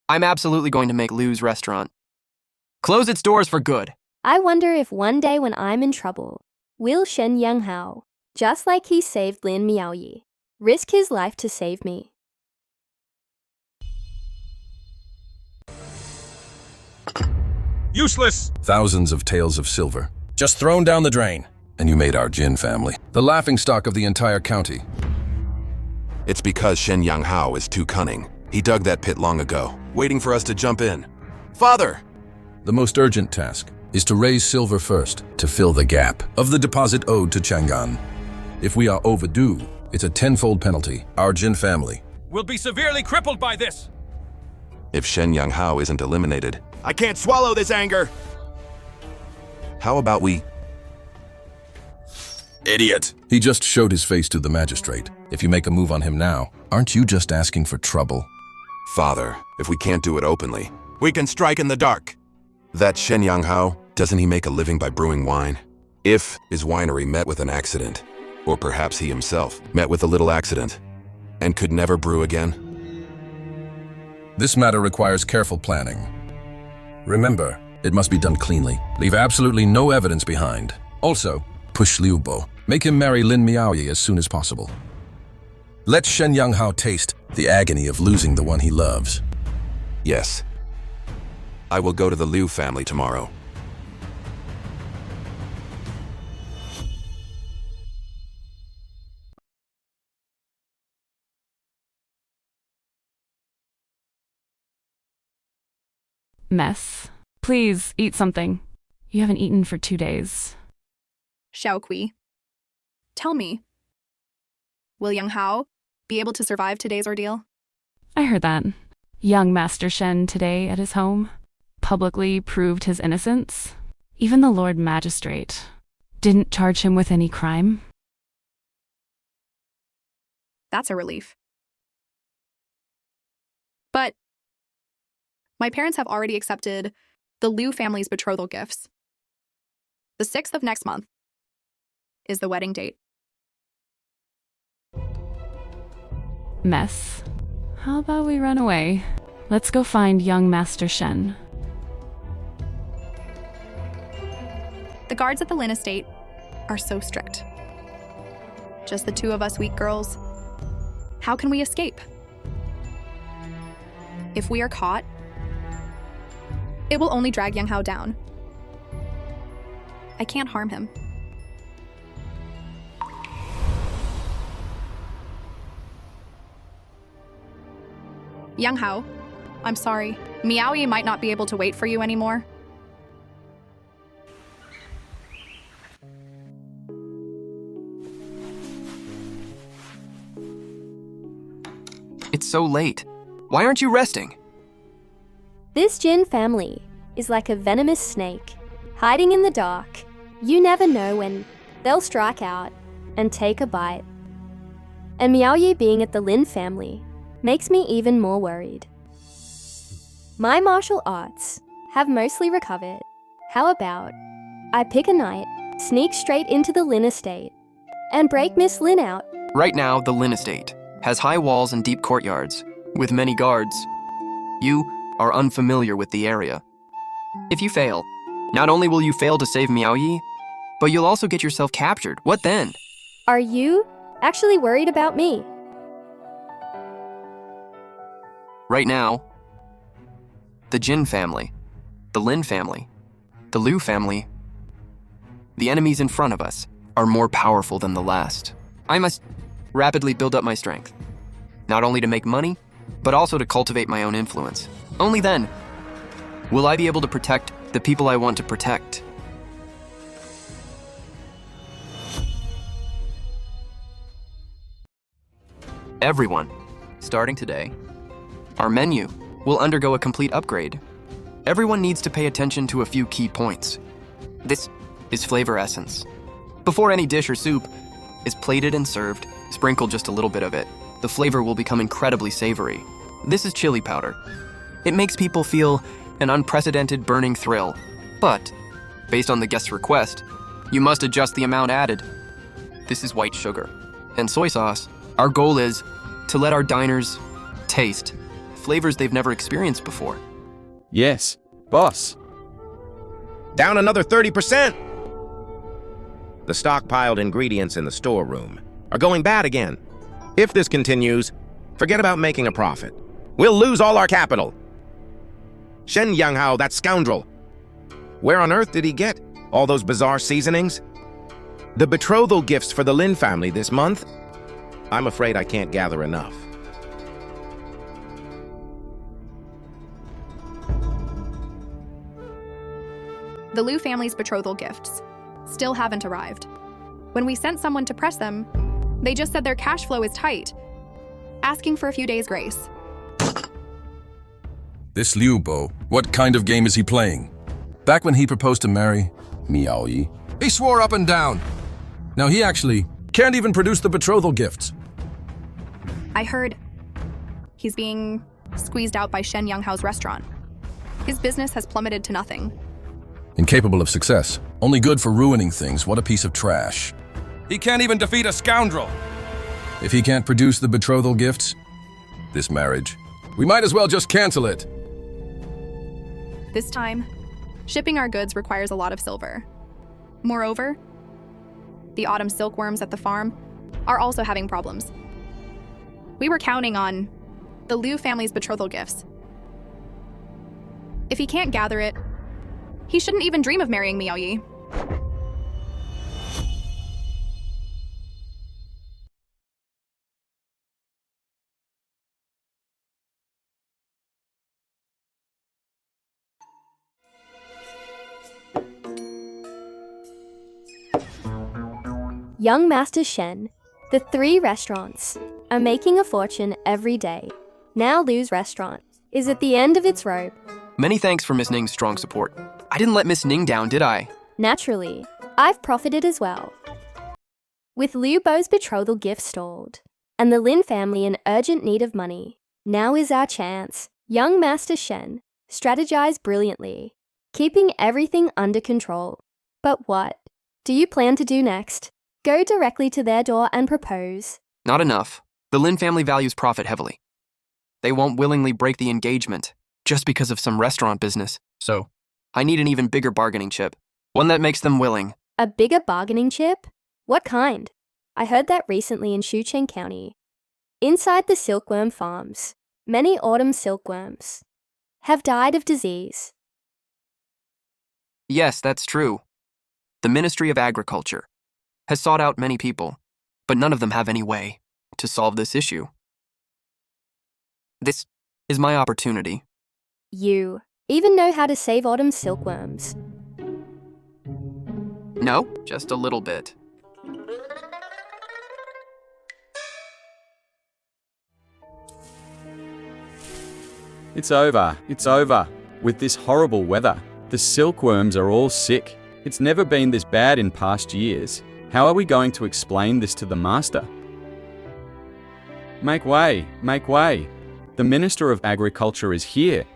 I'm absolutely going to make Lu's restaurant close its doors for good.
I wonder if one day when I'm in trouble, will Shen Yanghao, just like he saved Lin Miaoyi, risk his life to save me?
Useless.
Thousands of taels of silver.
Just thrown down the drain.
And you made our Jin family the laughingstock of the entire county.
It's because Shen Yanghao is too cunning. He dug that pit long ago, waiting for us to jump in. Father!
The most urgent task is to raise silver first to fill the gap of the deposit owed to Chang'an. If we are overdue, it's a tenfold penalty. Our Jin family
Will be severely crippled by this.
If Shen Yanghao isn't eliminated,
I can't swallow this anger.
how about we
Idiot!
He just showed his face to the magistrate. If you make a move on him now, aren't you just asking for trouble?
Father, if we can't do it openly, we can strike in the dark. That Shen Yanghao, doesn't he make a living by brewing wine? If his winery met with an accident, or perhaps he himself met with a little accident, and could never brew again?
This matter requires careful planning. Remember, it must be done cleanly. Leave absolutely no evidence behind. Also, push Liu Bo. Make him marry Lin Miaoyi as soon as possible. Let Shen Yanghao taste the agony of losing the one he loves.
Yes. I will go to the Liu family tomorrow.
Mess. Please, eat something. You haven't eaten for 2 days.
Xiaokui, tell me, will Yang Hao be able to survive today's ordeal?
I heard that. Young Master Shen today at his home publicly proved his innocence. Even the Lord Magistrate didn't charge him with any crime.
That's a relief. But my parents have already accepted the Liu family's betrothal gifts. The 6th of next month is the wedding date.
Mess. How about we run away? Let's go find young Master Shen.
The guards at the Lin estate are so strict. Just the two of us weak girls. How can we escape? If we are caught, it will only drag Yang Hao down. I can't harm him. Yang Hao, I'm sorry. Miaoyi might not be able to wait for you anymore.
It's so late. Why aren't you resting?
This Jin family is like a venomous snake, hiding in the dark. You never know when they'll strike out and take a bite. And Miaoyi being at the Lin family makes me even more worried. My martial arts have mostly recovered. How about I pick a night, sneak straight into the Lin estate, and break Miss Lin out?
Right now, the Lin estate has high walls and deep courtyards, with many guards. You are unfamiliar with the area. If you fail, not only will you fail to save Miaoyi, but you'll also get yourself captured. What then?
Are you actually worried about me?
Right now, the Jin family, the Lin family, the Liu family, the enemies in front of us are more powerful than the last. I must rapidly build up my strength, not only to make money, but also to cultivate my own influence. Only then will I be able to protect the people I want to protect. Everyone, starting today, our menu will undergo a complete upgrade. Everyone needs to pay attention to a few key points. This is flavor essence. Before any dish or soup is plated and served, sprinkle just a little bit of it. The flavor will become incredibly savory. This is chili powder. It makes people feel an unprecedented burning thrill. But, based on the guest's request, you must adjust the amount added. This is white sugar. And soy sauce. Our goal is to let our diners taste flavors they've never experienced before.
Yes, boss.
Down another 30%! The stockpiled ingredients in the storeroom are going bad again. If this continues, forget about making a profit. We'll lose all our capital. Shen Yanghao, that scoundrel. Where on earth did he get all those bizarre seasonings? The betrothal gifts for the Lin family this month? I'm afraid I can't gather enough.
The Liu family's betrothal gifts still haven't arrived. When we sent someone to press them, they just said their cash flow is tight, asking for a few days' grace.
This Liu Bo, what kind of game is he playing? Back when he proposed to marry Miaoyi, he swore up and down, Now he actually can't even produce the betrothal gifts.
I heard he's being squeezed out by Shen Yanghao's restaurant. His business has plummeted to nothing.
Incapable of success. Only good for ruining things. What a piece of trash.
He can't even defeat a scoundrel.
If he can't produce the betrothal gifts, this marriage, we might as well just cancel it.
This time, shipping our goods requires a lot of silver. Moreover, the autumn silkworms at the farm are also having problems. We were counting on the Liu family's betrothal gifts. If he can't gather it, he shouldn't even dream of marrying Miao Yi.
Young Master Shen, the 3 restaurants, are making a fortune every day. Now Liu's restaurant is at the end of its rope.
Many thanks for Miss Ning's strong support. I didn't let Miss Ning down, did I?
Naturally, I've profited as well. With Liu Bo's betrothal gift stalled, and the Lin family in urgent need of money, now is our chance. Young Master Shen strategized brilliantly, keeping everything under control. But what do you plan to do next? Go directly to their door and propose.
Not enough. The Lin family values profit heavily. They won't willingly break the engagement just because of some restaurant business. So, I need an even bigger bargaining chip. One that makes them willing.
A bigger bargaining chip? What kind? I heard that recently in Shucheng County. Inside the silkworm farms, many autumn silkworms have died of disease.
Yes, that's true. The Ministry of Agriculture has sought out many people, but none of them have any way to solve this issue. This is my opportunity.
You even know how to save autumn silkworms?
No, just a little bit.
It's over. It's over. With this horrible weather, the silkworms are all sick. It's never been this bad in past years. How are we going to explain this to the master? Make way, make way. The Minister of Agriculture is here.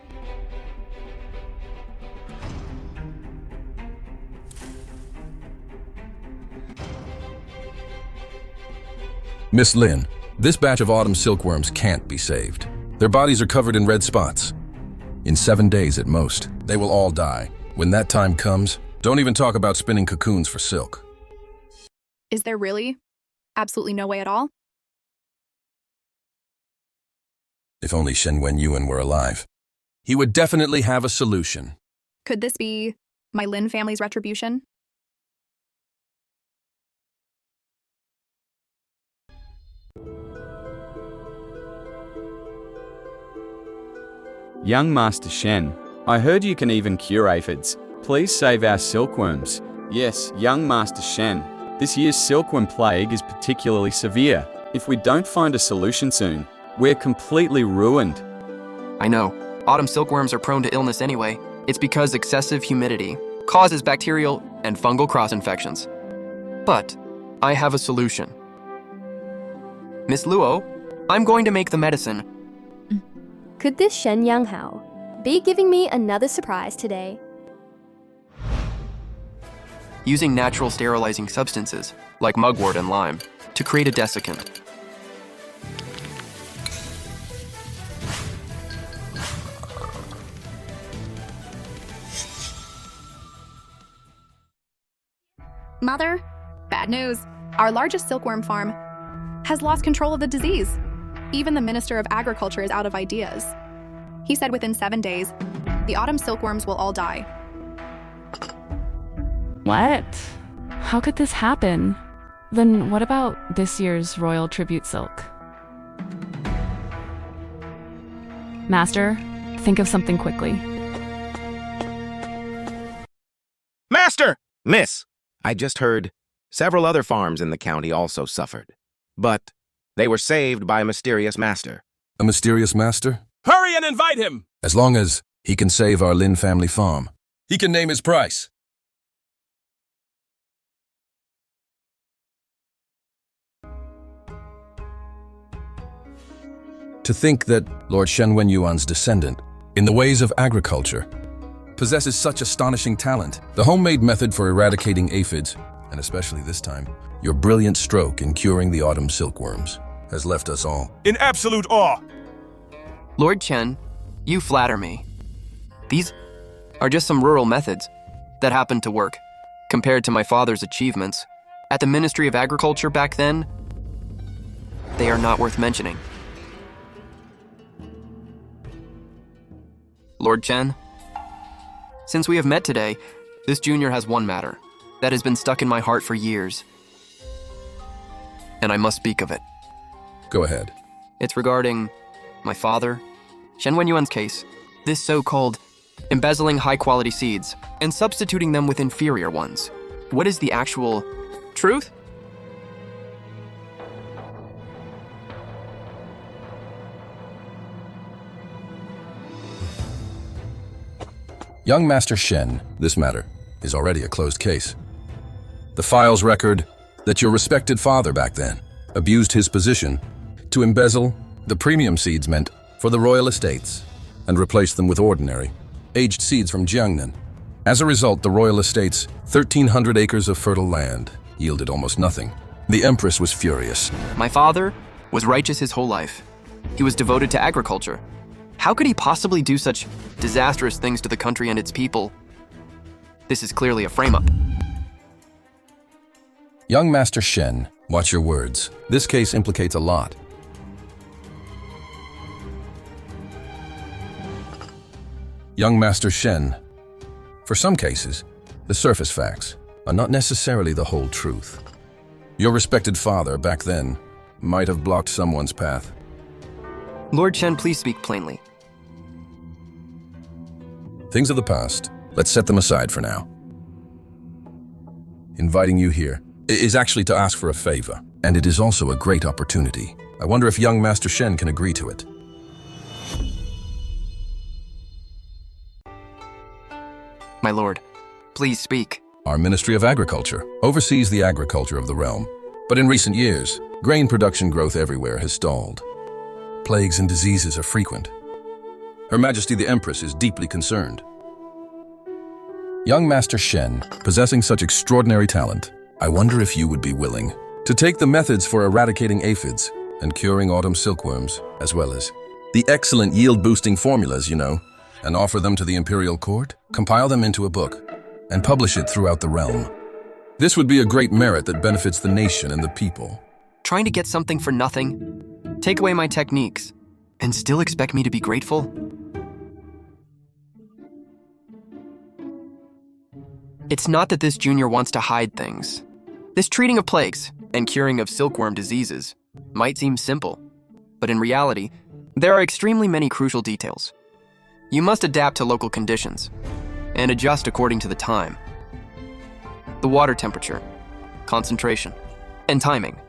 Miss Lin, this batch of autumn silkworms can't be saved. Their bodies are covered in red spots. In 7 days at most, they will all die. When that time comes, don't even talk about spinning cocoons for silk.
Is there really absolutely no way at all?
If only Shen Wenyuan were alive. He would definitely have a solution.
Could this be my Lin family's retribution?
Young Master Shen, I heard you can even cure aphids. Please save our silkworms. Yes, young Master Shen, this year's silkworm plague is particularly severe. If we don't find a solution soon, we're completely ruined.
I know. Autumn silkworms are prone to illness anyway. It's because excessive humidity causes bacterial and fungal cross-infections. But I have a solution. Miss Luo, I'm going to make the medicine.
Could this Shen Yanghao be giving me another surprise today?
Using natural sterilizing substances, like mugwort and lime, to create a desiccant.
Mother, bad news. Our largest silkworm farm has lost control of the disease. Even the Minister of Agriculture is out of ideas. He said within 7 days, the autumn silkworms will all die.
What? How could this happen? Then what about this year's royal tribute silk? Master, think of something quickly.
Master! Miss, I just heard several other farms in the county also suffered. But they were saved by a mysterious master.
A mysterious master?
Hurry and invite him!
As long as he can save our Lin family farm.
He can name his price.
To think that Lord Shen Wenyuan's descendant, in the ways of agriculture, possesses such astonishing talent. The homemade method for eradicating aphids, and especially this time, your brilliant stroke in curing the autumn silkworms, has left us all
in absolute awe.
Lord Chen, you flatter me. These are just some rural methods that happened to work. Compared to my father's achievements at the Ministry of Agriculture back then, they are not worth mentioning. Lord Chen, since we have met today, this junior has one matter that has been stuck in my heart for years, and I must speak of it.
Go ahead.
It's regarding my father, Shen Wenyuan's case. This so-called embezzling high-quality seeds and substituting them with inferior ones. What is the actual truth?
Young Master Shen, this matter is already a closed case. The files record that your respected father back then abused his position to embezzle the premium seeds meant for the royal estates and replace them with ordinary, aged seeds from Jiangnan. As a result, the royal estate's 1,300 acres of fertile land yielded almost nothing. The Empress was furious.
My father was righteous his whole life. He was devoted to agriculture. How could he possibly do such disastrous things to the country and its people? This is clearly a frame-up.
Young Master Shen, watch your words. This case implicates a lot. Young Master Shen, for some cases, the surface facts are not necessarily the whole truth. Your respected father back then might have blocked someone's path.
Lord Chen, please speak plainly.
Things of the past, let's set them aside for now. Inviting you here is actually to ask for a favor, and it is also a great opportunity. I wonder if young Master Shen can agree to it.
My lord, please speak.
Our Ministry of Agriculture oversees the agriculture of the realm, but in recent years, grain production growth everywhere has stalled. Plagues and diseases are frequent. Her Majesty the Empress is deeply concerned. Young Master Shen, possessing such extraordinary talent, I wonder if you would be willing to take the methods for eradicating aphids and curing autumn silkworms, as well as the excellent yield-boosting formulas, and offer them to the imperial court, compile them into a book, and publish it throughout the realm. This would be a great merit that benefits the nation and the people.
Trying to get something for nothing, take away my techniques, and still expect me to be grateful? It's not that this junior wants to hide things. This treating of plagues and curing of silkworm diseases might seem simple, but in reality, there are extremely many crucial details. You must adapt to local conditions and adjust according to the time. The water temperature, concentration, and timing.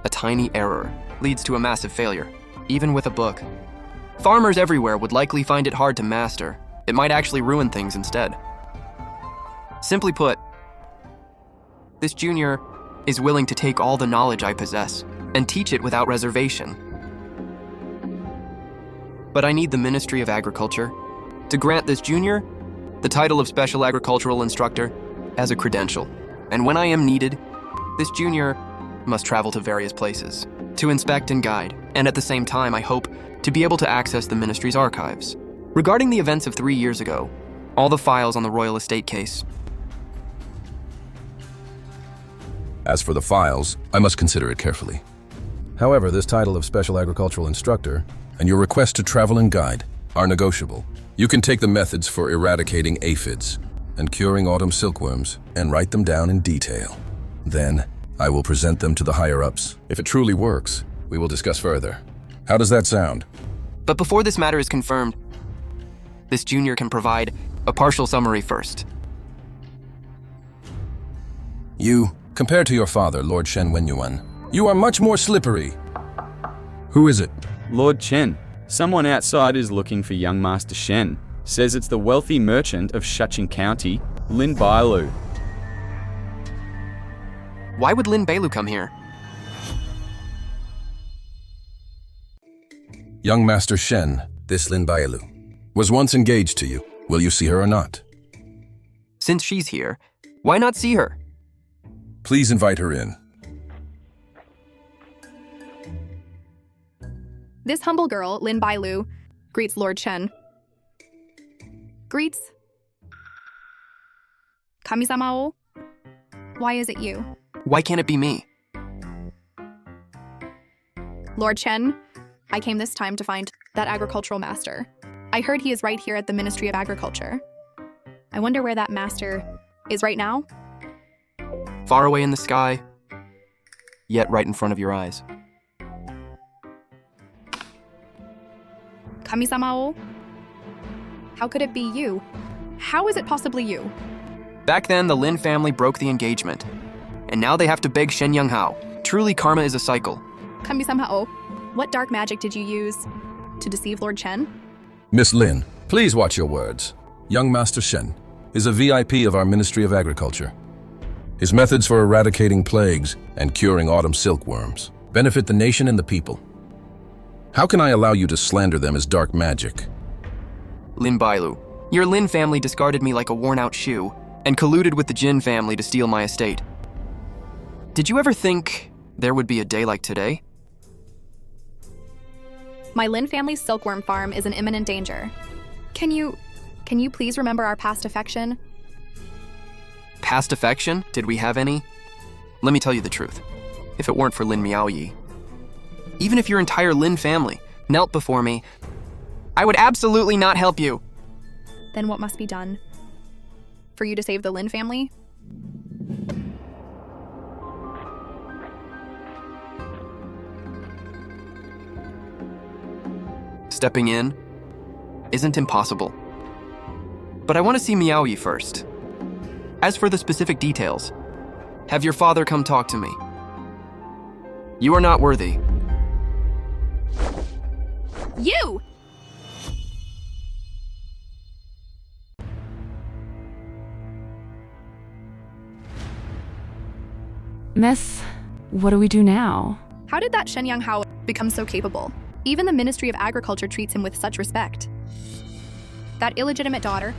A tiny error leads to a massive failure, even with a book. Farmers everywhere would likely find it hard to master. It might actually ruin things instead. Simply put, this junior is willing to take all the knowledge I possess and teach it without reservation. But I need the Ministry of Agriculture to grant this junior the title of Special Agricultural Instructor as a credential. And when I am needed, this junior must travel to various places to inspect and guide, and at the same time, I hope to be able to access the Ministry's archives. Regarding the events of 3 years ago, all the files on the royal estate case.
As for the files, I must consider it carefully. However, this title of Special Agricultural Instructor and your request to travel and guide are negotiable. You can take the methods for eradicating aphids and curing autumn silkworms and write them down in detail. Then, I will present them to the higher-ups. If it truly works, we will discuss further. How does that sound?
But before this matter is confirmed, this junior can provide a partial summary first.
You, compared to your father, Lord Shen Wenyuan, you are much more slippery. Who is it?
Lord Chen. Someone outside is looking for young Master Shen. Says it's the wealthy merchant of Shuqing County, Lin Bailu.
Why would Lin Bailu come here?
Young Master Shen, this Lin Bailu, was once engaged to you. Will you see her or not?
Since she's here, why not see her?
Please invite her in.
This humble girl, Lin Bailu, greets Lord Chen. Greets. Kami-sama-o? Why is it you?
Why can't it be me?
Lord Chen, I came this time to find that agricultural master. I heard he is right here at the Ministry of Agriculture. I wonder where that master is right now?
Far away in the sky, yet right in front of your eyes.
Kami-sama-o? How could it be you? How is it possibly you?
Back then, the Lin family broke the engagement. And now they have to beg Shen Yonghao. Truly, karma is a cycle.
Kami-sama-o, what dark magic did you use to deceive Lord Chen?
Miss Lin, please watch your words. Young Master Shen is a VIP of our Ministry of Agriculture. His methods for eradicating plagues and curing autumn silkworms benefit the nation and the people. How can I allow you to slander them as dark magic?
Lin Bailu, your Lin family discarded me like a worn-out shoe and colluded with the Jin family to steal my estate. Did you ever think there would be a day like today?
My Lin family's silkworm farm is in imminent danger. Can you please remember our past affection?
Past affection? Did we have any? Let me tell you the truth. If it weren't for Lin Miaoyi, even if your entire Lin family knelt before me, I would absolutely not help you.
Then what must be done for you to save the Lin family?
Stepping in isn't impossible. But I want to see Miaoyi first. As for the specific details, have your father come talk to me. You are not worthy.
You!
Miss, what do we do now?
How did that Shen Yonghao become so capable? Even the Ministry of Agriculture treats him with such respect. That illegitimate daughter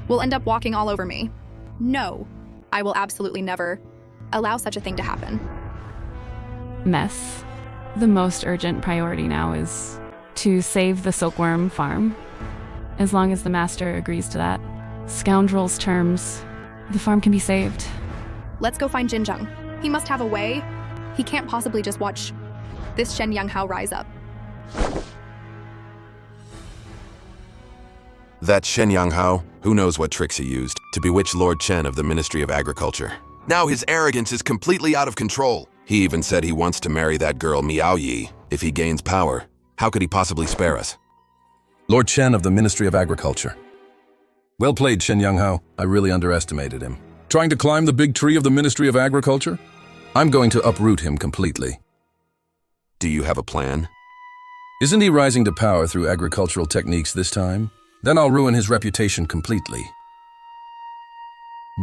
will end up walking all over me. No, I will absolutely never allow such a thing to happen.
Miss, the most urgent priority now is to save the silkworm farm. As long as the master agrees to that. Scoundrel's terms, the farm can be saved.
Let's go find Jinzheng. He must have a way. He can't possibly just watch this Shen Yonghao rise up.
That Shen Yonghao, who knows what tricks he used to bewitch Lord Chen of the Ministry of Agriculture. Now his arrogance is completely out of control. He even said he wants to marry that girl Miaoyi if he gains power. How could he possibly spare us?
Lord Chen of the Ministry of Agriculture. Well played, Shen Yonghao. I really underestimated him. Trying to climb the big tree of the Ministry of Agriculture? I'm going to uproot him completely.
Do you have a plan?
Isn't he rising to power through agricultural techniques this time? Then I'll ruin his reputation completely.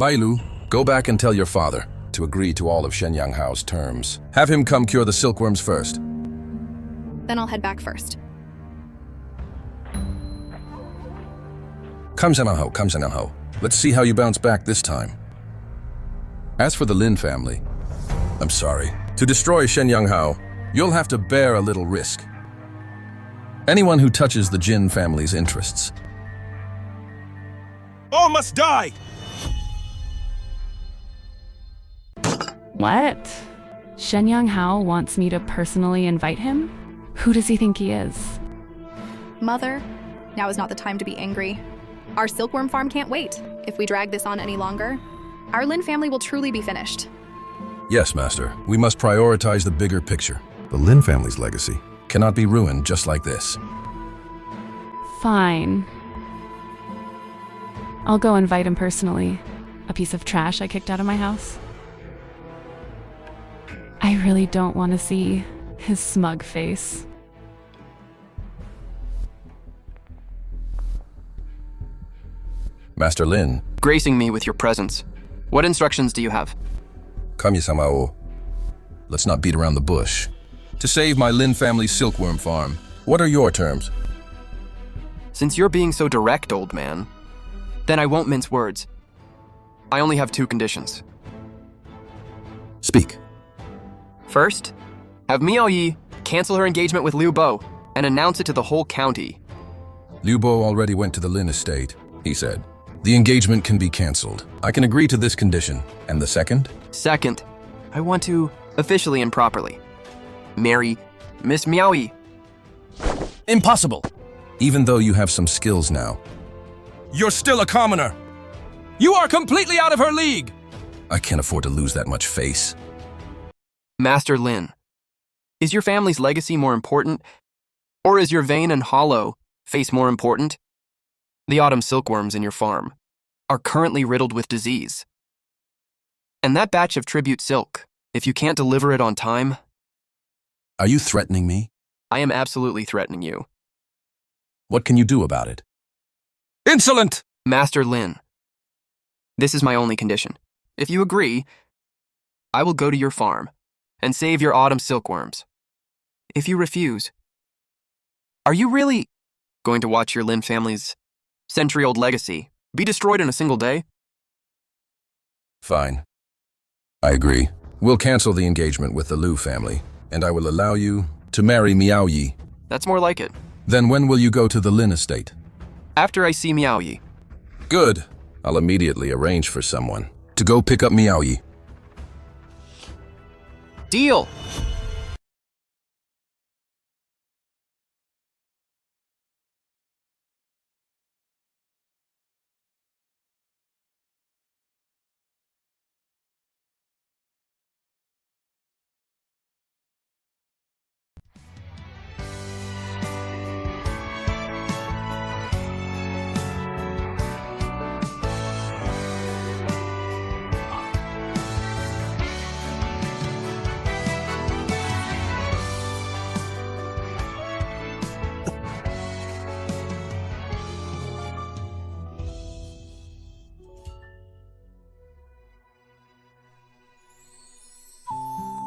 Bailu, go back and tell your father to agree to all of Shen Yonghao's terms. Have him come cure the silkworms first.
Then I'll head back first.
Come, Zhenhao. Let's see how you bounce back this time. As for the Lin family, I'm sorry. To destroy Shen Yonghao, you'll have to bear a little risk. Anyone who touches the Jin family's interests.
All must die!
What? Shen Yonghao wants me to personally invite him? Who does he think he is?
Mother, now is not the time to be angry. Our silkworm farm can't wait. If we drag this on any longer, our Lin family will truly be finished.
Yes, Master. We must prioritize the bigger picture. The Lin family's legacy cannot be ruined just like this.
Fine. I'll go invite him personally. A piece of trash I kicked out of my house. I really don't want to see his smug face.
Master Lin.
Gracing me with your presence. What instructions do you have?
Kami-sama-o. Let's not beat around the bush. To save my Lin family's silkworm farm, What are your terms?
Since you're being so direct, old man, then I won't mince words. I only have 2 conditions.
Speak.
First, have Miao Yi cancel her engagement with Liu Bo and announce it to the whole county.
Liu Bo already went to the Lin estate, he said. The engagement can be cancelled. I can agree to this condition. And the second?
Second, I want to, officially and properly, marry Miss Miao Yi.
Impossible! Even though you have some skills now.
You're still a commoner. You are completely out of her league.
I can't afford to lose that much face.
Master Lin, is your family's legacy more important, or is your vain and hollow face more important? The autumn silkworms in your farm are currently riddled with disease. And that batch of tribute silk, if you can't deliver it on time...
Are you threatening me?
I am absolutely threatening you.
What can you do about it?
Insolent!
Master Lin, this is my only condition. If you agree, I will go to your farm and save your autumn silkworms. If you refuse, are you really going to watch your Lin family's century-old legacy be destroyed in a single day?
Fine. I agree. We'll cancel the engagement with the Liu family, and I will allow you to marry Miao Yi.
That's more like it.
Then when will you go to the Lin estate?
After I see Miao Yi.
Good. I'll immediately arrange for someone to go pick up Miao Yi.
Deal!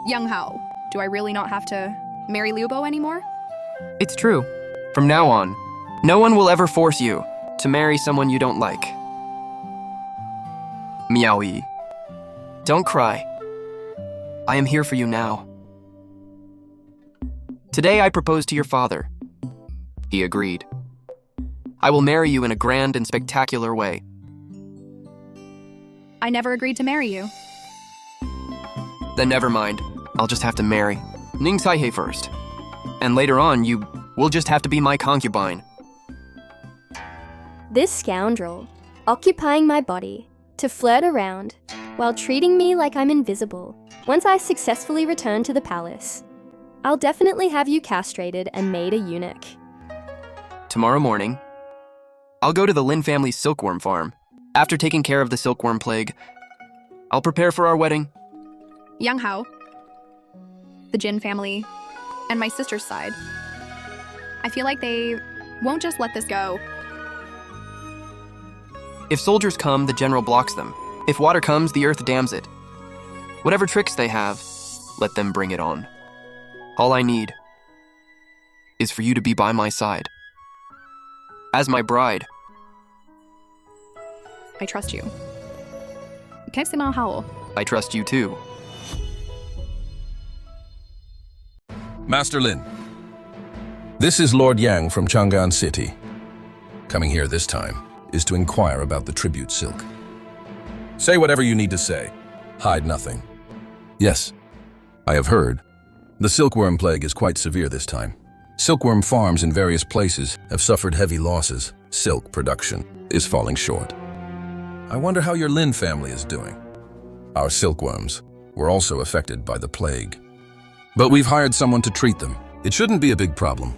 Young Hao, do I really not have to marry Liu Bo anymore?
It's true. From now on, no one will ever force you to marry someone you don't like. Miao Yi, don't cry. I am here for you now. Today I proposed to your father. He agreed. I will marry you in a grand and spectacular way.
I never agreed to marry you.
Then never mind. I'll just have to marry Ning Saihei first. And later on, you will just have to be my concubine.
This scoundrel, occupying my body to flirt around while treating me like I'm invisible. Once I successfully return to the palace, I'll definitely have you castrated and made a eunuch.
Tomorrow morning, I'll go to the Lin family's silkworm farm. After taking care of the silkworm plague, I'll prepare for our wedding.
Young Hao, the Jin family, and my sister's side. I feel like they won't just let this go.
If soldiers come, the general blocks them. If water comes, the earth dams it. Whatever tricks they have, let them bring it on. All I need is for you to be by my side. As my bride.
I trust you. Kesima Hao.
I trust you too.
Master Lin, this is Lord Yang from Chang'an City. Coming here this time is to inquire about the tribute silk. Say whatever you need to say. Hide nothing. Yes, I have heard. The silkworm plague is quite severe this time. Silkworm farms in various places have suffered heavy losses. Silk production is falling short. I wonder how your Lin family is doing. Our silkworms were also affected by the plague. But we've hired someone to treat them. It shouldn't be a big problem.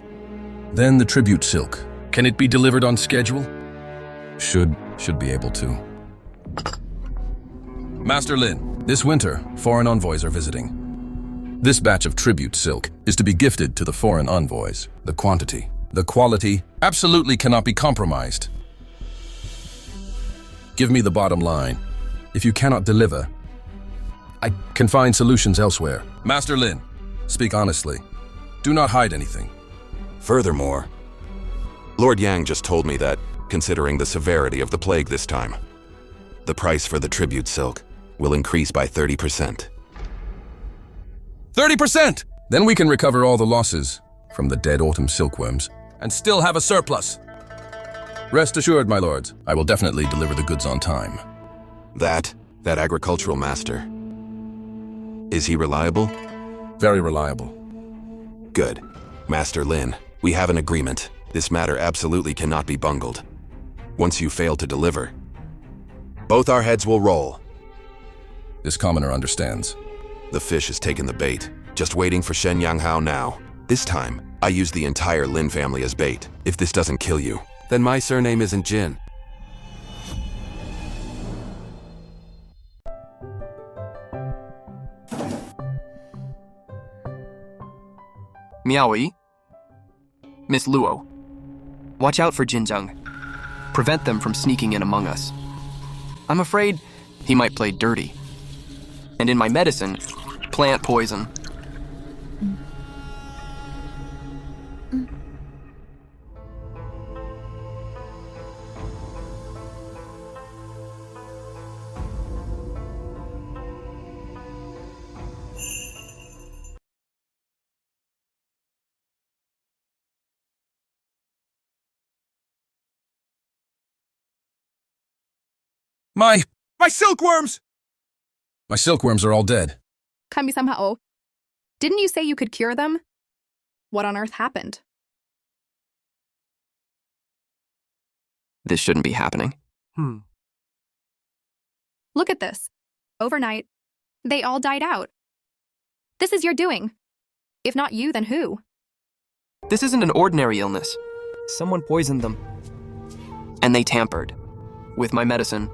Then the tribute silk. Can it be delivered on schedule? Should be able to. Master Lin, this winter, foreign envoys are visiting. This batch of tribute silk is to be gifted to the foreign envoys. The quality absolutely cannot be compromised. Give me the bottom line. If you cannot deliver, I can find solutions elsewhere. Master Lin, speak honestly. Do not hide anything.
Furthermore, Lord Yang just told me that, considering the severity of the plague this time, the price for the tribute silk will increase by 30%.
30%!
Then we can recover all the losses from the dead autumn silkworms.
And still have a surplus.
Rest assured, my lords, I will definitely deliver the goods on time.
That agricultural master, is he reliable?
Very reliable.
Good. Master Lin, we have an agreement. This matter absolutely cannot be bungled. Once you fail to deliver, both our heads will roll.
This commoner understands.
The fish has taken the bait, just waiting for Shen Yanghao now. This time, I use the entire Lin family as bait. If this doesn't kill you, then my surname isn't Jin.
Miaoi, Miss Luo, watch out for Jinjiang. Prevent them from sneaking in among us. I'm afraid he might play dirty. And in my medicine, plant poison.
My silkworms!
My silkworms are all dead.
Kami-sama-o, didn't you say you could cure them? What on earth happened?
This shouldn't be happening.
Look at this. Overnight, they all died out. This is your doing. If not you, then who?
This isn't an ordinary illness. Someone poisoned them. And they tampered with my medicine.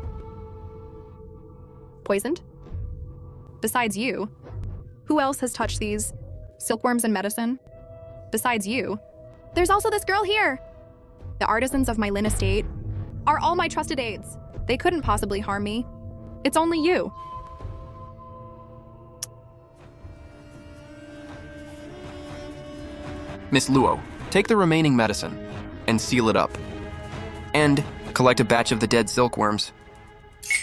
Poisoned? Besides you, who else has touched these silkworms and medicine? Besides you, there's also this girl here. The artisans of my Lin estate are all my trusted aides. They couldn't possibly harm me. It's only you.
Miss Luo, take the remaining medicine and seal it up. And collect a batch of the dead silkworms.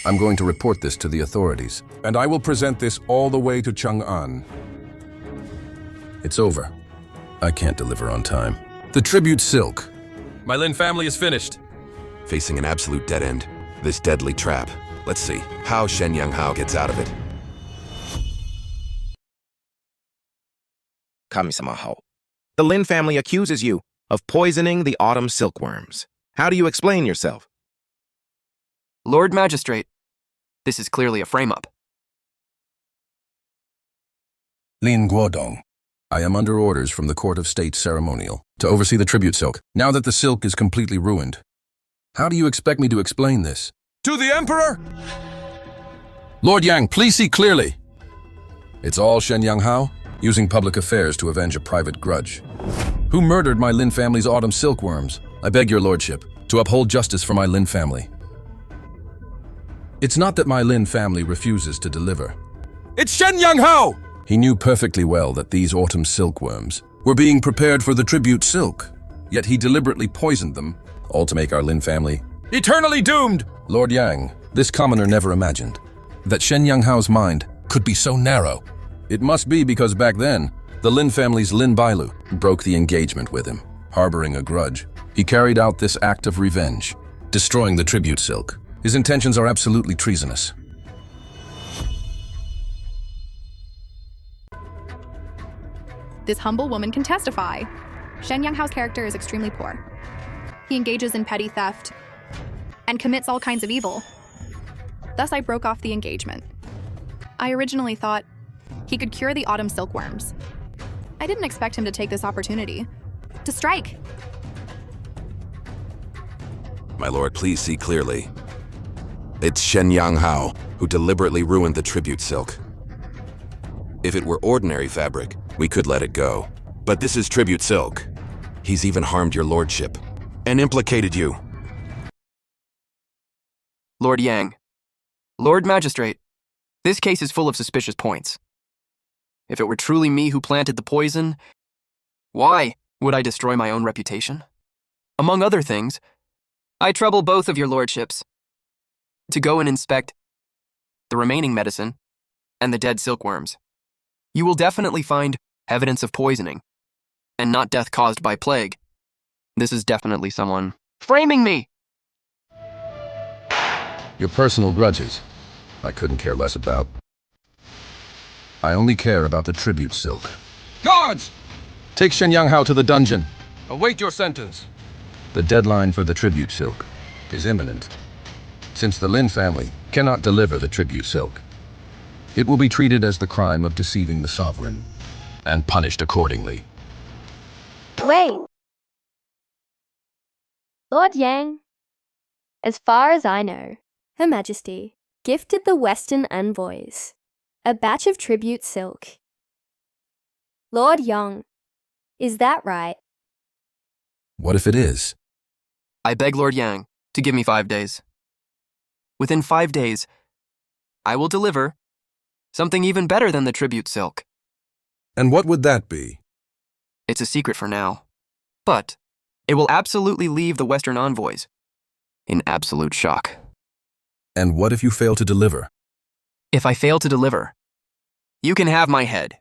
I'm going to report this to the authorities, and I will present this all the way to Chang'an. It's over. I can't deliver on time. The tribute silk.
My Lin family is finished.
Facing an absolute dead end, this deadly trap. Let's see how Shen Yanghao gets out of it.
Kami-sama Ho. The Lin family accuses you of poisoning the autumn silkworms. How do you explain yourself?
Lord Magistrate, this is clearly a frame-up.
Lin Guodong. I am under orders from the Court of State Ceremonial to oversee the tribute silk, now that the silk is completely ruined. How do you expect me to explain this?
To the Emperor?
Lord Yang, please see clearly. It's all Shen Yanghao, using public affairs to avenge a private grudge. Who murdered my Lin family's autumn silkworms? I beg your lordship to uphold justice for my Lin family. It's not that my Lin family refuses to deliver.
It's Shen Yanghao!
He knew perfectly well that these autumn silkworms were being prepared for the tribute silk, yet he deliberately poisoned them, all to make our Lin family
eternally doomed!
Lord Yang, this commoner never imagined that Shen Yanghao's mind could be so narrow. It must be because back then, the Lin family's Lin Bailu broke the engagement with him. Harboring a grudge, he carried out this act of revenge, destroying the tribute silk. His intentions are absolutely treasonous.
This humble woman can testify. Shen Yanghao's character is extremely poor. He engages in petty theft and commits all kinds of evil. Thus, I broke off the engagement. I originally thought he could cure the autumn silkworms. I didn't expect him to take this opportunity to strike.
My lord, please see clearly. It's Shen Yanghao who deliberately ruined the tribute silk. If it were ordinary fabric, we could let it go. But this is tribute silk. He's even harmed your lordship and implicated you.
Lord Yang, Lord Magistrate, this case is full of suspicious points. If it were truly me who planted the poison, why Would I destroy my own reputation? Among other things, I trouble both of your lordships to go and inspect the remaining medicine and the dead silkworms. You will definitely find evidence of poisoning, and not death caused by plague. This is definitely someone framing me!
Your personal grudges, I couldn't care less about. I only care about the tribute silk.
Guards!
Take Shen Yanghao to the dungeon.
Await your sentence.
The deadline for the tribute silk is imminent. Since the Lin family cannot deliver the tribute silk, it will be treated as the crime of deceiving the sovereign and punished accordingly.
Wait! Lord Yang, as far as I know, Her Majesty gifted the Western envoys a batch of tribute silk. Lord Yang, is that right?
What if it is?
I beg Lord Yang to give me 5 days. Within 5 days, I will deliver something even better than the tribute silk.
And what would that be?
It's a secret for now, but it will absolutely leave the Western envoys in absolute shock.
And what if you fail to deliver?
If I fail to deliver, you can have my head.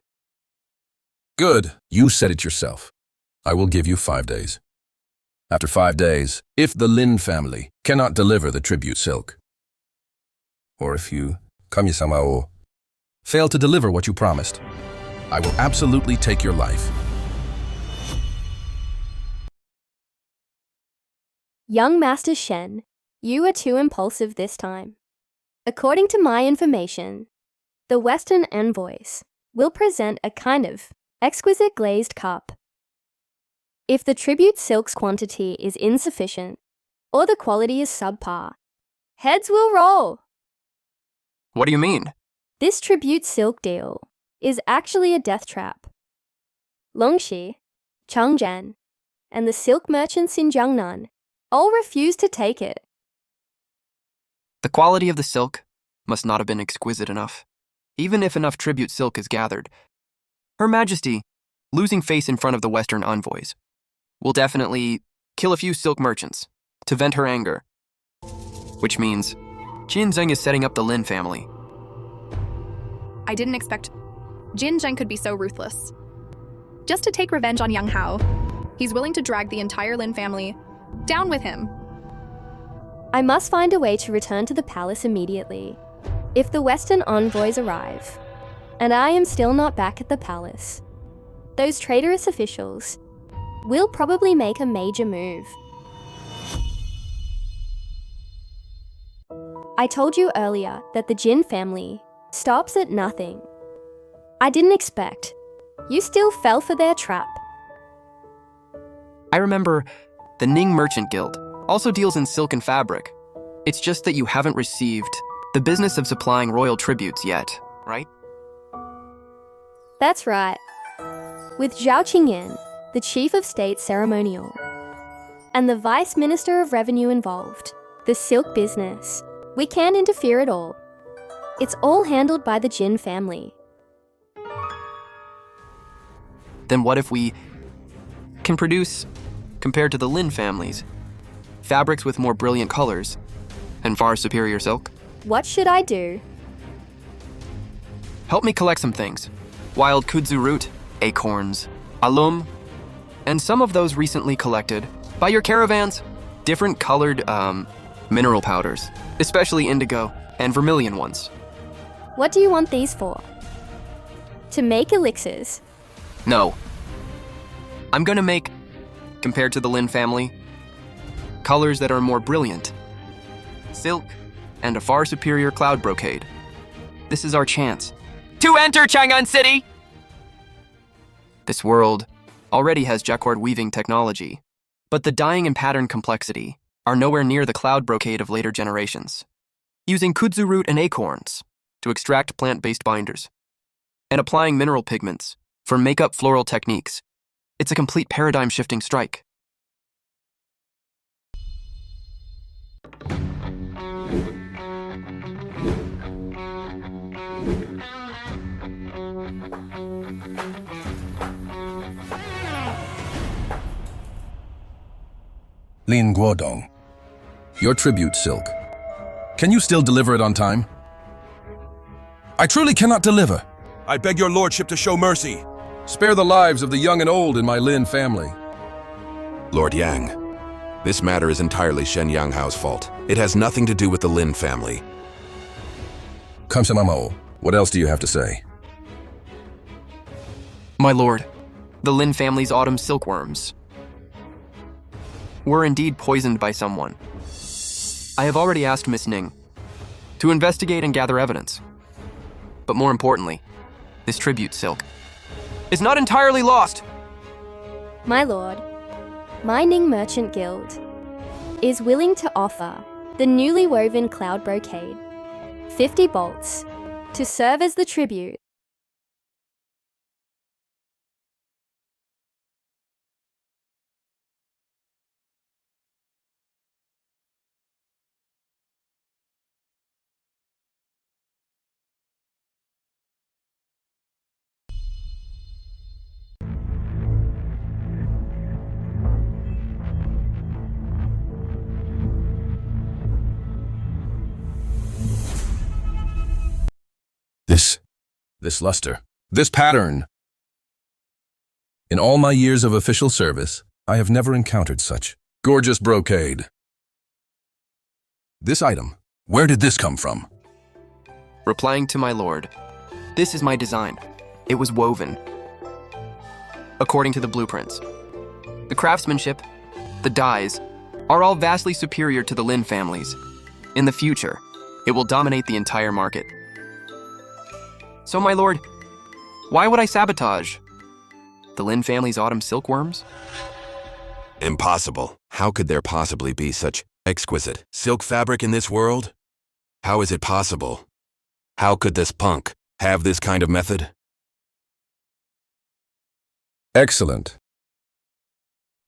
Good. You said it yourself. I will give you 5 days. After 5 days, if the Lin family cannot deliver the tribute silk, or if you, Kami-sama, fail to deliver what you promised, I will absolutely take your life.
Young Master Shen, you are too impulsive this time. According to my information, the Western envoys will present a kind of exquisite glazed cup. If the tribute silk's quantity is insufficient, or the quality is subpar, heads will roll.
What do you mean?
This tribute silk deal is actually a death trap. Longxi, Changjian, and the silk merchants in Jiangnan all refuse to take it.
The quality of the silk must not have been exquisite enough, even if enough tribute silk is gathered. Her Majesty, losing face in front of the Western envoys, will definitely kill a few silk merchants to vent her anger, which means Jin Zheng is setting up the Lin family.
I didn't expect Jin Zheng could be so ruthless. Just to take revenge on Yang Hao, he's willing to drag the entire Lin family down with him.
I must find a way to return to the palace immediately. If the Western envoys arrive, and I am still not back at the palace, those traitorous officials will probably make a major move. I told you earlier that the Jin family stops at nothing. I didn't expect you still fell for their trap.
I remember the Ning Merchant Guild also deals in silk and fabric. It's just that you haven't received the business of supplying royal tributes yet, right?
That's right. With Zhao Qingyan, the Chief of State Ceremonial, and the Vice Minister of Revenue involved, the silk business, we can't interfere at all. It's all handled by the Jin family.
Then what if we can produce, compared to the Lin families, fabrics with more brilliant colors and far superior silk?
What should I do?
Help me collect some things. Wild kudzu root, acorns, alum, and some of those recently collected by your caravans, different colored, mineral powders, especially indigo and vermilion ones.
What do you want these for? To make elixirs?
No. I'm gonna make, compared to the Lin family, colors that are more brilliant. Silk and a far superior cloud brocade. This is our chance to enter Chang'an City! This world already has jacquard weaving technology, but the dyeing and pattern complexity are nowhere near the cloud brocade of later generations. Using kudzu root and acorns to extract plant-based binders, and applying mineral pigments for makeup floral techniques, it's a complete paradigm-shifting strike.
Lin Guodong. Your tribute silk. Can you still deliver it on time?
I truly cannot deliver. I beg your lordship to show mercy.
Spare the lives of the young and old in my Lin family.
Lord Yang, this matter is entirely Shen Yanghao's fault. It has nothing to do with the Lin family.
Kamsamamo, what else do you have to say?
My lord, the Lin family's autumn silkworms were indeed poisoned by someone. I have already asked Miss Ning to investigate and gather evidence. But more importantly, this tribute silk is not entirely lost.
My lord, my Ning Merchant Guild is willing to offer the newly woven cloud brocade, 50 bolts, to serve as the tribute.
This luster, this pattern. In all my years of official service, I have never encountered such gorgeous brocade. This item, where did this come from?
Replying to my lord, this is my design. It was woven according to the blueprints. The craftsmanship, the dyes, are all vastly superior to the Lin families. In the future, it will dominate the entire market. So, my lord, why would I sabotage the Lin family's autumn silkworms?
Impossible. How could there possibly be such exquisite silk fabric in this world? How is it possible? How could this punk have this kind of method?
Excellent.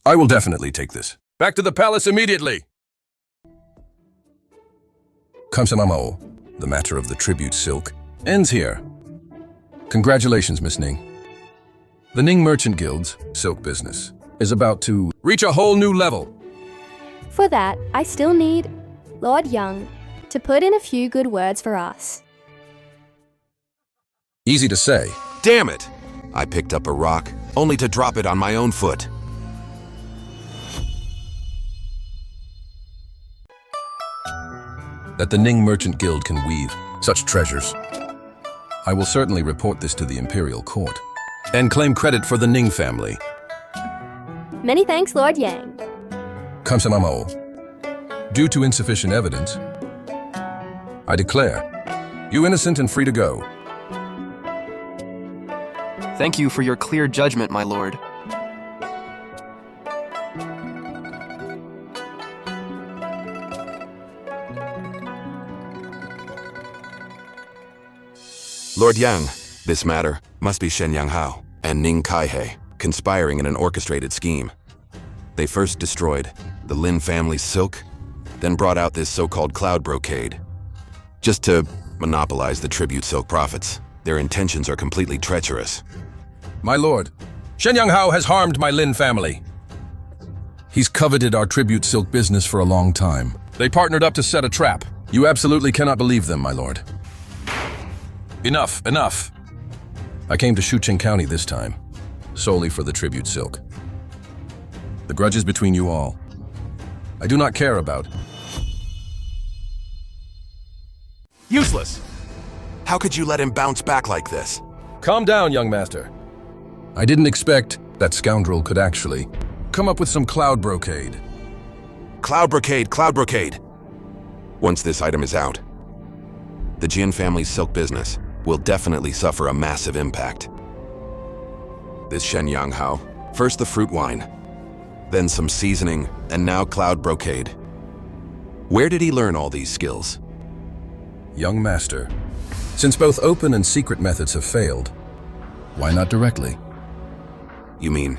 I will definitely take this. Back to the palace immediately! Kamsamamo, the matter of the tribute silk, ends here. Congratulations, Miss Ning. The Ning Merchant Guild's silk business is about to reach a whole new level.
For that, I still need Lord Young to put in a few good words for us.
Easy to say.
Damn it! I picked up a rock, only to drop it on my own foot.
That the Ning Merchant Guild can weave such treasures. I will certainly report this to the Imperial Court and claim credit for the Ning family.
Many thanks, Lord Yang.
Kamsamamo, due to insufficient evidence, I declare you innocent and free to go.
Thank you for your clear judgment, my lord.
Lord Yang, this matter must be Shen Yanghao and Ning Kaihei conspiring in an orchestrated scheme. They first destroyed the Lin family's silk, then brought out this so-called cloud brocade, just to monopolize the tribute silk profits. Their intentions are completely treacherous.
My lord, Shen Yanghao has harmed my Lin family. He's coveted our tribute silk business for a long time. They partnered up to set a trap. You absolutely cannot believe them, my lord. Enough, enough. I came to Shuqing County this time, solely for the tribute silk. The grudge is between you all. I do not care about.
Useless! How could you let him bounce back like this?
Calm down, young master. I didn't expect that scoundrel could actually come up with some cloud brocade.
Cloud brocade, cloud brocade! Once this item is out, the Jin family's silk business will definitely suffer a massive impact. This Shen Yanghao, first the fruit wine, then some seasoning, and now cloud brocade. Where did he learn all these skills?
Young master, since both open and secret methods have failed, why not directly?
You mean?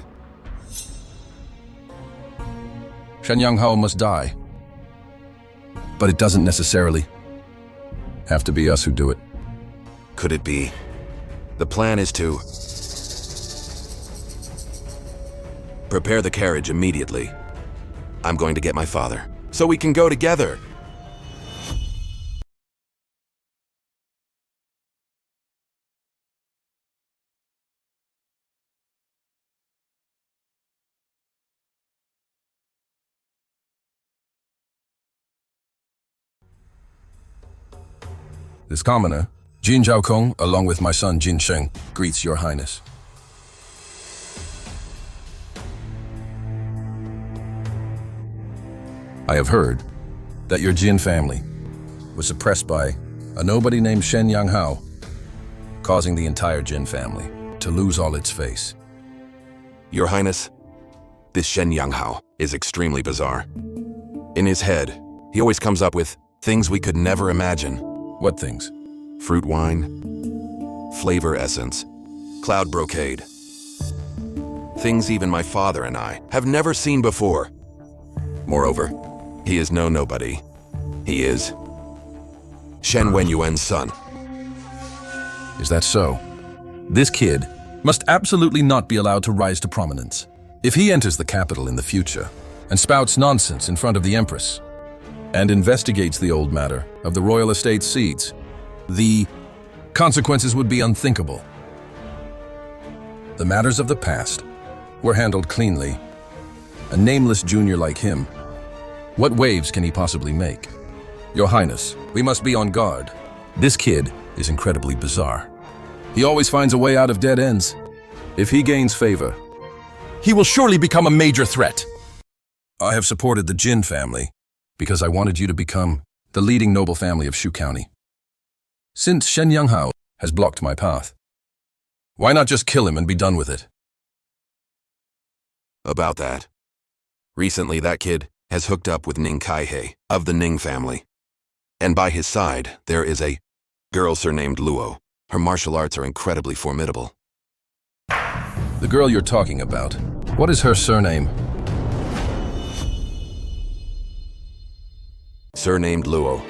Shen Yanghao must die. But it doesn't necessarily have to be us who do it.
Could it be? The plan is to prepare the carriage immediately. I'm going to get my father, so we can go together.
This commoner, Jin Zhaokong, along with my son Jin Sheng, greets your highness. I have heard that your Jin family was suppressed by a nobody named Shen Yanghao, causing the entire Jin family to lose all its face.
Your Highness, this Shen Yanghao is extremely bizarre. In his head, he always comes up with things we could never imagine.
What things?
Fruit wine, flavor essence, cloud brocade. Things even my father and I have never seen before. Moreover, he is no nobody. He is Shen Wenyuan's son.
Is that so? This kid must absolutely not be allowed to rise to prominence. If he enters the capital in the future and spouts nonsense in front of the Empress and investigates the old matter of the royal estate's seeds, the consequences would be unthinkable. The matters of the past were handled cleanly. A nameless junior like him, what waves can he possibly make? Your Highness, we must be on guard. This kid is incredibly bizarre. He always finds a way out of dead ends. If he gains favor, he will surely become a major threat. I have supported the Jin family because I wanted you to become the leading noble family of Shu County. Since Shen Yanghao has blocked my path, why not just kill him and be done with it?
About that. Recently, that kid has hooked up with Ning Kaihei of the Ning family. And by his side, there is a girl surnamed Luo. Her martial arts are incredibly formidable.
The girl you're talking about, what is her surname?
Surnamed Luo.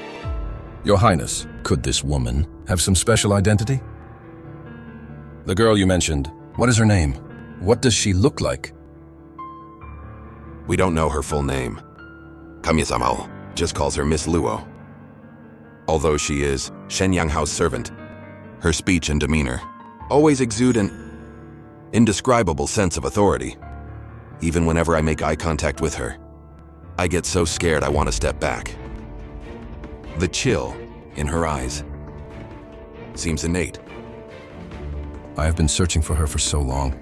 Your Highness, could this woman have some special identity? The girl you mentioned, what is her name? What does she look like?
We don't know her full name. Kami-sama just calls her Miss Luo. Although she is Shen Yanghao's servant, her speech and demeanor always exude an indescribable sense of authority. Even whenever I make eye contact with her, I get so scared I want to step back. The chill in her eyes seems innate.
I have been searching for her for so long.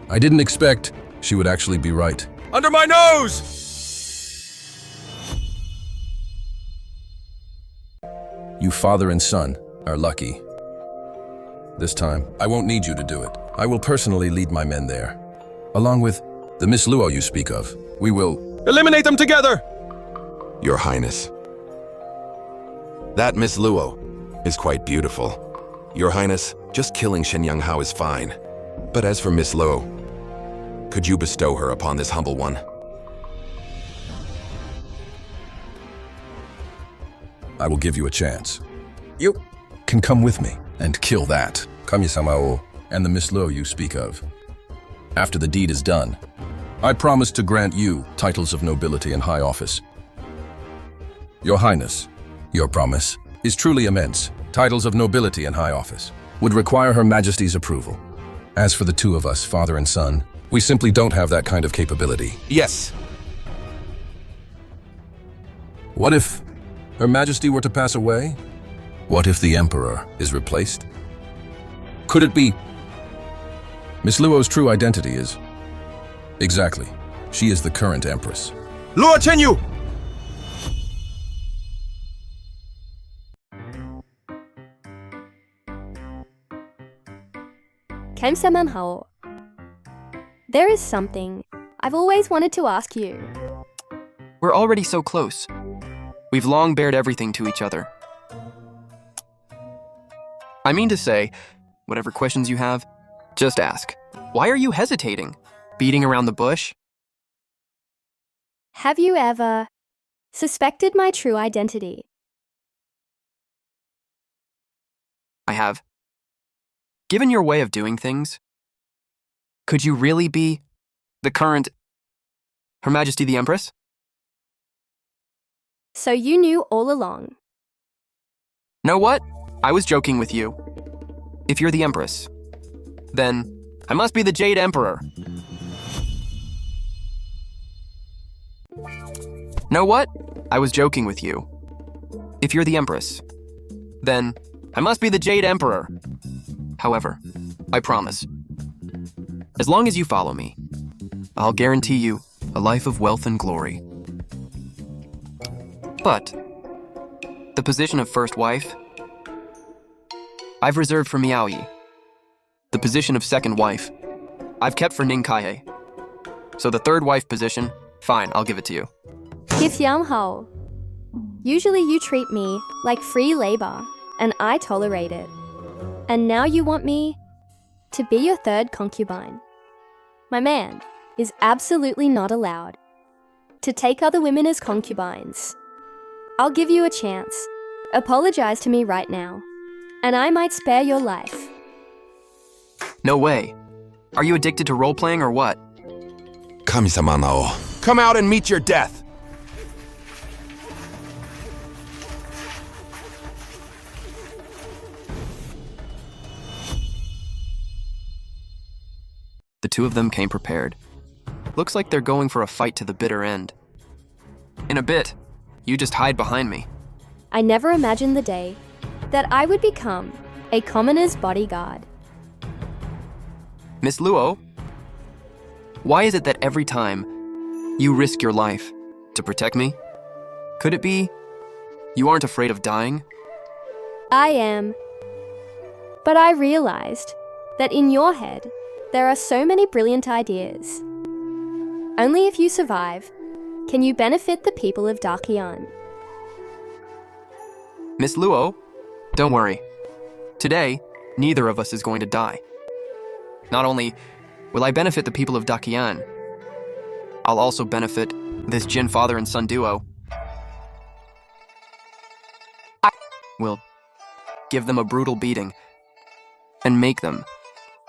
I didn't expect she would actually be right.
Under my nose!
You father and son are lucky. This time, I won't need you to do it. I will personally lead my men there. Along with the Miss Luo you speak of. We will
Eliminate them together!
Your Highness. That Miss Luo is quite beautiful. Your Highness, just killing Shen Yanghao is fine. But as for Miss Luo, could you bestow her upon this humble one?
I will give you a chance. You can come with me and kill that Kami-sama and the Miss Luo you speak of. After the deed is done, I promise to grant you titles of nobility and high office. Your Highness, your promise is truly immense. Titles of nobility and high office would require Her Majesty's approval. As for the two of us, father and son, we simply don't have that kind of capability.
Yes.
What if Her Majesty were to pass away? What if the Emperor is replaced? Could it be Miss Luo's true identity is... Exactly. She is the current Empress.
Luo Chenyu!
Kamsamanhao. There is something I've always wanted to ask you.
We're already so close. We've long bared everything to each other. I mean to say, whatever questions you have, just ask. Why are you hesitating? Beating around the bush?
Have you ever suspected my true identity?
I have. Given your way of doing things, could you really be the current Her Majesty the Empress?
So you knew all along.
Know what? I was joking with you. If you're the Empress, then I must be the Jade Emperor. Know what? I was joking with you. If you're the Empress, then I must be the Jade Emperor. However, I promise, as long as you follow me, I'll guarantee you a life of wealth and glory. But the position of first wife, I've reserved for Miaoyi. The position of second wife, I've kept for Ninkaye. So the third wife position, fine, I'll give it to you.
If Yang Hao. Usually you treat me like free labor, and I tolerate it. And now you want me to be your third concubine. My man is absolutely not allowed to take other women as concubines. I'll give you a chance. Apologize to me right now, and I might spare your life.
No way. Are you addicted to role-playing or what?
Kami-sama Nao.
Come out and meet your death.
The two of them came prepared. Looks like they're going for a fight to the bitter end. In a bit, you just hide behind me.
I never imagined the day that I would become a commoner's bodyguard.
Miss Luo, why is it that every time you risk your life to protect me? Could it be you aren't afraid of dying?
I am. But I realized that in your head, there are so many brilliant ideas. Only if you survive can you benefit the people of Darkian.
Miss Luo, don't worry. Today, neither of us is going to die. Not only will I benefit the people of Dakian, I'll also benefit this Jin father and son duo. I will give them a brutal beating and make them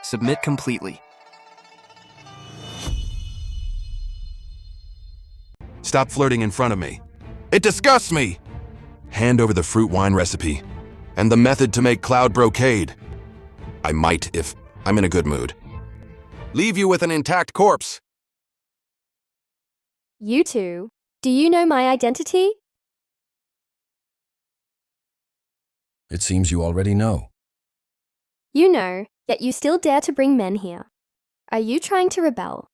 submit completely.
Stop flirting in front of me. It disgusts me! Hand over the fruit wine recipe and the method to make cloud brocade. I might if I'm in a good mood. Leave you with an intact corpse.
You two, do you know my identity?
It seems you already know.
You know, yet you still dare to bring men here. Are you trying to rebel?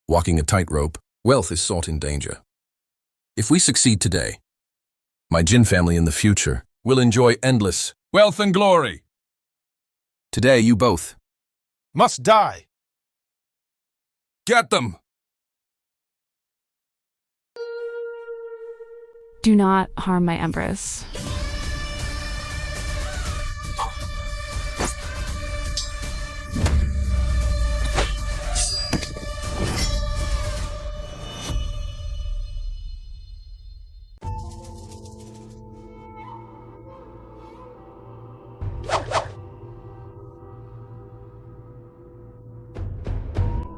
Walking a tightrope, wealth is sought in danger. If we succeed today, my Jin family in the future will enjoy endless
Wealth and glory.
Today, you both
Must die. Get them.
Do not harm my Empress.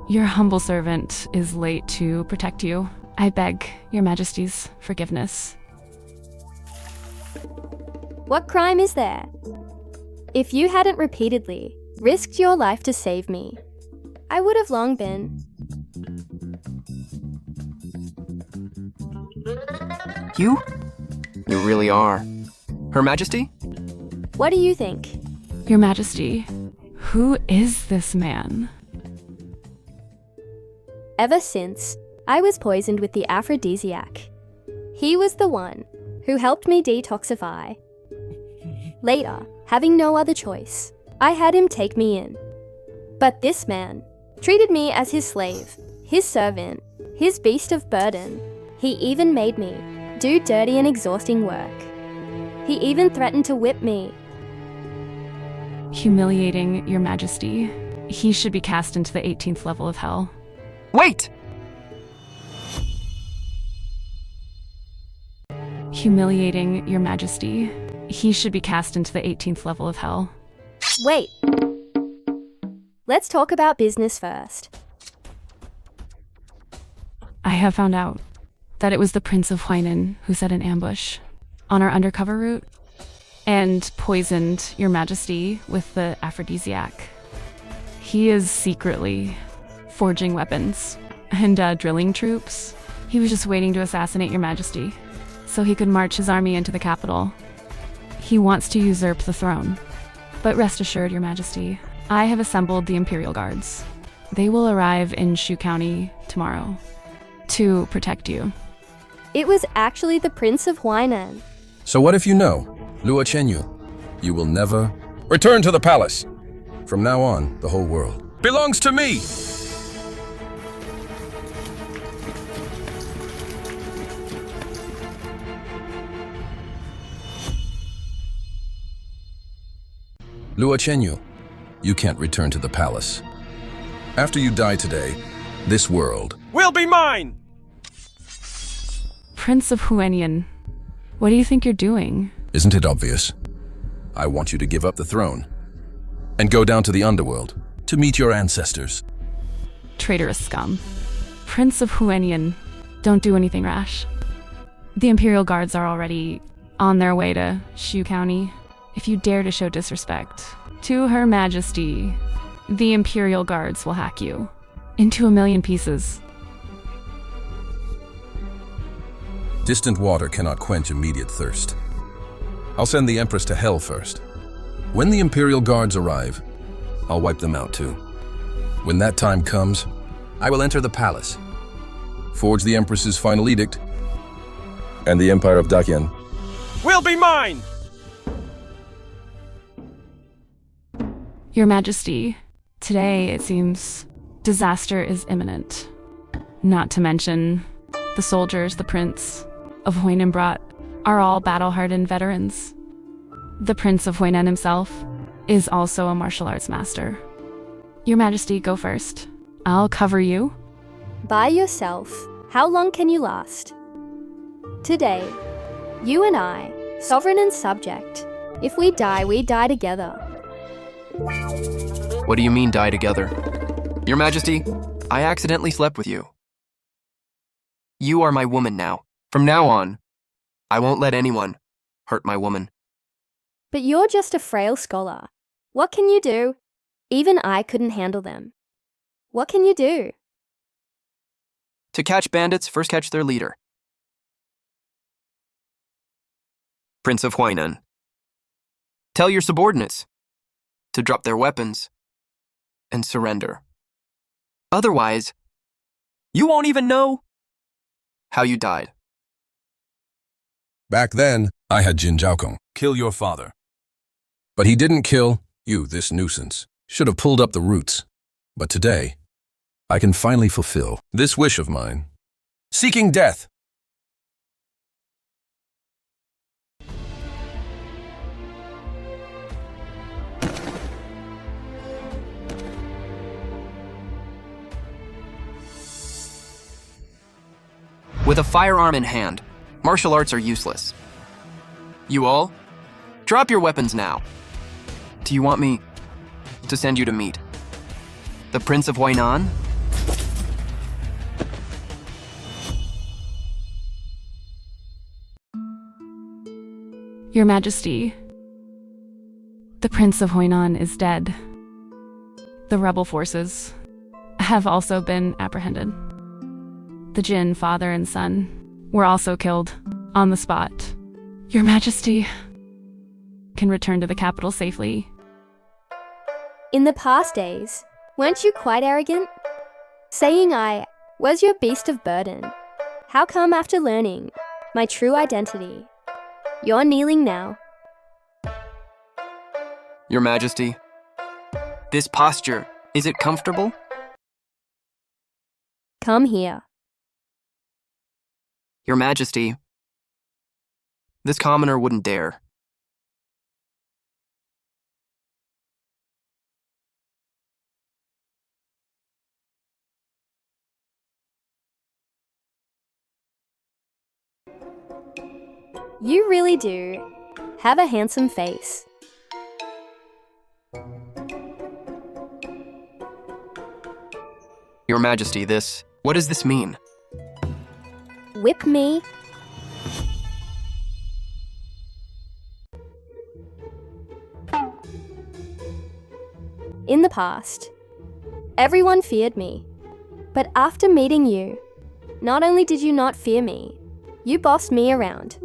Your humble servant is late to protect you. I beg your majesty's forgiveness.
What crime is there? If you hadn't repeatedly risked your life to save me, I would have long been.
You? You really are. Her Majesty?
What do you think?
Your Majesty, who is this man?
Ever since I was poisoned with the aphrodisiac, he was the one who helped me detoxify. Later, having no other choice, I had him take me in. But this man treated me as his slave, his servant, his beast of burden. He even made me do dirty and exhausting work. He even threatened to whip me.
Humiliating your Majesty. He should be cast into the 18th level of hell.
Wait!
Humiliating your Majesty. He should be cast into the 18th level of hell.
Wait. Let's talk about business first.
I have found out that it was the Prince of Huainan who set an ambush on our undercover route and poisoned Your Majesty with the aphrodisiac. He is secretly forging weapons and drilling troops. He was just waiting to assassinate Your Majesty so he could march his army into the capital. He wants to usurp the throne. But rest assured, Your Majesty, I have assembled the Imperial Guards. They will arrive in Shu County tomorrow to protect you.
It was actually the Prince of Huainan.
So what if you know, Luo Chenyu, you will never
Return to the palace.
from now on, the whole world.
Belongs to me.
Luo Chenyu, you can't return to the palace. After you die today, this world
Will be mine.
Prince of Huainan, what do you think you're doing?
isn't it obvious? I want you to give up the throne and go down to the underworld to meet your ancestors.
Traitorous scum. Prince of Huainan, don't do anything rash. The Imperial Guards are already on their way to Shu County. If you dare to show disrespect to Her Majesty, the Imperial Guards will hack you into a million pieces.
Distant water cannot quench immediate thirst. I'll send the Empress to hell first. When the Imperial Guards arrive, I'll wipe them out too. When that time comes, I will enter the palace, forge the Empress's final edict, and the Empire of Dakian
Will be mine.
Your Majesty, today it seems disaster is imminent. Not to mention, the soldiers the Prince of Huainan brought are all battle-hardened veterans. The Prince of Huainan himself is also a martial arts master. Your Majesty, go first. I'll cover you.
By yourself, how long can you last? Today, you and I, sovereign and subject. If we die together.
What do you mean, die together? Your Majesty, I accidentally slept with you. You are my woman now. From now on, I won't let anyone hurt my woman.
But you're just a frail scholar. What can you do? Even I couldn't handle them. What can you do?
To catch bandits, first catch their leader. Prince of Huainan. Tell your subordinates to drop their weapons and surrender. Otherwise, you won't even know how you died.
Back then, I had Jin Zhaokong kill your father. But he didn't kill you, this nuisance. Should have pulled up the roots. But today, I can finally fulfill this wish of mine. Seeking death.
With a firearm in hand, martial arts are useless. You all, drop your weapons now. Do you want me to send you to meet the Prince of Huainan?
Your Majesty, the Prince of Huainan is dead. The rebel forces have also been apprehended. The Jin, father and son, were also killed on the spot. Your Majesty can return to the capital safely.
In the past days, weren't you quite arrogant? Saying I was your beast of burden. How come after learning my true identity, you're kneeling now?
Your Majesty, this posture, is it comfortable?
Come here.
Your Majesty, this commoner wouldn't dare.
You really do have a handsome face.
Your Majesty, what does this mean?
whip me. In the past, everyone feared me. But after meeting you, not only did you not fear me, you bossed me around.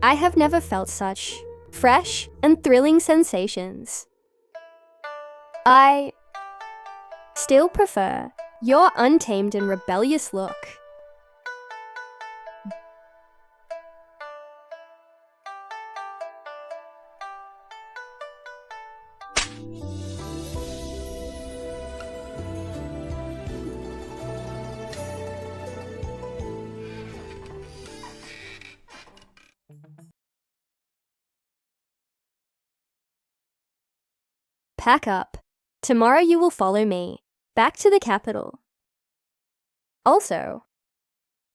I have never felt such fresh and thrilling sensations. I still prefer your untamed and rebellious look. Pack up. Tomorrow you will follow me back to the capital. Also,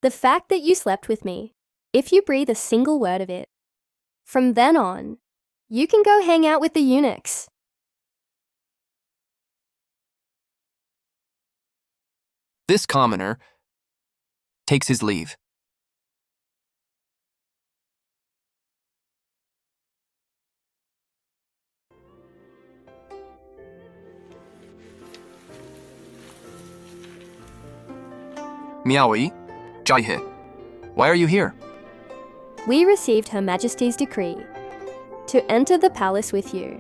the fact that you slept with me, if you breathe a single word of it, from then on, you can go hang out with the eunuchs.
This commoner takes his leave. Miaoi, Jaihe, why are you here?
We received Her Majesty's decree to enter the palace with you.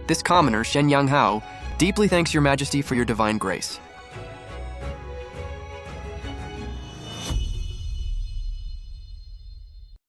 This commoner, Shen Yanghao, deeply thanks your majesty for your divine grace.